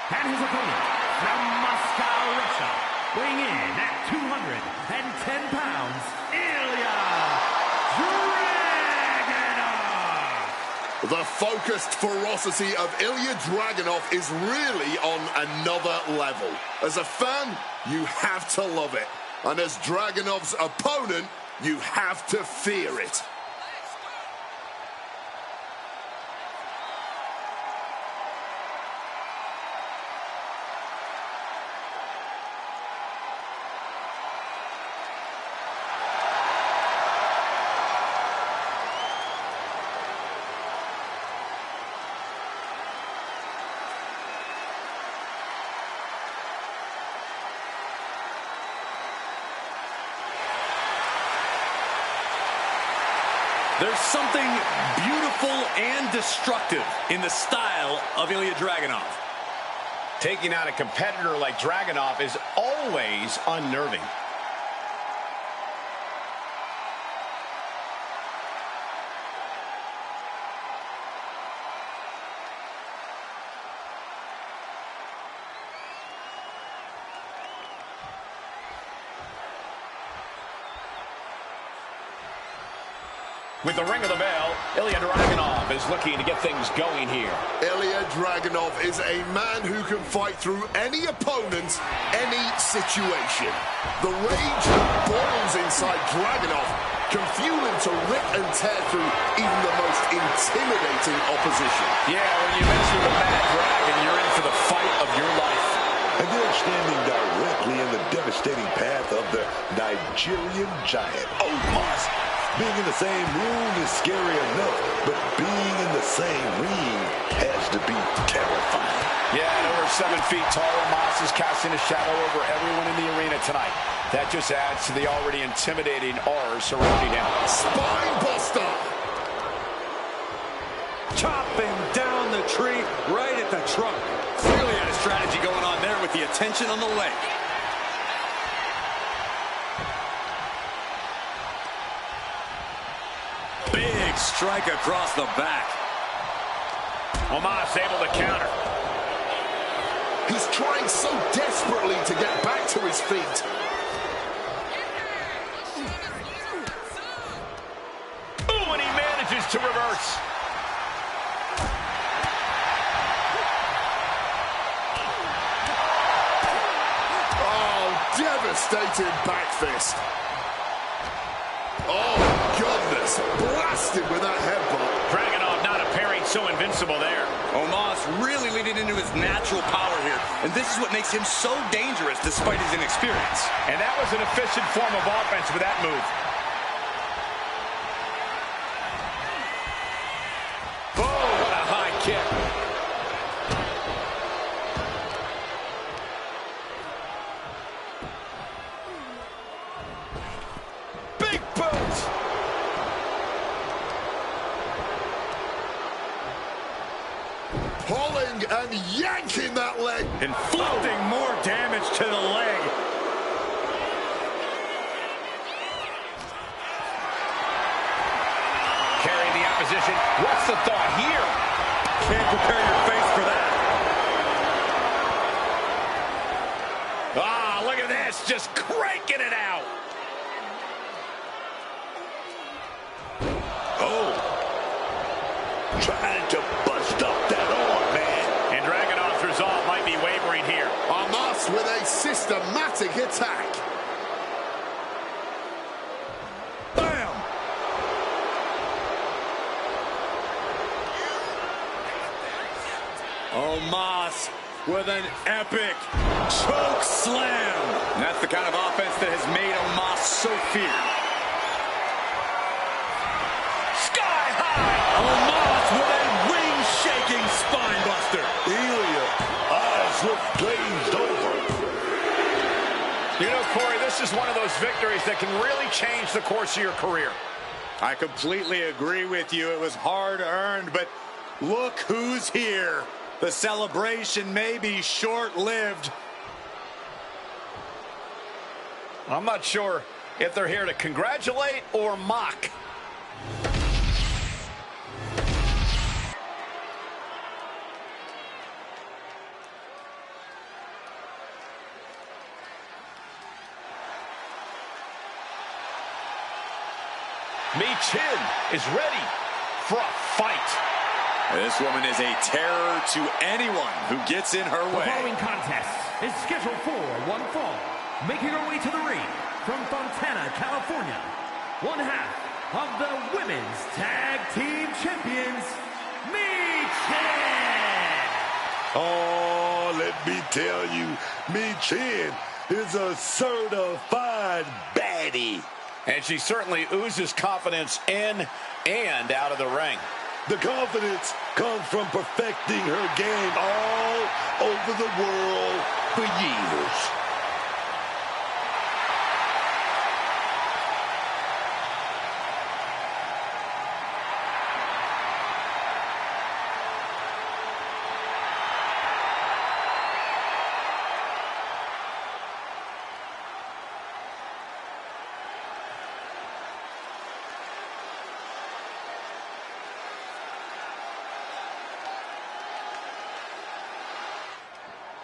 And his opponent from Moscow, Russia, weighing in at 210 pounds, Ilya Dragunov. The focused ferocity of Ilya Dragunov is really on another level. As a fan, you have to love it. And as Dragunov's opponent, you have to fear it. There's something beautiful and destructive in the style of Ilya Dragunov. Taking out a competitor like Dragunov is always unnerving. With the ring of the bell, Ilya Dragunov is looking to get things going here. Ilya Dragunov is a man who can fight through any opponent, any situation. The rage that boils inside Dragunov can fuel him to rip and tear through even the most intimidating opposition. Yeah, when you mess with a mad dragon, you're in for the fight of your life. And they're standing directly in the devastating path of the Nigerian giant, Omos. Being in the same room is scary enough, but being in the same ring has to be terrifying. Yeah, over 7 feet tall, Omos is casting a shadow over everyone in the arena tonight. That just adds to the already intimidating aura surrounding him. Spine buster! Chopping down the tree right at the trunk. Clearly had a strategy going on there with the attention on the leg. Big strike across the back. Omos able to counter. He's trying so desperately to get back to his feet. Ooh, and he manages to reverse. Devastating back fist. Oh, goodness. Blasted with that headbutt. Dragunov not appearing so invincible there. Omos really leaning into his natural power here. And this is what makes him so dangerous despite his inexperience. And that was an efficient form of offense with that move. Oh, what a high kick. bang and yanking that leg. Inflicting more damage to the leg. Carrying the opposition. What's the thought here? Can't prepare your face for that. Ah, look at this. Just cranking it out. Oh. Trying to bust up that arm, man. And Dragunov's resolve might be wavering here. Hamas with a systematic attack. Bam! Omos with an epic choke slam. And that's the kind of offense that has made Omos so feared. Sky high! Omos with a ring-shaking spine buster. Ilya, eyes look glazed over. You know, Corey, this is one of those victories that can really change the course of your career. I completely agree with you. It was hard-earned, but look who's here. The celebration may be short-lived. I'm not sure if they're here to congratulate or mock. Chin is ready for a fight. This woman is a terror to anyone who gets in her The way. following contest is scheduled for one fall. Making her way to the ring from Fontana, California, one half of the Women's Tag Team Champions, Chin. Oh, let me tell you, Chin is a certified baddie. And she certainly oozes confidence in and out of the ring. The confidence comes from perfecting her game all over the world for years.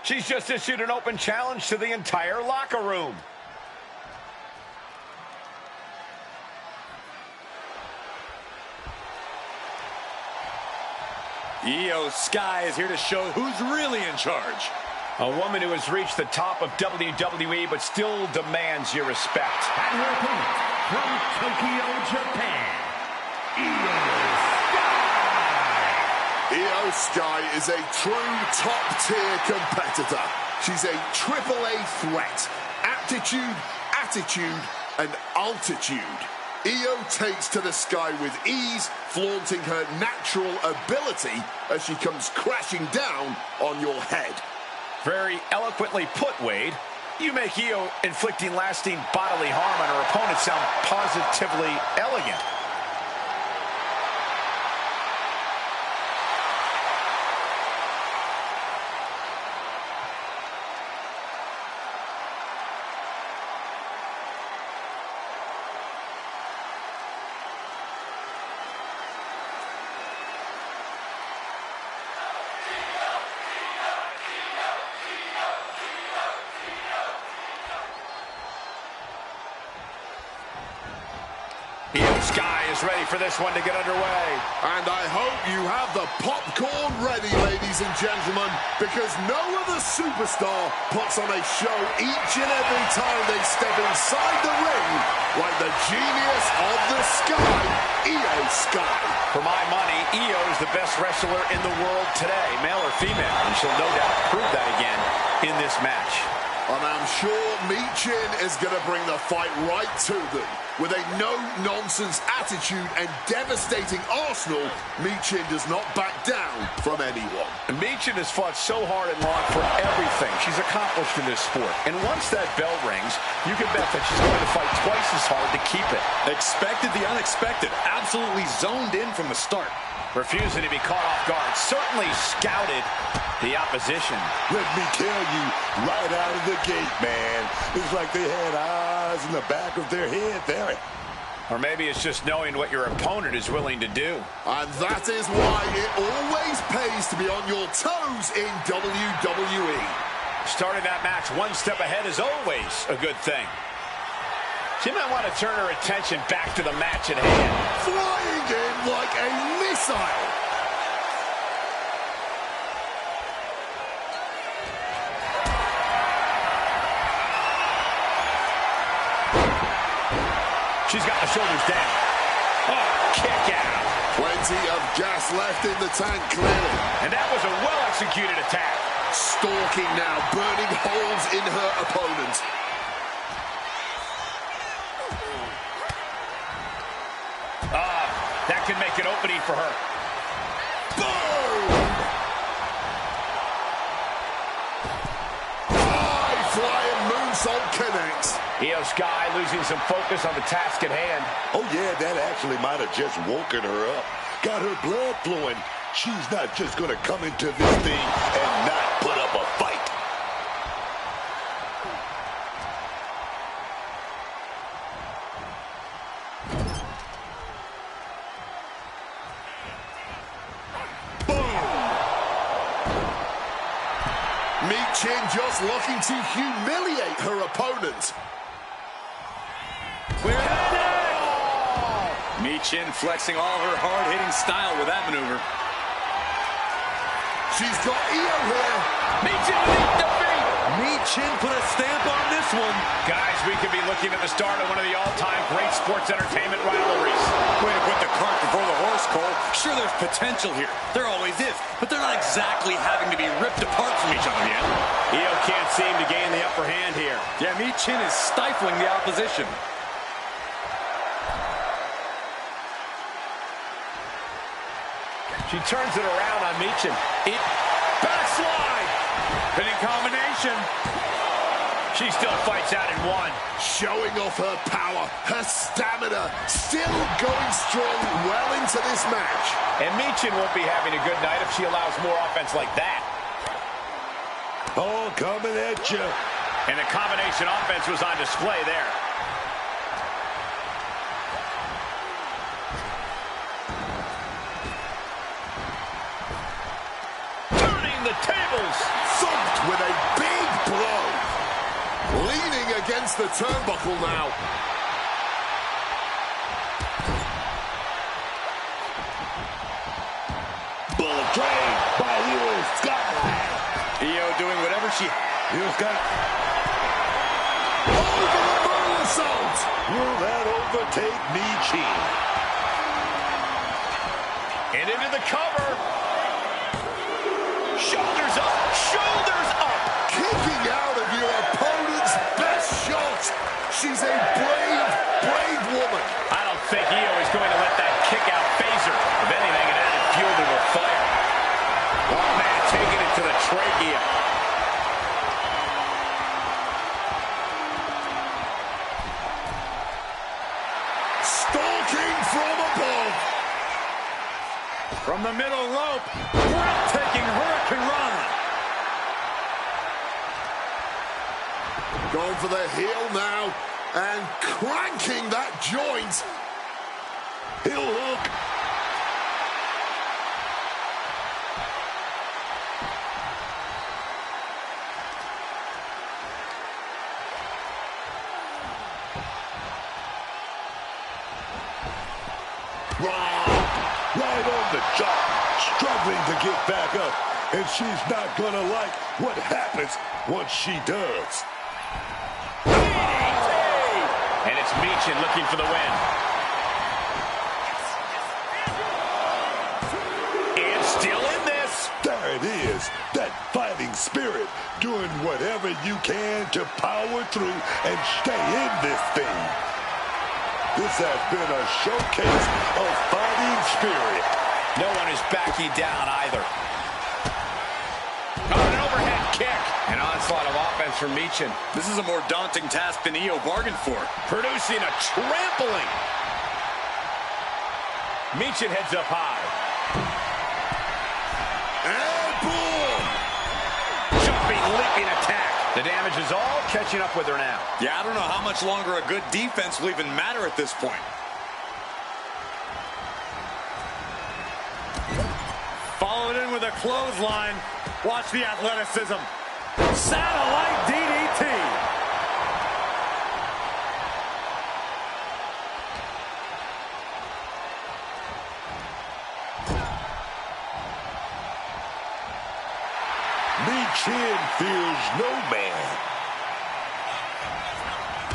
She's just issued an open challenge to the entire locker room. Io Sky is here to show who's really in charge. A woman who has reached the top of WWE but still demands your respect. And her opponent from Tokyo, Japan, Io Sky is a true top-tier competitor. She's a AAA threat. Aptitude, attitude, and altitude. Io takes to the sky with ease, flaunting her natural ability as she comes crashing down on your head. Very eloquently put, Wade. You make Io inflicting lasting bodily harm on her opponent sound positively elegant. Io Sky is ready for this one to get underway. And I hope you have the popcorn ready, ladies and gentlemen, because no other superstar puts on a show each and every time they step inside the ring like the genius of the sky, Io Sky. For my money, Io is the best wrestler in the world today, male or female, and she'll no doubt prove that again in this match. And I'm sure Chin is going to bring the fight right to them. with a no-nonsense attitude and devastating arsenal, Michin does not back down from anyone. Michin has fought so hard and long for everything she's accomplished in this sport. And once that bell rings, you can bet that she's going to fight twice as hard to keep it. Expected the unexpected. Absolutely zoned in from the start. Refusing to be caught off guard. Certainly scouted the opposition. Let me tell you, right out of the gate, man, it's like they had eyes in the back of their head there. Or maybe it's just knowing what your opponent is willing to do. And that is why it always pays to be on your toes in WWE. Starting that match one step ahead is always a good thing. She might want to turn her attention back to the match at hand. Flying in like a missile. She's got the shoulders down. Oh, kick out. Plenty of gas left in the tank, clearly. And that was a well-executed attack. Stalking now, burning holes in her opponent. That can make an opening for her. Boom! High-flying moonsault connects. Io Sky losing some focus on the task at hand. Oh, yeah, that actually might have just woken her up. Got her blood flowing. She's not just going to come into this thing and not put up a fight. Michin just looking to humiliate her opponent. Michin flexing all her hard-hitting style with that maneuver. She's got Io here. Michin with defeat. Michin put a stamp on this one. Guys, we could be looking at the start of one of the all-time great sports entertainment rivalries. Way to put the cart before the horse, Cole. Sure, there's potential here. There always is. But they're not exactly having to be ripped apart from each other yet. Io can't seem to gain the upper hand here. Yeah, Michin is stifling the opposition. She turns it around on Michin. Backslide! Pinning combination. She still fights out in one. Showing off her power, her stamina, still going strong well into this match. And Michin won't be having a good night if she allows more offense like that. Oh, coming at you. And the combination offense was on display there. Turning the tables. Thumped with a big blow. Leaning against the turnbuckle now. Bullet train by Io Sky. Io doing whatever she... Io Sky. Over the moonsault. Will that overtake Michin? And into the cover. Shoulders up. Shoulders up. Kicking out of your opponent's best shot. She's a brave, brave woman. I don't think Io is going to let that kick out phase her. If anything, it added fuel to her fire. Oh, man, taking it to the trachea. Stalking from above. From the middle rope, breathtaking Hurricane Rana. Going for the heel now and cranking that joint. Heel hook. Right on the jaw, struggling to get back up, and she's not gonna like what happens once she does. And it's Michin looking for the win. And still in this. There it is, that fighting spirit, doing whatever you can to power through and stay in this thing. This has been a showcase of fighting spirit. No one is backing down either. Oh, an overhead kick. An onslaught of offense from Michin. This is a more daunting task than Io bargained for. Producing a trampling. Michin heads up high. And boom! Jumping, leaping attack. The damage is all catching up with her now. Yeah, I don't know how much longer a good defense will even matter at this point. Followed in with a clothesline. Watch the athleticism. Satellite DDT. Michin fears no man.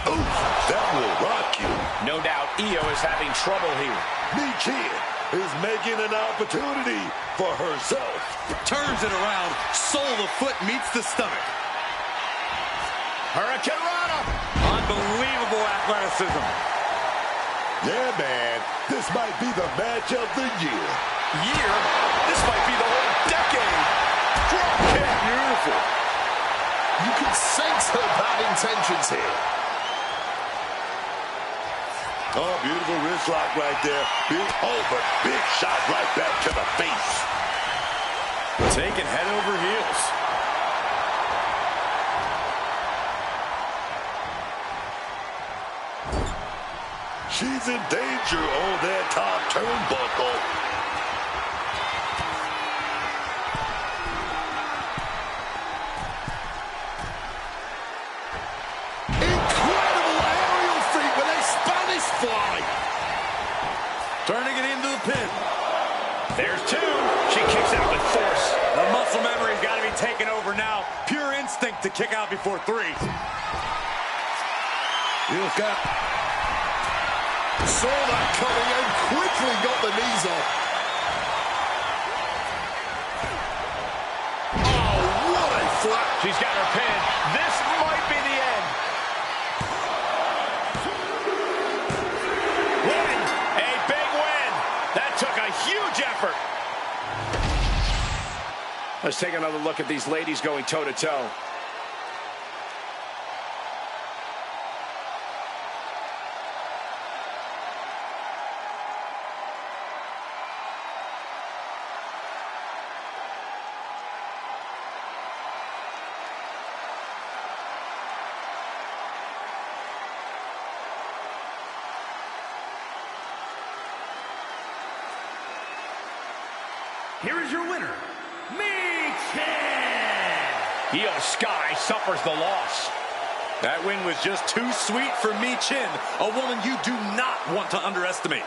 Oof, that will rock you. No doubt Io is having trouble here. Michin is making an opportunity for herself. Turns it around. Sole of the foot meets the stomach. Hurricane Rana. Unbelievable athleticism. Yeah, man, this might be the match of the year. Year? This might be the whole decade. Drop kick. Beautiful. You can sense her bad intentions here. Oh, beautiful wrist lock right there. But big shot right back to the face. Taken head over heels. She's in danger on that top turnbuckle. Incredible aerial feat with a Spanish fly. Turning it into the pin. There's two. She kicks out with force. The muscle memory's got to be taken over now. Pure instinct to kick out before three. You got... Saw that coming and quickly got the knees up. Oh, what a flat. She's got her pin. This might be the end. Win. A big win. That took a huge effort. Let's take another look at these ladies going toe-to-toe. Here is your winner, Michin! Io Sky suffers the loss. That win was just too sweet for Michin, a woman you do not want to underestimate.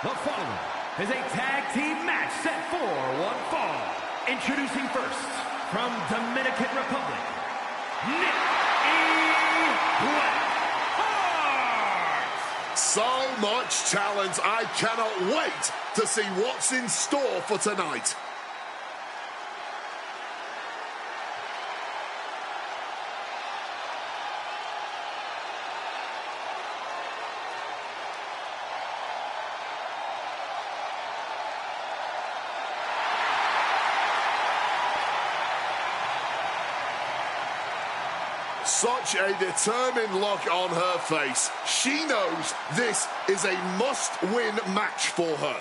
The following is a tag team match set for one fall. Introducing first, from Dominican Republic, Nick Blackheart. So much talent. I cannot wait to see what's in store for tonight. such a determined look on her face. She knows this is a must-win match for her.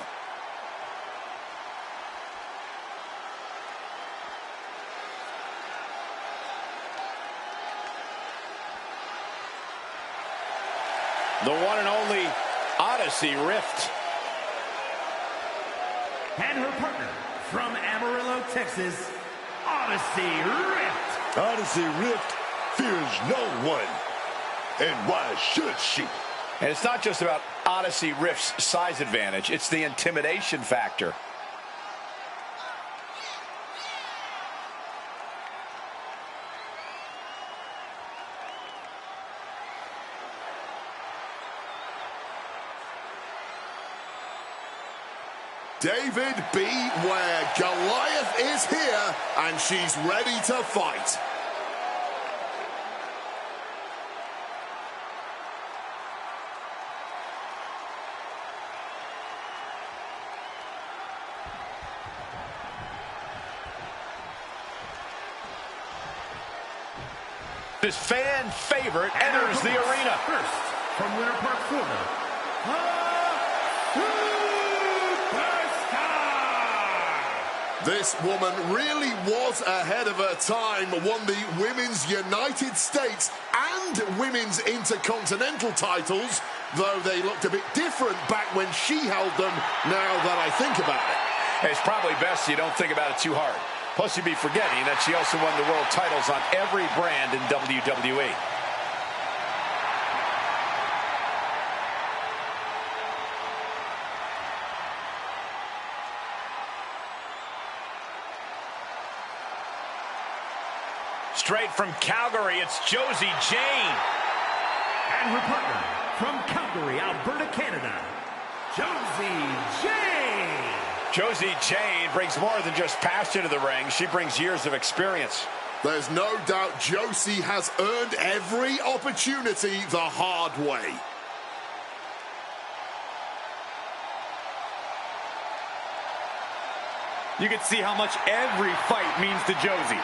The one and only Odyssey Rift. And her partner from Amarillo, Texas, Odyssey Rift. Odyssey Rift fears no one. And why should she? And it's not just about Odyssey Rift's size advantage, it's the intimidation factor. David, beware. Goliath is here, and she's ready to fight. This fan favorite enters the arena. First, from Winter Park, Florida, this woman really was ahead of her time, won the Women's United States and Women's Intercontinental titles, though they looked a bit different back when she held them, now that I think about it. It's probably best you don't think about it too hard. Plus, you'd be forgetting that she also won the world titles on every brand in WWE. Straight from Calgary, it's Josie Jane. And her partner from Calgary, Alberta, Canada, Josie Jane. Josie Jane brings more than just passion to the ring. She brings years of experience. There's no doubt Josie has earned every opportunity the hard way. You can see how much every fight means to Josie.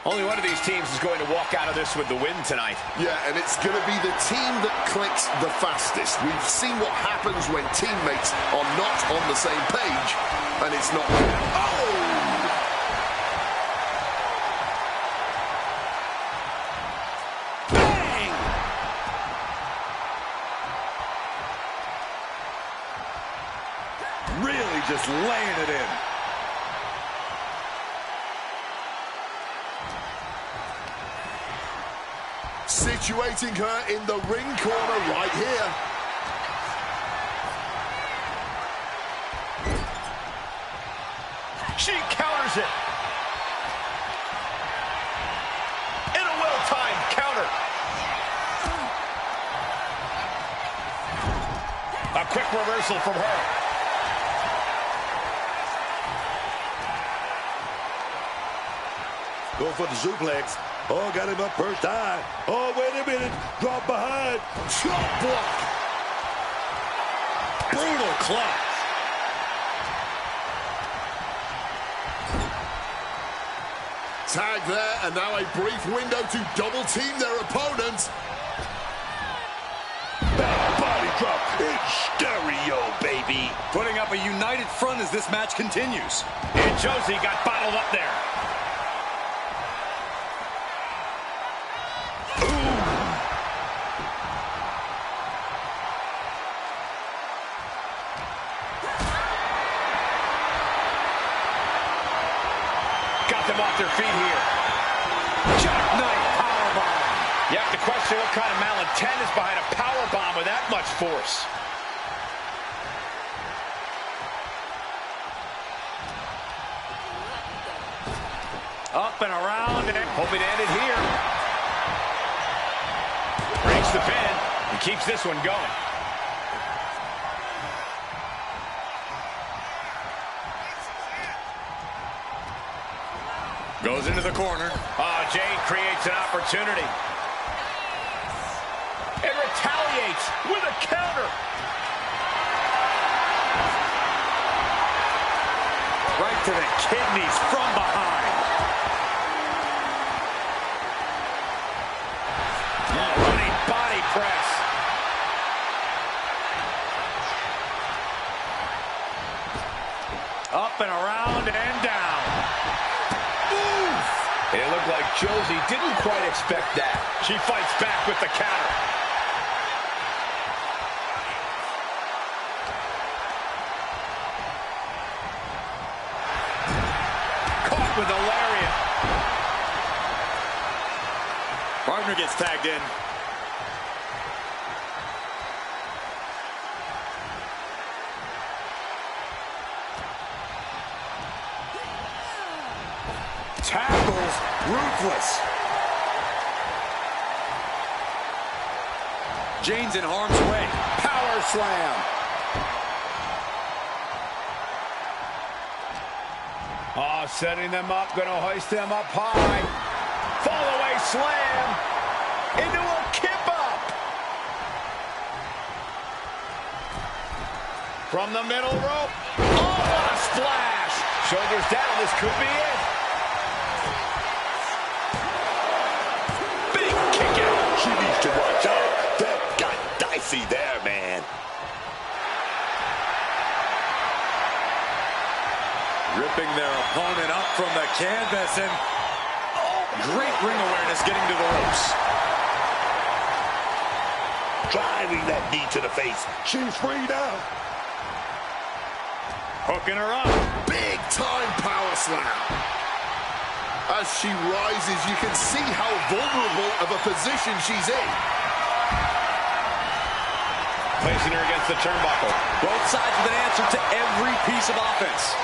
Only one of these teams is going to walk out of this with the win tonight. Yeah, and it's going to be the team that clicks the fastest. We've seen what happens when teammates are not on the same page, and it's not... Oh! Bang! Really just laying it in. Situating her in the ring corner right here. She counters it. In a well-timed counter. A quick reversal from her. Go for the suplex. Oh, got him up first eye. Oh, wait a minute. Drop behind. Chop block. Brutal clutch. Tag there, and now a brief window to double team their opponent. Back body drop in stereo, baby. Putting up a united front as this match continues. And Josie got bottled up there. Got them off their feet here. Jackknife powerbomb. You have to question what kind of malintent is behind a powerbomb with that much force. Up and around. Hoping to end it here. Breaks the pin and keeps this one going. Goes into the corner. Oh, Jane creates an opportunity. And retaliates with a counter. Right to the kidneys from behind. Running body press. Up and around and down. Oof. It looked like Josie didn't quite expect that. She fights back with the counter. Caught with a lariat. Partner gets tagged in. Tackles ruthless. Jane's in harm's way. Power slam. Oh, setting them up, gonna hoist them up high. Fall away slam. Into a kip up. From the middle rope. Oh, what a splash. Shoulders down, this could be it. Big kick out. She needs to watch out. That got dicey there, man. Ripping their opponent up from the canvas, and great ring awareness getting to the ropes. Driving that knee to the face. She's free now. Hooking her up. Big time power slam. As she rises, you can see how vulnerable of a position she's in. Placing her against the turnbuckle. Both sides with an answer to every piece of offense.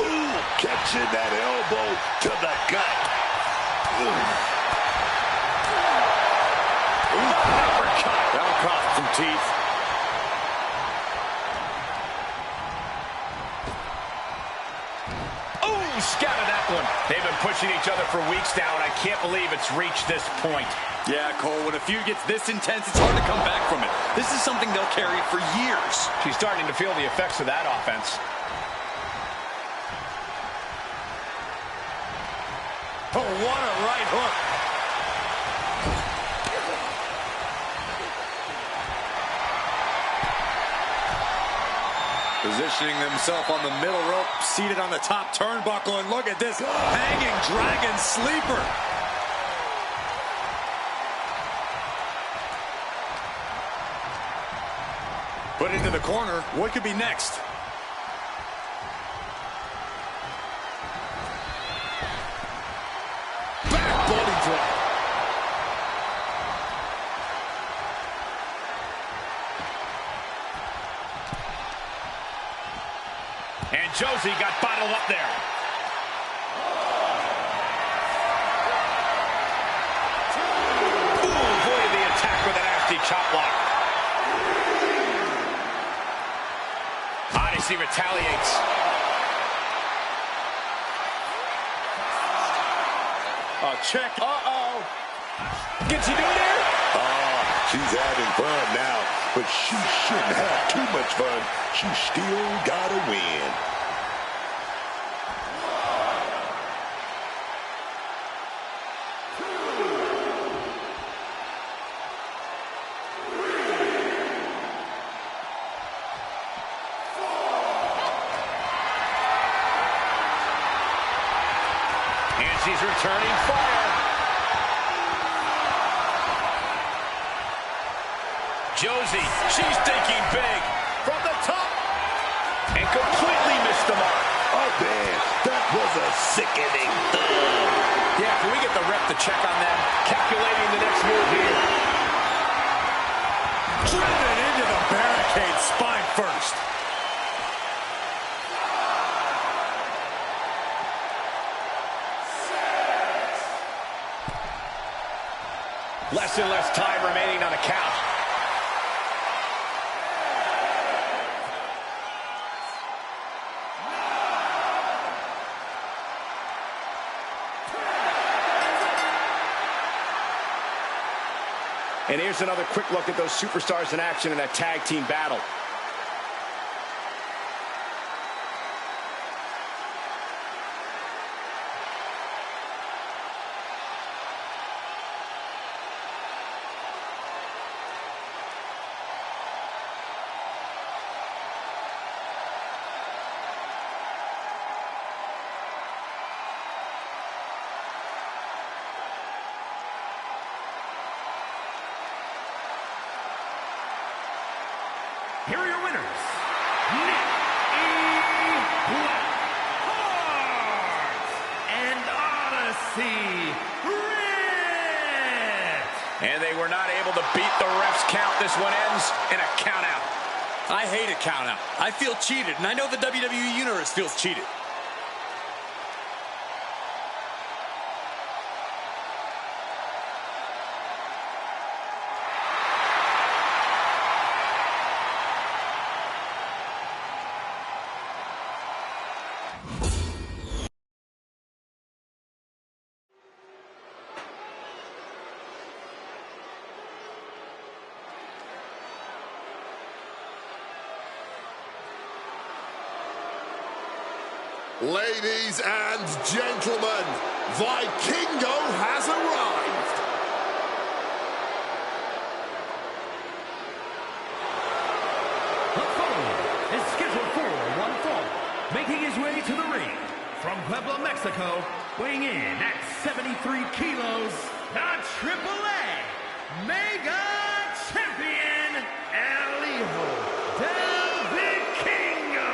Ooh, catching that elbow to the gut. Uppercut. That'll cost some teeth. Ooh, scouted that one. They've been pushing each other for weeks now, and I can't believe it's reached this point. Yeah, Cole, when a feud gets this intense, it's hard to come back from it. This is something they'll carry for years. She's starting to feel the effects of that offense. Oh, what a right hook. Positioning themselves on the middle rope, seated on the top turnbuckle, and look at this hanging dragon sleeper. Put into the corner. What could be next? Back body drop. And Josie got bottled up there. Ooh, avoided the attack with a nasty chop block. Odyssey retaliates. A check. Uh-oh. Can she do it here? Oh, she's having fun now, but she shouldn't have too much fun. She still gotta win. And she's returning fire. Josie, she's thinking big. From the top. And completely missed the mark. Oh, man, that was a sickening thud. Yeah, can we get the ref to check on them? Calculating the next move here. Driven into the barricade, spine first. Less and less time remaining on the count. And here's another quick look at those superstars in action in a tag team battle. Here are your winners, Nick Heart and Odyssey Ritt. And they were not able to beat the ref's count. This one ends in a count out. I hate a count out. I feel cheated, and I know the WWE Universe feels cheated. Ladies and gentlemen, Vikingo has arrived. The following is scheduled for one fall, making his way to the ring from Puebla, Mexico, weighing in at 73 kilos, the AAA Mega Champion, El Hijo del Vikingo.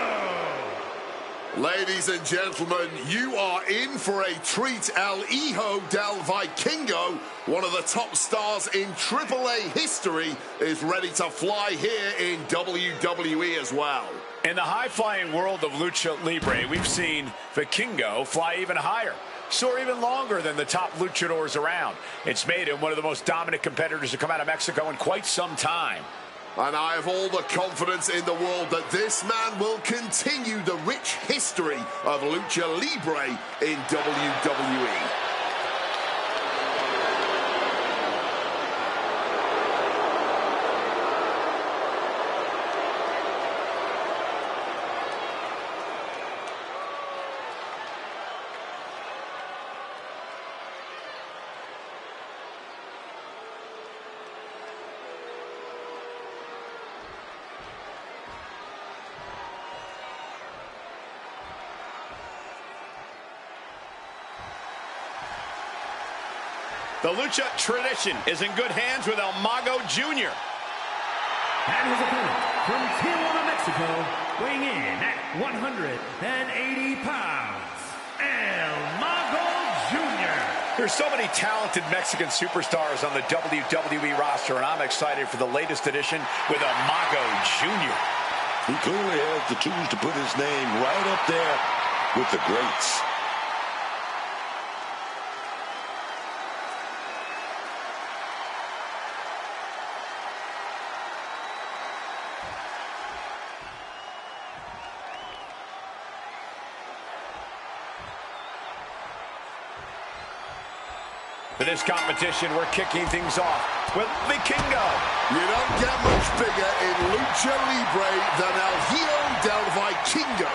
Ladies and gentlemen, you are in for a treat. El Hijo del Vikingo, one of the top stars in AAA history, is ready to fly here in WWE as well. In the high-flying world of Lucha Libre, we've seen Vikingo fly even higher, soar even longer than the top luchadors around. It's made him one of the most dominant competitors to come out of Mexico in quite some time. And I have all the confidence in the world that this man will continue the rich history of Lucha Libre in WWE. The Lucha tradition is in good hands with El Mago Jr. And his opponent from Tijuana, Mexico, weighing in at 180 pounds, El Mago Jr. There's so many talented Mexican superstars on the WWE roster, and I'm excited for the latest edition with El Mago Jr. He clearly has the tools to put his name right up there with the greats. For this competition, we're kicking things off with Vikingo. You don't get much bigger in Lucha Libre than El Hijo del Vikingo,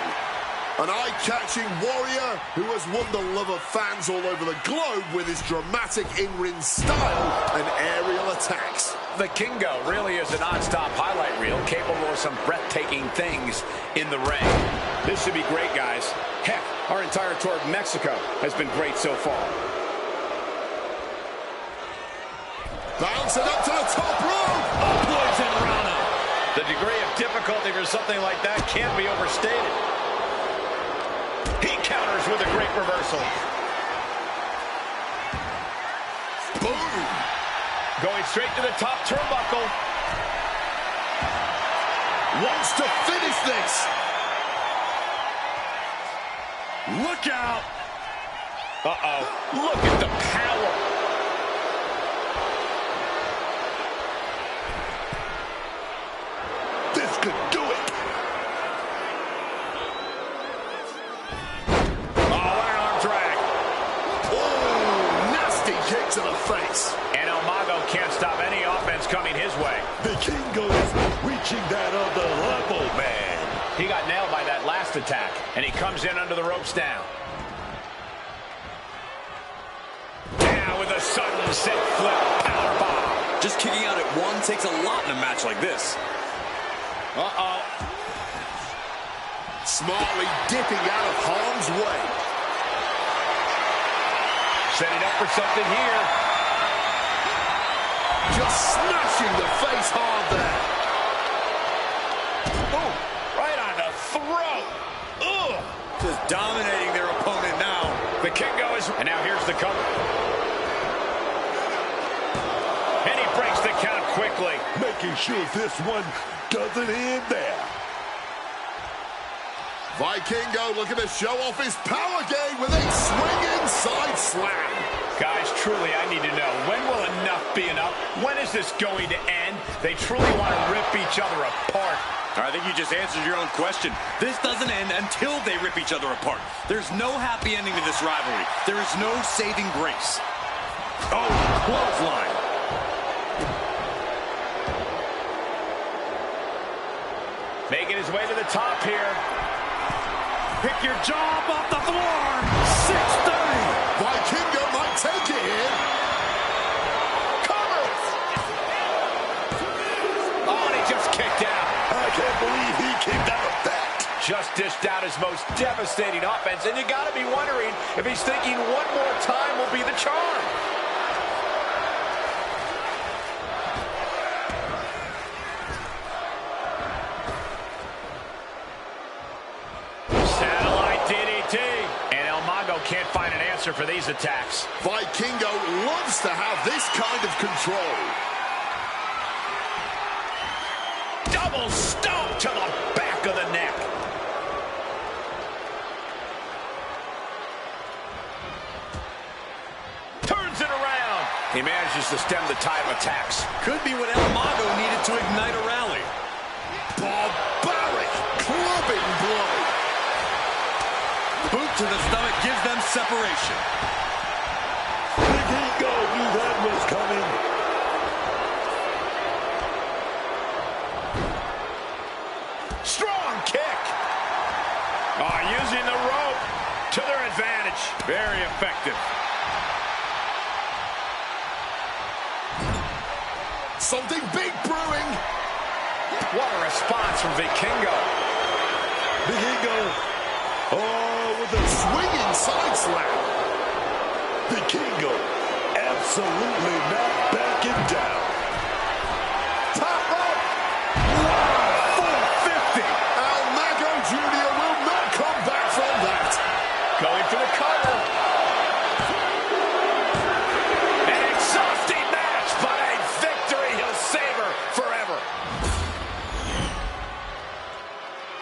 an eye-catching warrior who has won the love of fans all over the globe with his dramatic in-ring style and aerial attacks. Vikingo really is a non-stop highlight reel, capable of some breathtaking things in the ring. This should be great, guys. Heck, our entire tour of Mexico has been great so far. Bouncing up to the top rope. Poison Rana. The degree of difficulty for something like that can't be overstated. He counters with a great reversal. Boom. Going straight to the top turnbuckle. Wants to finish this. Look out. Uh-oh. Look at the power. This could do it. Oh, what an arm drag. Oh, nasty kick to the face. And El Mago Umaga can't stop any offense coming his way. Vikingo is reaching that other level, man. He got nailed by that last attack, and he comes in under the ropes down. Down with a sudden set flip powerbomb. Just kicking out at one takes a lot in a match like this. Uh-oh. Smartly dipping out of harm's way. Setting up for something here. Just smashing the face hard there. Ooh, right on the throat. Ugh. Just dominating their opponent now. Vikingo is... And now here's the cover. And he breaks the count quickly. Making sure this one doesn't end there. Vikingo looking to show off his power game with a swinging side slam. Guys, truly, I need to know, when will enough be enough? When is this going to end? They truly want to rip each other apart. I think you just answered your own question. This doesn't end until they rip each other apart. There's no happy ending to this rivalry. There is no saving grace. Oh, clothesline. Making his way to the top here. Pick your jaw up off the floor. 630. Vikingo might take it here. Cover! Oh, and he just kicked out. I can't believe he kicked out of that. Just dished out his most devastating offense, and you got to be wondering if he's thinking one more time will be the charm. Can't find an answer for these attacks. Vikingo loves to have this kind of control. Double stomp to the back of the neck. Turns it around. He manages to stem the tide of attacks. Could be what El Mago needed to ignite a rally. Barbaric clubbing blow. Boot to the stomach gives them separation. Vikingo knew that was coming. Strong kick. Oh, using the rope to their advantage. Very effective. Something big brewing. What a response from Vikingo. Vikingo. Oh, with a swinging side slam. Vikingo absolutely not backing down. Top rope. Wow, 450. El Mago Jr. will not come back from that. Going for the cover. An exhausting match, but a victory he'll savor forever.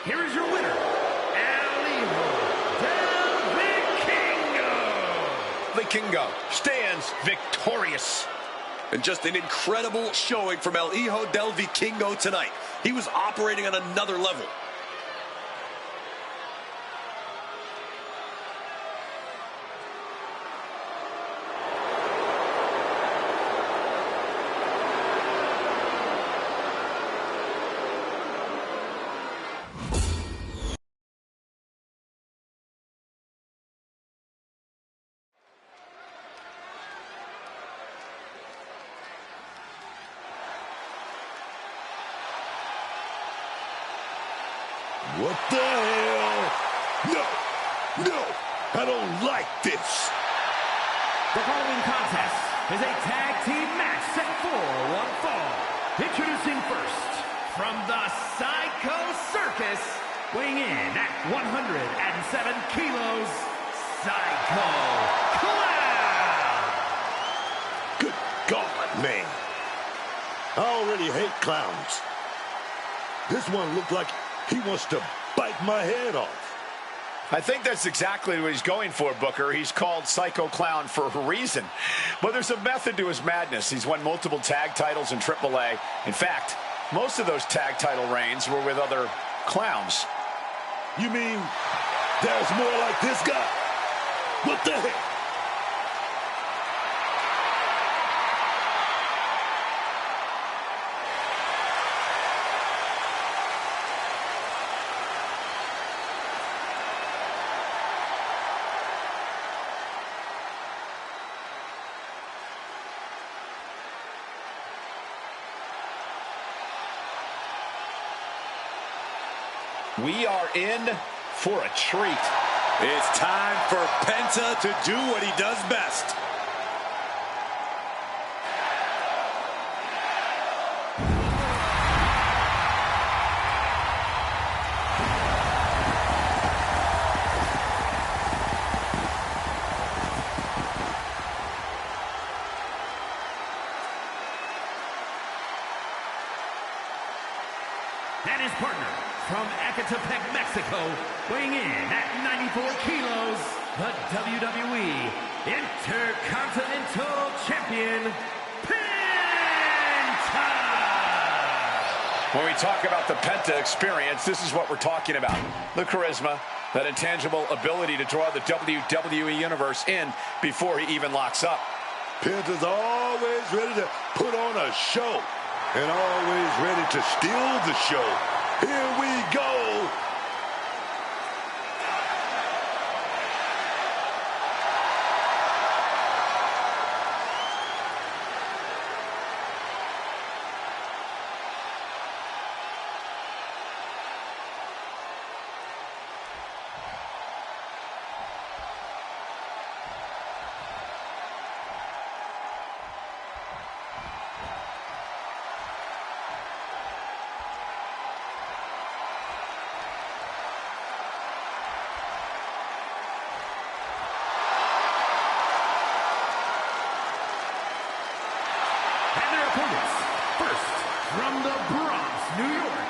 Here is your winner, Vikingo stands victorious. And just an incredible showing from El Hijo del Vikingo tonight. He was operating on another level. What the hell? No, I don't like this. The following contest is a tag team match set for one fall. Introducing first, from the Psycho Circus, weighing in at 107 kilos, Psycho Clown! Good God, man. I already hate clowns. This one looked like he wants to bite my head off. I think that's exactly what he's going for, Booker. He's called Psycho Clown for a reason. But there's a method to his madness. He's won multiple tag titles in AAA. In fact, most of those tag title reigns were with other clowns. You mean there's more like this guy? What the heck? We are in for a treat. It's time for Penta to do what he does best. And his partner from Ecatepec, Mexico, weighing in at 94 kilos, the WWE Intercontinental Champion, Penta! When we talk about the Penta experience, this is what we're talking about. The charisma, that intangible ability to draw the WWE Universe in before he even locks up. Penta's always ready to put on a show and always ready to steal the show. Here we go. And their opponents, first, from the Bronx, New York,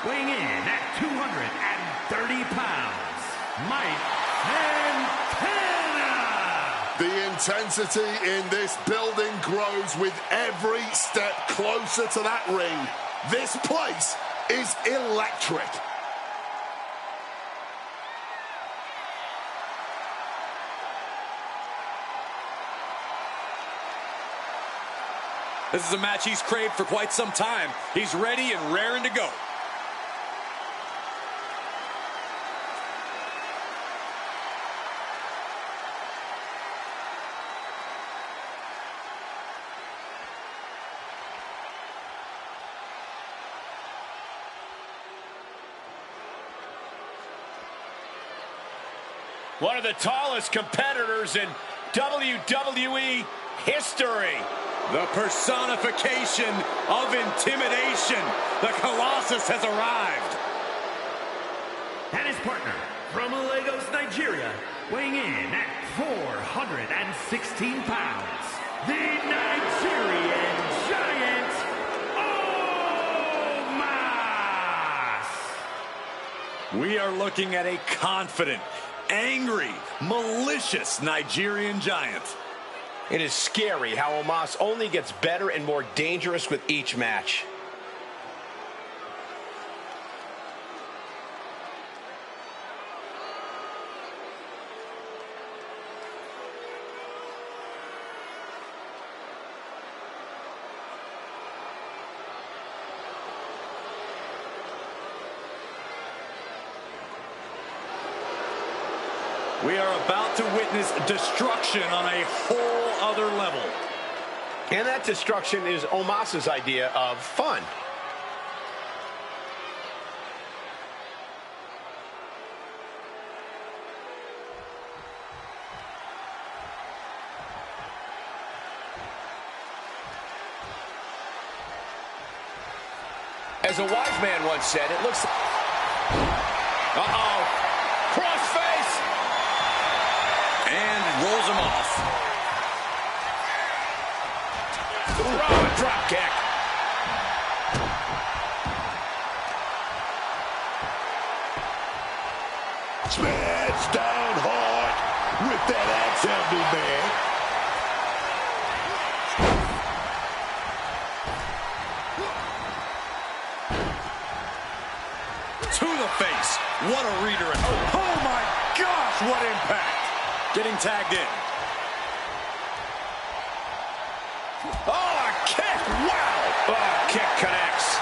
weighing in at 230 pounds, Mike Santana! The intensity in this building grows with every step closer to that ring. This place is electric. This is a match he's craved for quite some time. He's ready and raring to go. One of the tallest competitors in WWE history. The personification of intimidation. The Colossus has arrived. And his partner from Lagos, Nigeria, weighing in at 416 pounds, the Nigerian Giant, Omos! We are looking at a confident, angry, malicious Nigerian Giant. It is scary how Omos only gets better and more dangerous with each match. We are about to witness destruction on a whole other level. And that destruction is Omos's idea of fun. As a wise man once said, it looks... Uh-oh. Crossface! And rolls him off. Throw a drop kick. Smash down hard with that axe handle, man. To the face. What a redirect. Oh my gosh, what impact. Getting tagged in. Oh, a kick! Wow! Oh, kick connects.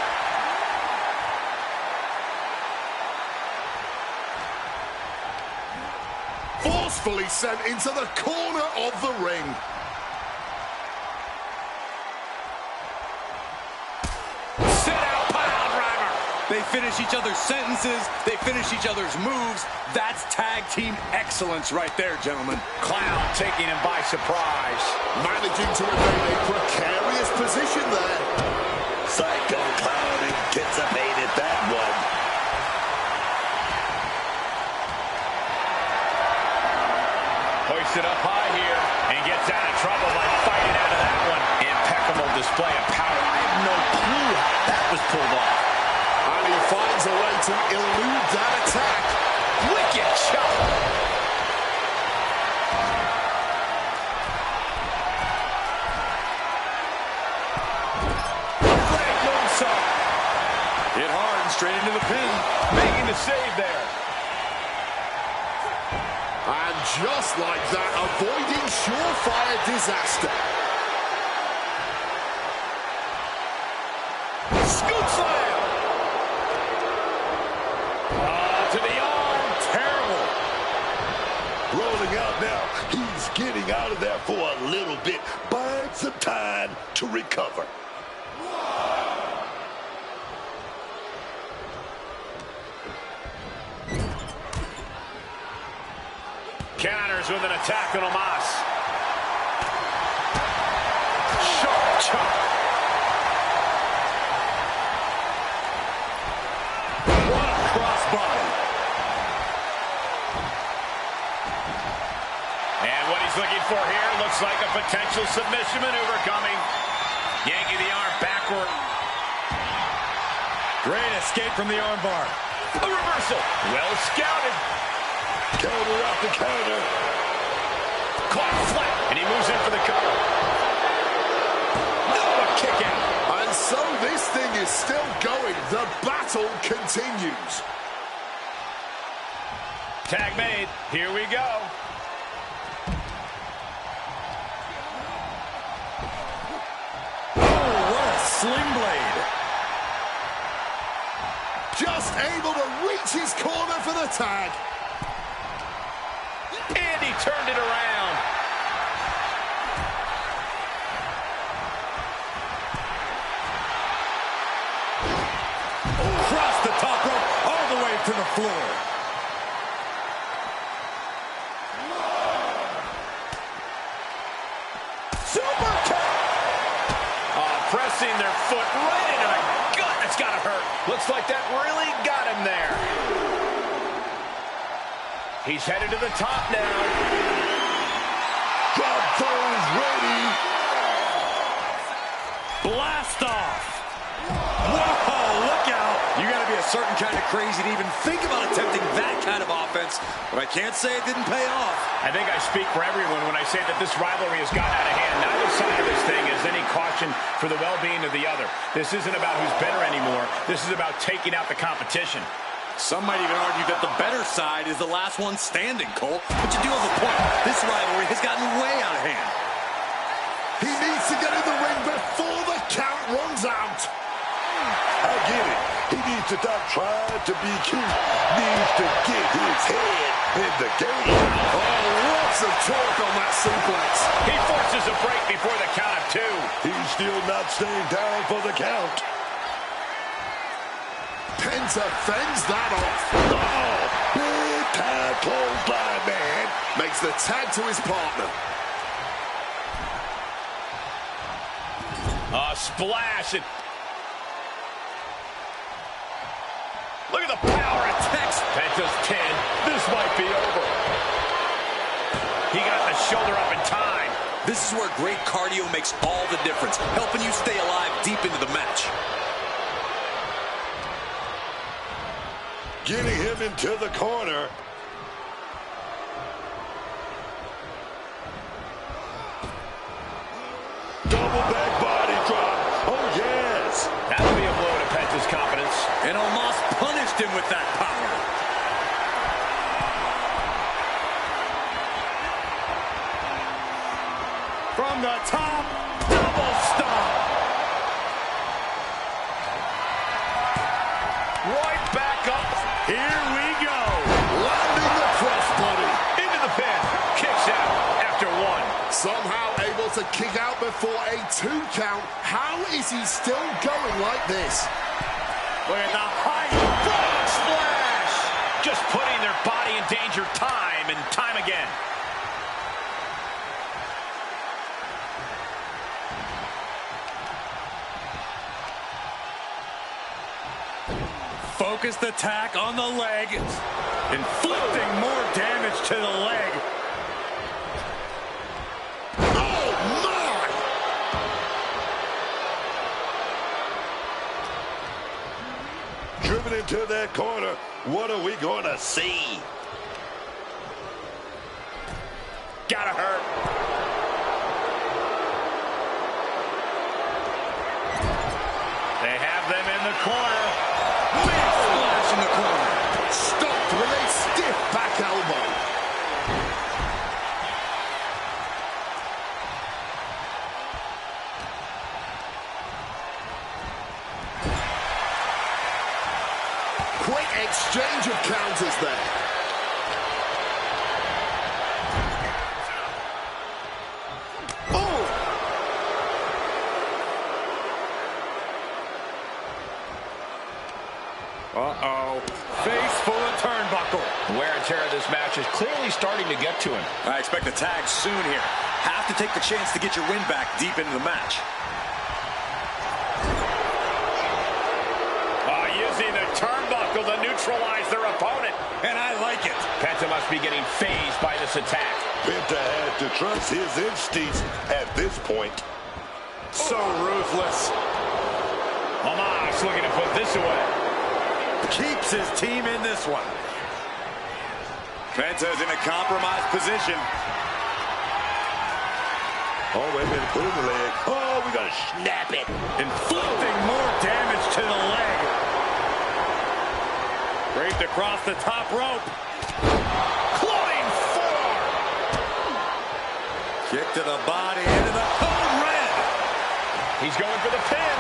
Forcefully sent into the corner of the ring. Sit out, pile driver. They finish each other's sentences. They finish each other's moves. That's tag team excellence right there, gentlemen. Clown taking him by surprise. Managing to evade a precarious position there. Psycho Clown anticipated that one. Hoisted up high here and gets out of trouble by fighting out of that one. Impeccable display of power. I have no clue how that was pulled off. And he finds a way to elude that attack. Wicked shot. Great moonsault. Hit hard and straight into the pin. Making the save there. And just like that, avoiding surefire disaster. Scoop slam. To the arm. Terrible. Rolling out now. He's getting out of there for a little bit. Buying some time to recover. Counters with an attack on Omos. Sharp chop. What a crossbody. And what he's looking for here looks like a potential submission maneuver coming. Yanking the arm backward. Great escape from the armbar. A reversal. Well scouted. Counter after counter. Caught flat, and he moves in for the cover. No, a kick out. And so this thing is still going. The battle continues. Tag made. Here we go. Oh, what a sling blade. Just able to reach his corner for the tag. And he turned it around. Across the top rope, all the way to the floor. Super kick. Pressing their foot right into the gut. That's got to hurt. Looks like that really got him there. He's headed to the top now. Drop those ready. Blast off. Whoa, look out. You got to be a certain kind of crazy to even think about attempting that kind of offense. But I can't say it didn't pay off. I think I speak for everyone when I say that this rivalry has gotten out of hand. Neither side of this thing has any caution for the well-being of the other. This isn't about who's better anymore. This is about taking out the competition. Some might even argue that the better side is the last one standing, Cole. But you do have a point. This rivalry has gotten way out of hand. He needs to get in the ring before the count runs out. I get it. He needs to stop trying to be cute. Needs to get his head in the game. Oh, lots of torque on that suplex. He forces a break before the count of two. He's still not staying down for the count. Penta fends that off. Oh, big time clothesline, man. Makes the tag to his partner. A splash. And look at the power attacks. Penta's 10. This might be over. He got the shoulder up in time. This is where great cardio makes all the difference, helping you stay alive deep into the match. Getting him into the corner. Double back body drop. Oh, yes. That would be a blow to Penta's confidence. And Omos punished him with that power. From the top, double stomp. Right back up. Here we go. Landing the crossbody. Into the pin. Kicks out after one. Somehow able to kick out before a 2 count. How is he still going like this? Look at the high frog splash. Just putting their body in danger time and time again. Focused attack on the leg, inflicting more damage to the leg. Oh, my! Driven into that corner. What are we going to see? Gotta hurt. They have them in the corner. Big splash in the corner. Stopped with a stiff back elbow. Quick exchange of counters there. Uh-oh. Face full of turnbuckle. Wear and tear of this match is clearly starting to get to him. I expect a tag soon here. Have to take the chance to get your win back deep into the match. Using the turnbuckle to neutralize their opponent. And I like it. Penta must be getting phased by this attack. Penta had to trust his instincts at this point. So ruthless. Omos looking to put this away. Keeps his team in this one. Penta's in a compromised position. Oh, wait a minute, put in the leg. Oh, we gotta snap it. Inflicting more damage to the leg. Draped across the top rope. Floating forearm. Kick to the body into the code red. He's going for the pin.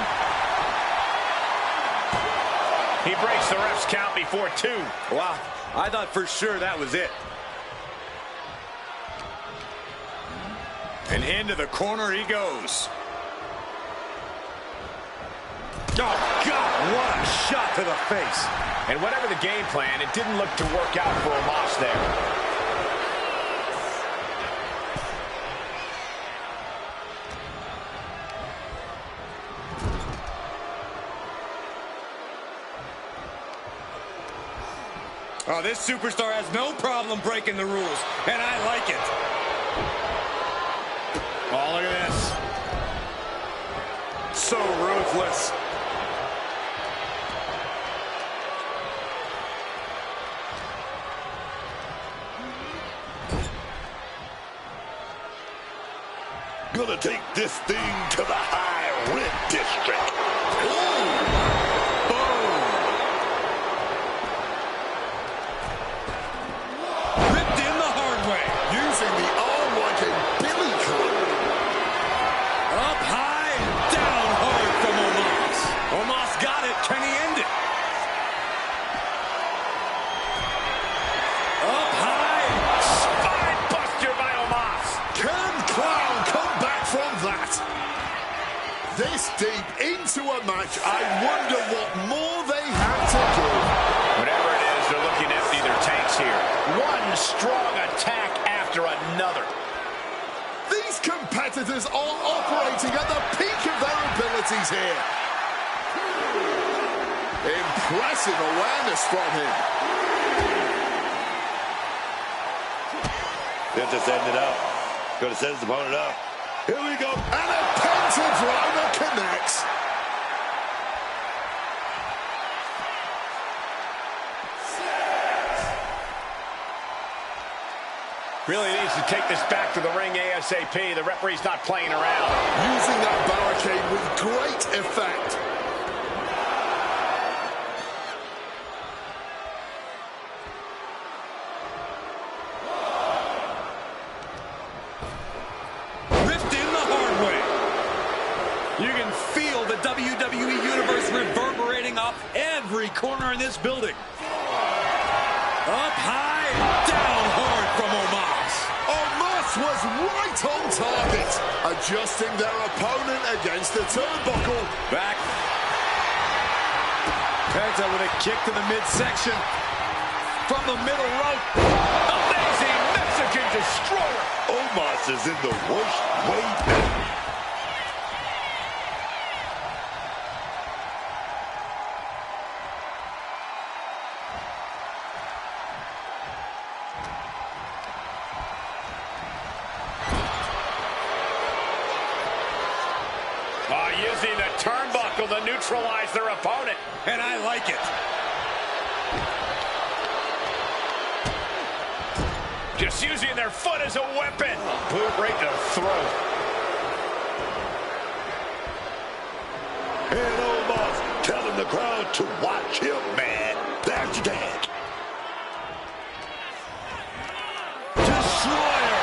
He breaks the ref's count before 2. Wow, I thought for sure that was it. And into the corner he goes. Oh, God, what a shot to the face. And whatever the game plan, it didn't look to work out for Omos there. Oh, this superstar has no problem breaking the rules, and I like it. Oh, look at this. So ruthless. Gonna take this thing to the high rent district. Ooh. Using the arm like a billy club. Up high, down hard from Omos. Omos got it. Can he end it? Up high. Spine buster by Omos. Can Clown come back from that? This deep into a match, I wonder what more they have to give. Whatever it is, they're looking to empty their tanks here. One strong attack after another. These competitors are operating at the peak of their abilities here. Impressive awareness from him. Penta setting it up. Gonna set his opponent up. Here we go. And a Penta driver connects. Really needs to take this back to the ring ASAP. The referee's not playing around. Using that barricade with great effect. Ripped in the hard way. You can feel the WWE Universe reverberating off every corner in this building. Up high, down hard from Omos. Omos was right on target, adjusting their opponent against the turnbuckle. Back. Penta with a kick to the midsection from the middle rope. Amazing Mexican destroyer. Omos is in the worst way now. Using the turnbuckle to neutralize their opponent. And I like it. Just using their foot as a weapon. Boot right to the throat. And Omos telling the crowd to watch him, man. That's your tag. Destroyer.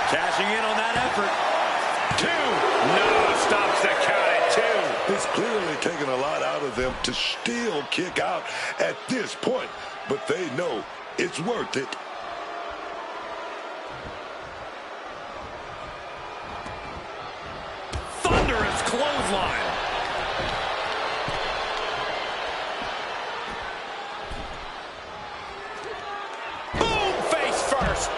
Cashing in on that effort. 2. No, stops the count at 2. It's clearly taken a lot out of them to still kick out at this point, but they know it's worth it. Thunderous clothesline. Boom, face first.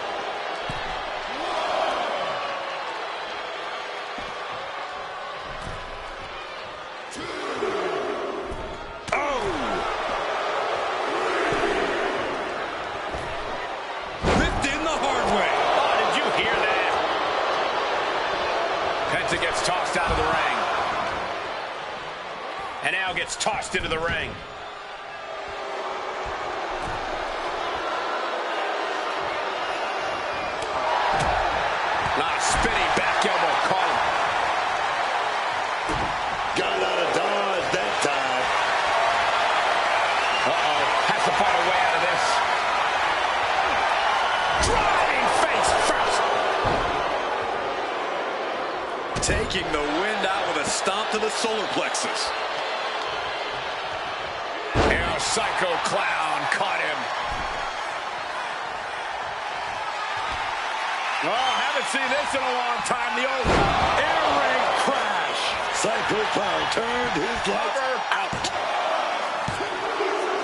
Gets tossed out of the ring. And now gets tossed into the ring. Not a spinning back elbow caught him. Got out of dodge that time. Uh-oh. Has to find a way out of this. Driving face first. Taking the wind out with a stomp to the solar plexus. Now Psycho Clown caught him. Oh, haven't seen this in a long time. The old air ring crash. Psycho Clown turned his lights out.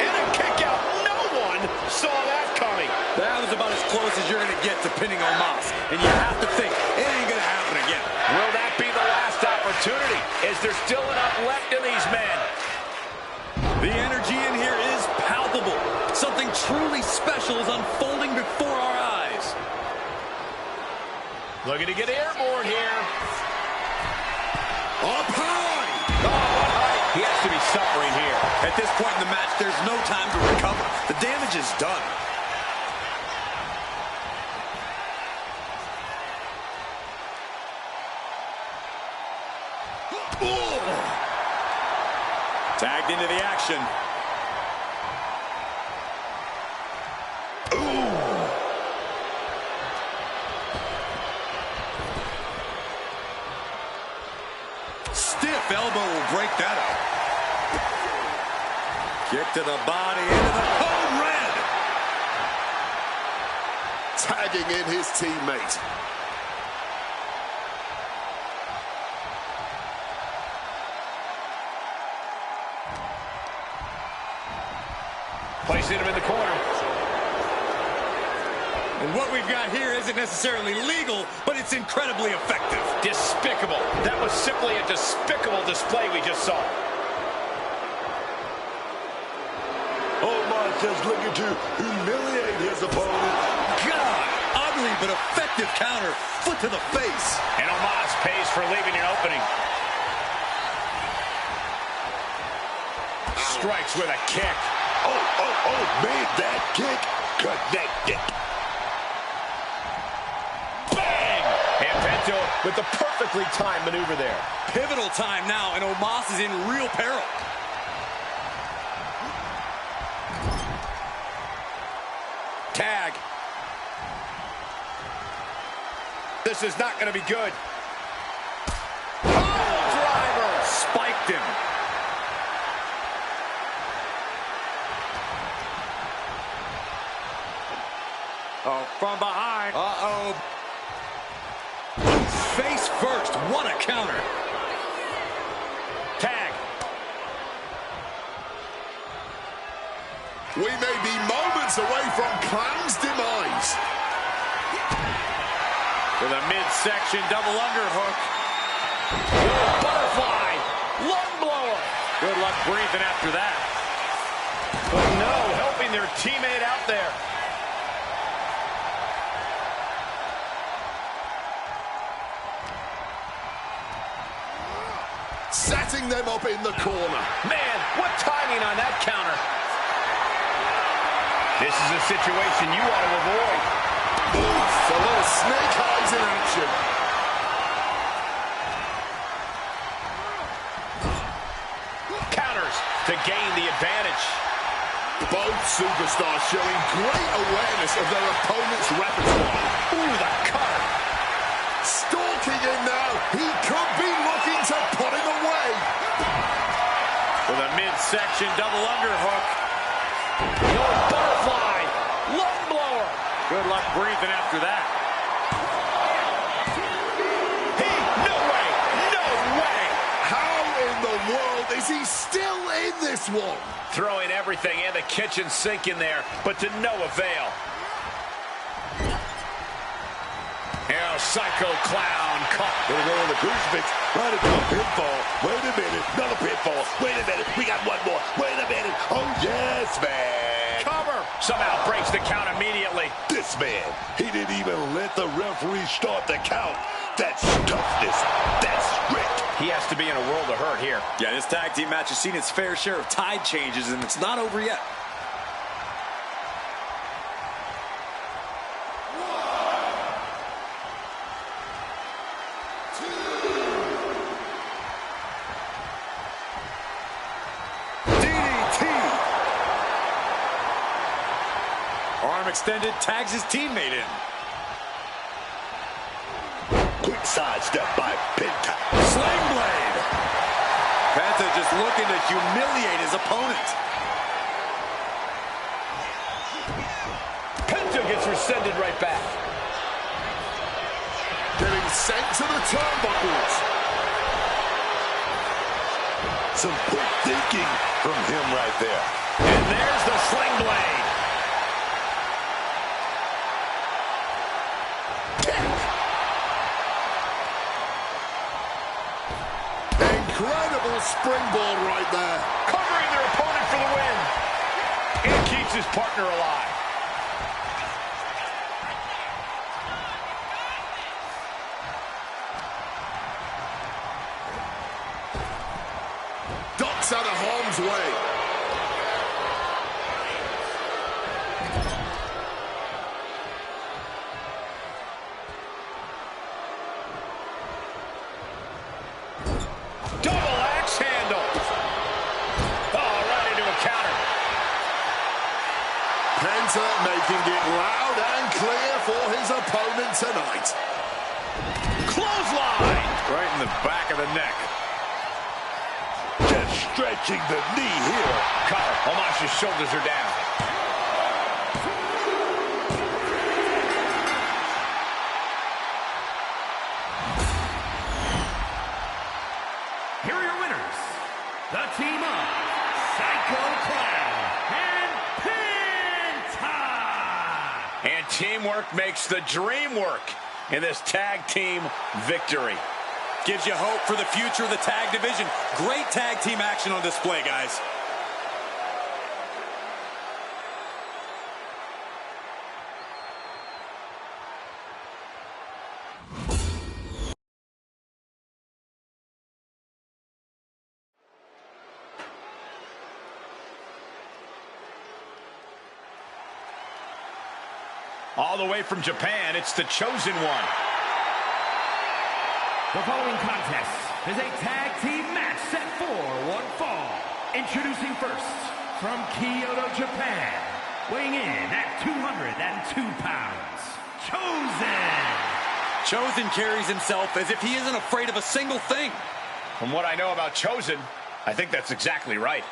And a kick out. No one saw that coming. That was about as close as you're going to get to pinning Omos. And you have to think, it ain't going to happen again. Will that be the last opportunity? Is there still enough left in these men? The energy in here is palpable. Something truly special is unfolding before our eyes. Looking to get airborne here. Up high. Oh, what height? He has to be suffering here. At this point in the match, there's no time to recover. The damage is done. Tagged into the action. Stiff elbow will break that up. Kick to the body, into the code red. Tagging in his teammate. Placing him in the corner. And what we've got here isn't necessarily legal, but it's incredibly effective. Despicable. That was simply a despicable display we just saw. Omos just looking to humiliate his opponent. God, ugly but effective counter. Foot to the face. And Omos pays for leaving an opening. Strikes with a kick. Oh, made that kick connected. Bang! And Penta with the perfectly timed maneuver there. Pivotal time now, and Omos is in real peril. Tag. This is not going to be good. Oh, driver! Spiked him. Oh, from behind. Uh-oh. Face first. What a counter. Tag. moments away from Clown's demise. With a midsection double underhook. Oh, butterfly. Lung blower. Good luck breathing after that. But no, helping their teammate out there. Setting them up in the corner. Man, what timing on that counter. This is a situation you want to avoid. Oof, a little snake eyes in action. Counters to gain the advantage. Both superstars showing great awareness of their opponent's repertoire. Ooh, the cutter. Stalking in now. He could be looking to put him away. With a midsection double underhook. Oh, butterfly. Lung blower. Good luck breathing after that. No way. No way. How in the world is he still in this one? Throwing everything and the kitchen sink in there, but to no avail. Yeah, Psycho Clown caught. Gonna go on the crucifix, right into a pinfall. Wait a minute, another pinfall. Wait a minute, we got one more. Wait a minute. Oh, yes, man. Cover. Somehow breaks the count immediately. This man, he didn't even let the referee start the count. That's toughness. That's grit. He has to be in a world of hurt here. Yeah, this tag team match has seen its fair share of tide changes, and it's not over yet. DDT. Arm extended, tags his teammate in. Quick sidestep by Penta. Sling blade. Penta just looking to humiliate his opponent. Penta gets rescinded right back. Getting sent to the turnbuckles. Some quick thinking from him right there. And there's the sling blade. Incredible springboard right there. Covering their opponent for the win. And keeps his partner alive. Ducks out of harm's way. Double axe handle. Oh, right into a counter. Penta making it loud and clear for his opponent tonight. Clothesline. Right in the back of the neck. Just stretching the knee here. Cover. Omos's shoulders are down. Here are your winners, the team of Psycho Clown and Penta. And teamwork makes the dream work in this tag team victory. Gives you hope for the future of the tag division. Great tag team action on display, guys. All the way from Japan, it's the Chosen One. The following contest is a tag team match set for one fall. Introducing first, from Kyoto, Japan, weighing in at 202 pounds, Chosen. Chosen carries himself as if he isn't afraid of a single thing. From what I know about Chosen, I think that's exactly right.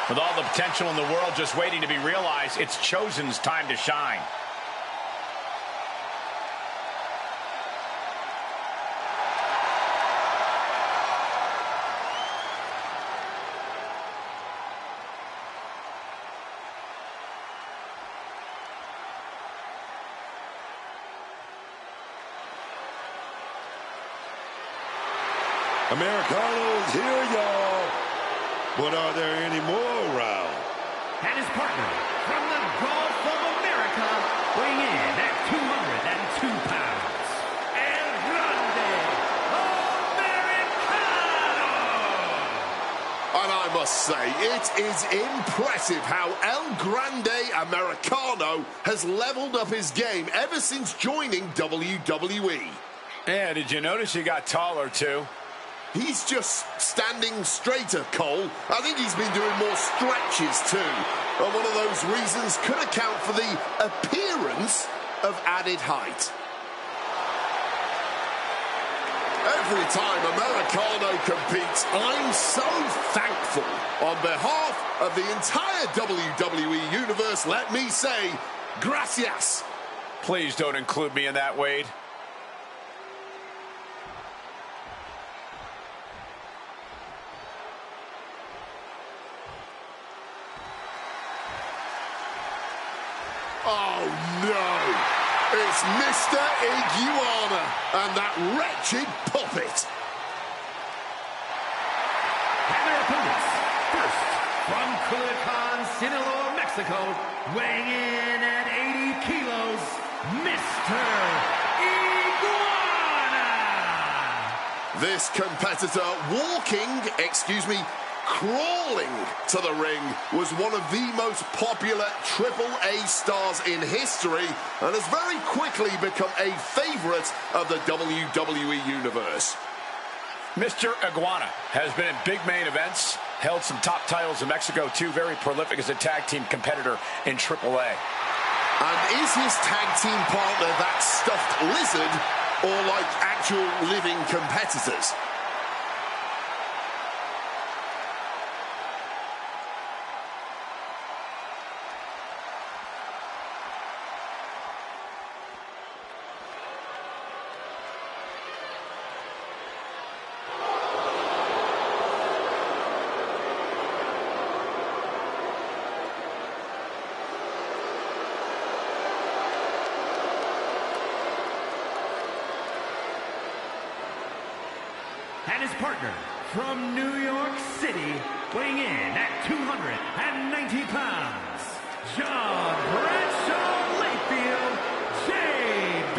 With all the potential in the world just waiting to be realized, it's Chosen's time to shine. Americano's here, y'all. But are there any more around? And his partner from the Gulf of America, weighing in at 202 pounds, El Grande Americano! And I must say, it is impressive how El Grande Americano has leveled up his game ever since joining WWE. Yeah, did you notice he got taller, too? He's just standing straighter, Cole. I think he's been doing more stretches, too. And one of those reasons could account for the appearance of added height. Every time Americano competes, I'm so thankful. On behalf of the entire WWE Universe, let me say, gracias. Please don't include me in that, Wade. Oh, no. It's Mr. Iguana and that wretched puppet. And their opponents, first, from Culiacan, Sinaloa, Mexico, weighing in at 80 kilos, Mr. Iguana! This competitor crawling to the ring was one of the most popular AAA stars in history and has very quickly become a favorite of the WWE Universe. Mr. Iguana has been in big main events, held some top titles in Mexico too, very prolific as a tag team competitor in AAA. And is his tag team partner that stuffed lizard or like actual living competitors? And his partner from New York City, weighing in at 290 pounds, John Bradshaw Layfield,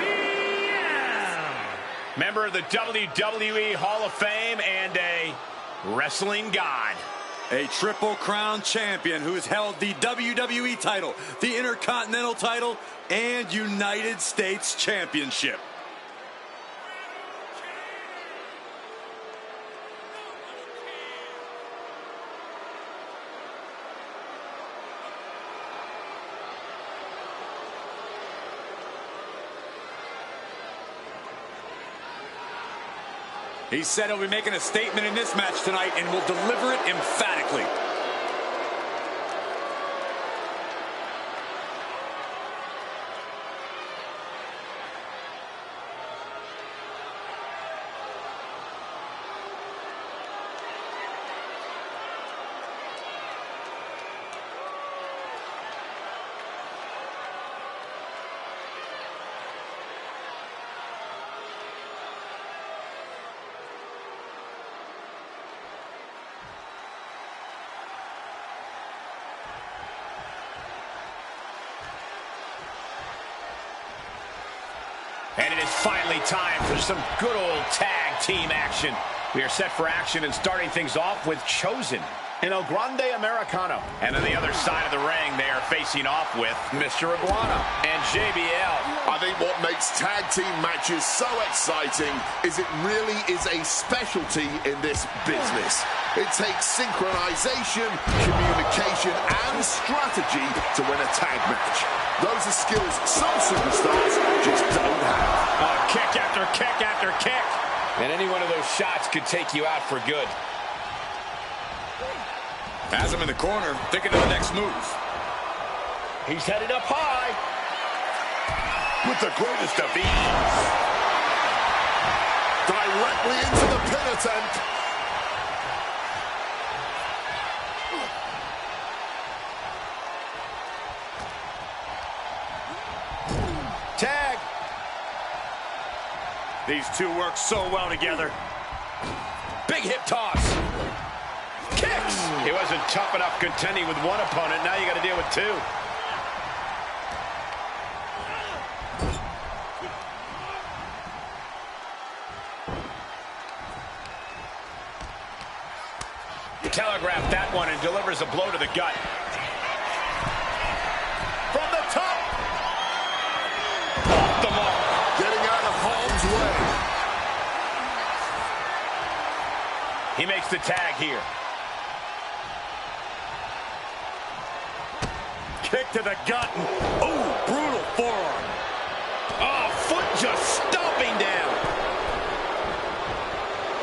JBL. Member of the WWE Hall of Fame and a wrestling god. A Triple Crown champion who has held the WWE title, the Intercontinental title, and United States Championship. He said he'll be making a statement in this match tonight and will deliver it emphatically. And it is finally time for some good old tag team action. We are set for action and starting things off with Chosen and El Grande Americano. And on the other side of the ring, they are facing off with Mr. Iguana and JBL. I think what makes tag team matches so exciting is it really is a specialty in this business. It takes synchronization, communication, and strategy to win a tag match. Those are skills some superstars just don't have. Kick after kick after kick. And any one of those shots could take you out for good. Has him in the corner, thinking of the next move. He's headed up high. With the greatest of ease. Directly into the pin attempt. Tag. These two work so well together. Big hip toss. Kicks. He wasn't tough enough contending with one opponent. Now you got to deal with two. Telegraphed that one and delivers a blow to the gut. From the top. Off the mark. Getting out of harm's way. He makes the tag here. Kick to the gut. Oh, brutal forearm. Oh, foot just stomping down.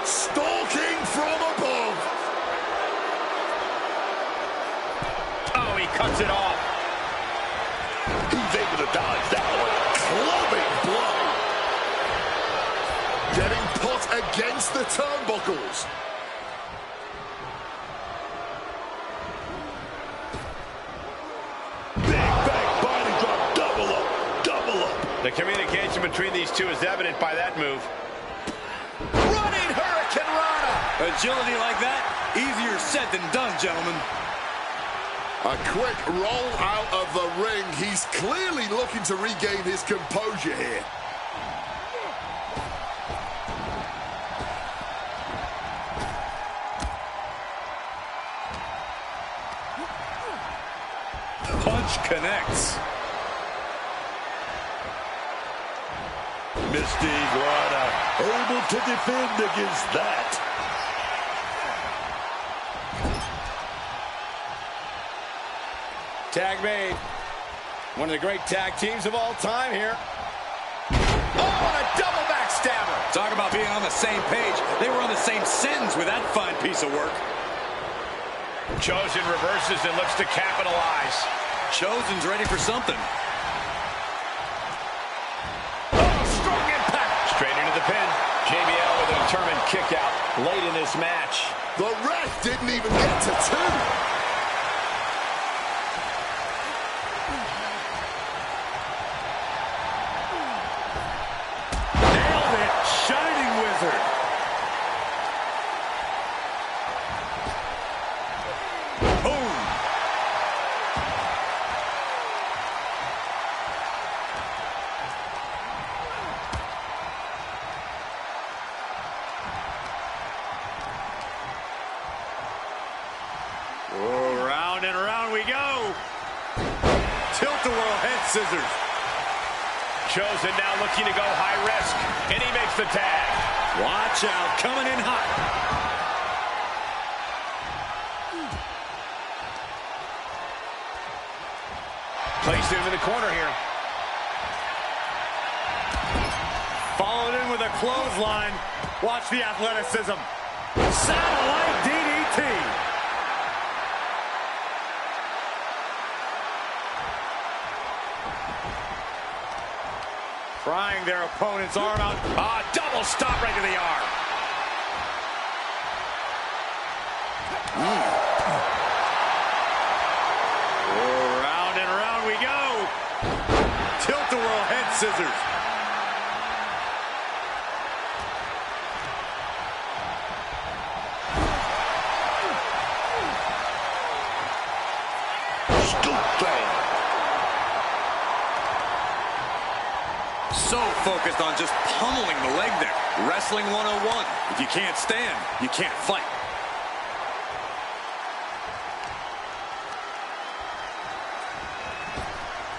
Stalking from above. Oh, he cuts it off. He's able to dodge that one. Clubbing blow. Getting put against the turnbuckles. The communication between these two is evident by that move. Running Hurricane Rana. Agility like that, easier said than done, gentlemen. A quick roll out of the ring. He's clearly looking to regain his composure here. Punch connects. Mystic Rana able to defend against that. Tag made. One of the great tag teams of all time here. Oh, and a double backstabber. Talk about being on the same page. They were on the same sentence with that fine piece of work. Chosen reverses and looks to capitalize. Chosen's ready for something. Strong impact. Straight into the pin. JBL with a determined kick out late in this match. The ref didn't even get to two. Nailed it. Shining Wizard. Boom. Oh, round and round we go. Tilt-a-whirl head scissors. Chosen now looking to go high risk, and he makes the tag. Watch out, coming in hot. Placed him in the corner here. Followed in with a clothesline. Watch the athleticism. Satellite DDT. Prying their opponent's arm out. Ah, double stop right to the arm. Oh, round and round we go. Tilt-a-whirl head scissors. Scoop thing. So focused on just pummeling the leg there. Wrestling 101. If you can't stand, you can't fight.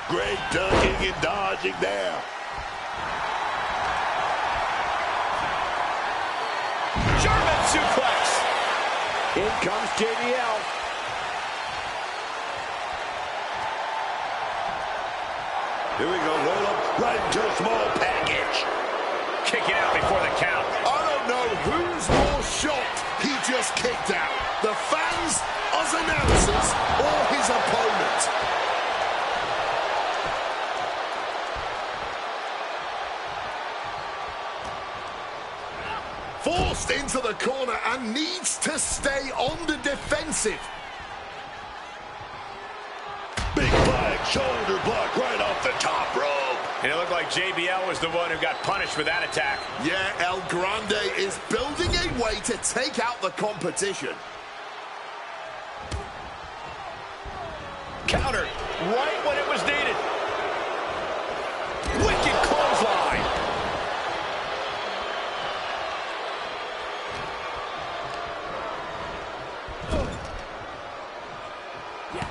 Great ducking and dodging there. German suplex. In comes JBL. Here we go, roll up right into a small package. Kicking out before the count. I don't know who's more shocked, he just kicked out. The fans, us announcers, or his opponent. Forced into the corner and needs to stay on the defensive. Big flag, shoulder block right off the top rope. And it looked like JBL was the one who got punished for that attack. Yeah, El Grande is building a way to take out the competition. Countered right when it was needed. Wicked clothesline.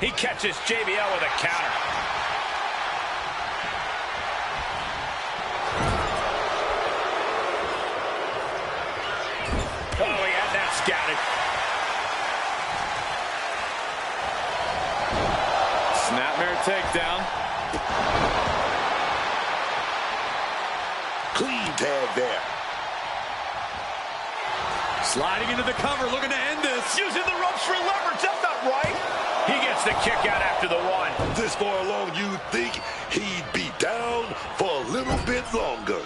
He catches JBL with a counter. Oh, he had that scouted. Snapmare takedown. Clean tag there. Sliding into the cover, looking to end this. Using the ropes for leverage. That's not right. He gets the kick out after the one. This far along, you'd think he'd be down for a little bit longer.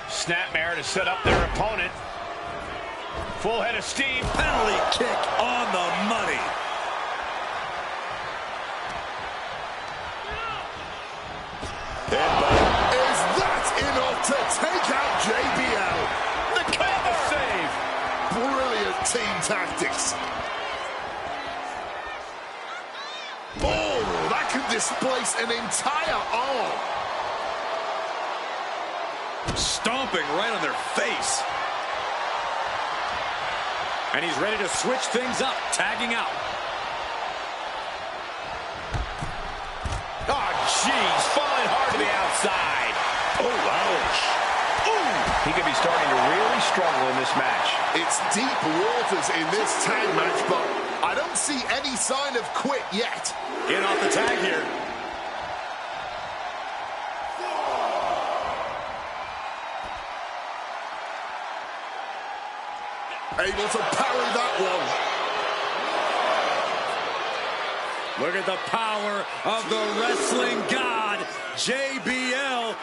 Snapmare to set up their opponent. Full head of steam. Penalty kick on the money. Is that enough to take out JBL? The cover save. Brilliant team tactics. Oh, that can displace an entire arm. Stomping right on their face. And he's ready to switch things up, tagging out. Oh, jeez. Falling hard to the outside. Oh, ouch. Ooh. He could be starting to really struggle in this match. It's deep waters in this tag match, but I don't see any sign of quit yet. In off the tag here. Able to parry that one. Look at the power of the wrestling god, JBL.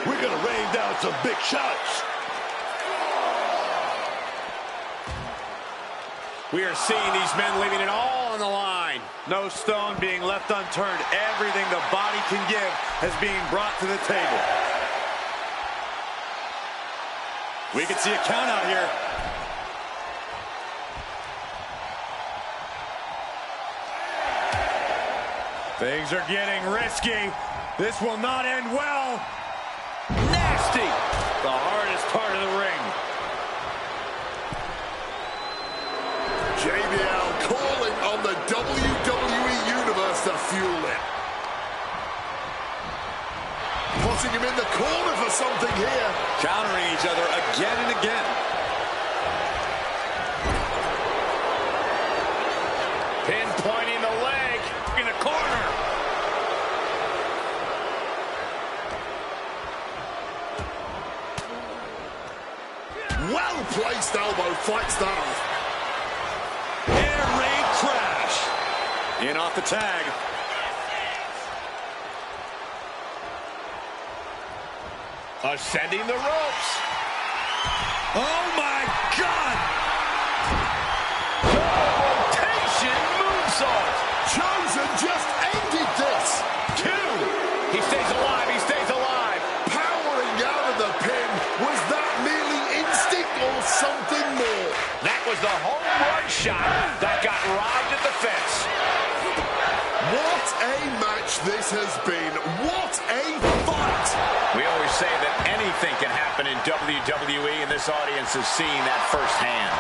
We're going to rain down some big shots. We are seeing these men leaving it all on the line. No stone being left unturned. Everything the body can give is being brought to the table. We can see a count out here. Things are getting risky. This will not end well. Nasty. The hardest part of the ring. JBL calling on the WWE Universe to fuel it. Putting him in the corner for something here. Countering each other again and again. Pinpointing the leg in the corner. Well-placed elbow fights that off. Air raid crash. In off the tag. Ascending the ropes. Oh my God! Rotation moonsault. Chosen just ended this. 2. He stays alive. He stays alive. Powering out of the pin. Was that merely instinct or something more? That was the home run shot that got robbed at the fence. What a match this has been. What a fight. We always say that anything can happen in WWE, and this audience is seeing that firsthand.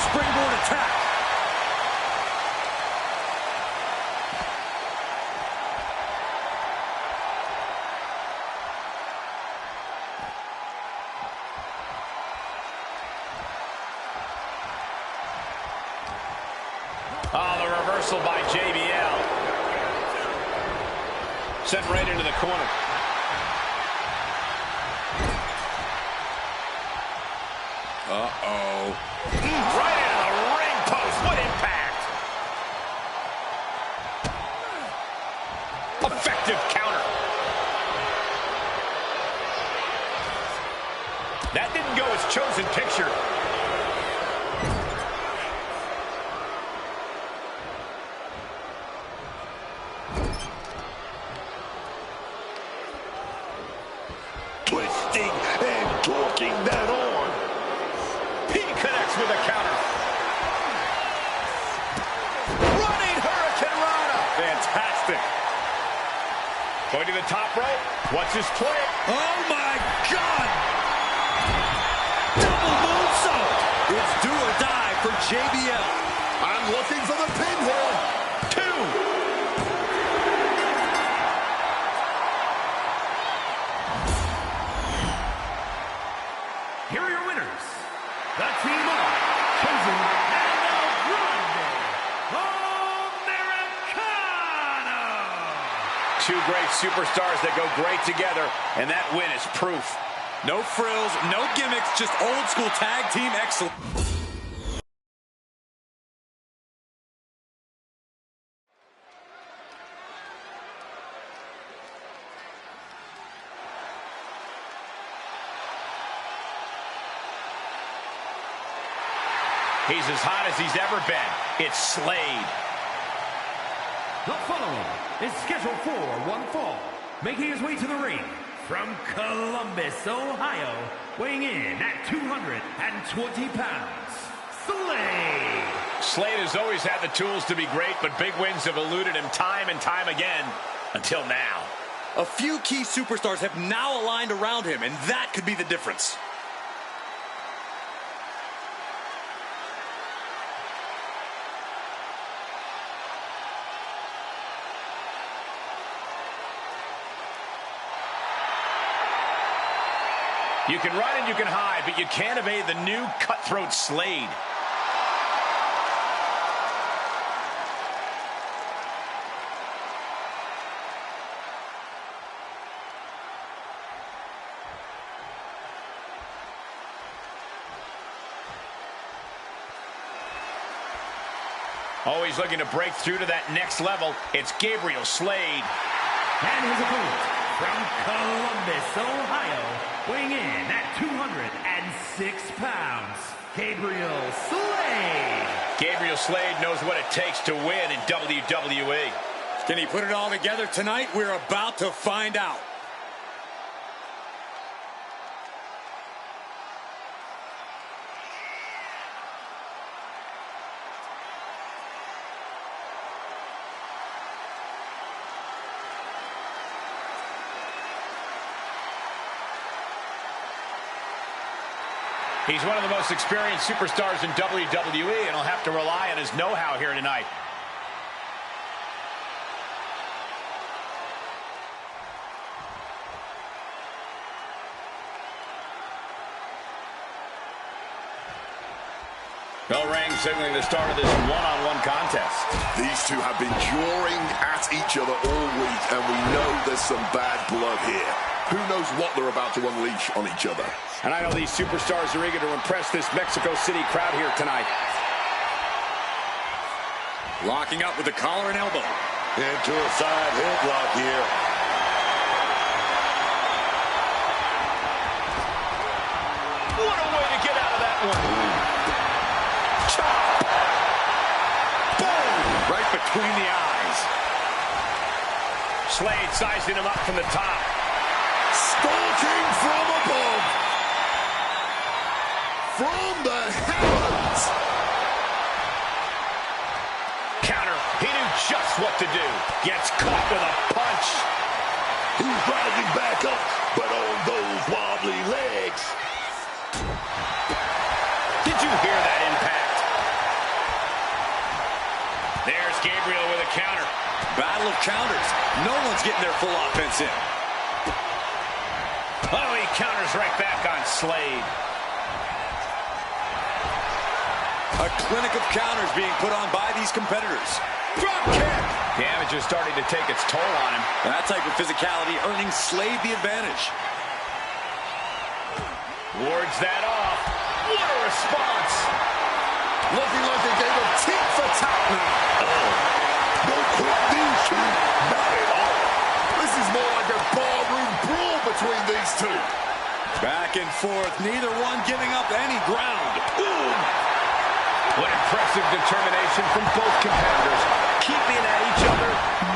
Springboard attack. Oh, the reversal by JBL. Sent right into the corner. Uh-oh. Right into the ring post. What impact. Effective counter. That didn't go as chosen picture. Twisting and torquing that arm. He connects with a counter. Running Hurricane Rana. Fantastic. Going to the top rope. What's his play? Oh, my God. Double moonsault. It's do or die for JBL. And looking for the pin here. 2. Here are your winners. The team of Chosen and the Americano. Two great superstars that go great together, and that win is proof. No frills, no gimmicks, just old school tag team excellence. He's as hot as he's ever been. It's Slade. The following is scheduled for one fall. Making his way to the ring from Columbus, Ohio, weighing in at 220 pounds, Slade. Slade has always had the tools to be great, but big wins have eluded him time and time again until now. A few key superstars have now aligned around him, and that could be the difference. You can run and you can hide, but you can't evade the new cutthroat Slade. Always looking to break through to that next level. It's Gabriel Slade. And his opponent from Columbus, Ohio, weighing in at 206 pounds, Gabriel Slade. Gabriel Slade knows what it takes to win in WWE. Can he put it all together tonight? We're about to find out. He's one of the most experienced superstars in WWE, and he'll have to rely on his know-how here tonight. Bell rang signaling the start of this one-on-one contest. These two have been jawing at each other all week, and we know there's some bad blood here. Who knows what they're about to unleash on each other. And I know these superstars are eager to impress this Mexico City crowd here tonight. Locking up with the collar and elbow. Into a side headlock here. What a way to get out of that one. Chop. Boom. Right between the eyes. Slade sizing him up from the top. Stalking from above. From the heavens. Counter. He knew just what to do. Gets caught with a punch. He's rising back up, but on those wobbly legs. Did you hear that impact? There's Gabriel with a counter. Battle of counters. No one's getting their full offense in. Oh, he counters right back on Slade. A clinic of counters being put on by these competitors. Drop kick. Damage is starting to take its toll on him. That type of physicality earning Slade the advantage. Wards that off. What a response. Looking like a game of tit for tat now. No quick knees, Chief. Not at all. This is more like a barroom brawl between these two. Back and forth, neither one giving up any ground. Boom. What impressive determination from both competitors. Keeping at each other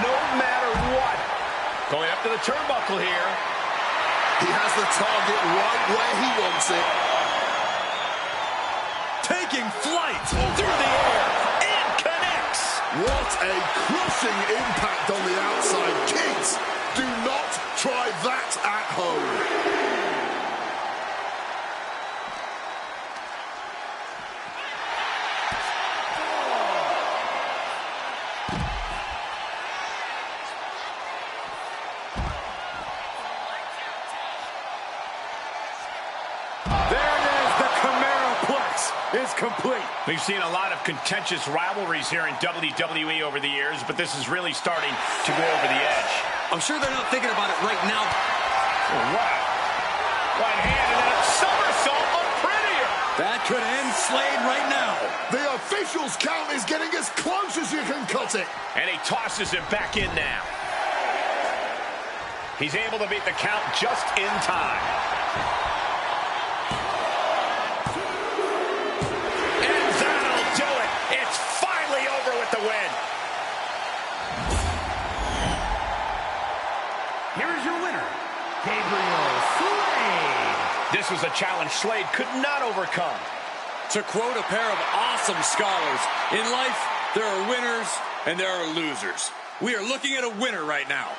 no matter what. Going up to the turnbuckle here. He has the target right where he wants it. Taking flight through the air And connects. What a crushing impact on the outside. Kids, do not try that at home. is complete. We've seen a lot of contentious rivalries here in WWE over the years, but this is really starting to go over the edge. I'm sure they're not thinking about it right now. Oh, wow. Right hand and then a somersault, but prettier. That could end Slade right now. The official's count is getting as close as you can cut it. And he tosses him back in now. He's able to beat the count just in time. This was a challenge Slade could not overcome. To quote a pair of awesome scholars, in life, there are winners and there are losers. We are looking at a winner right now.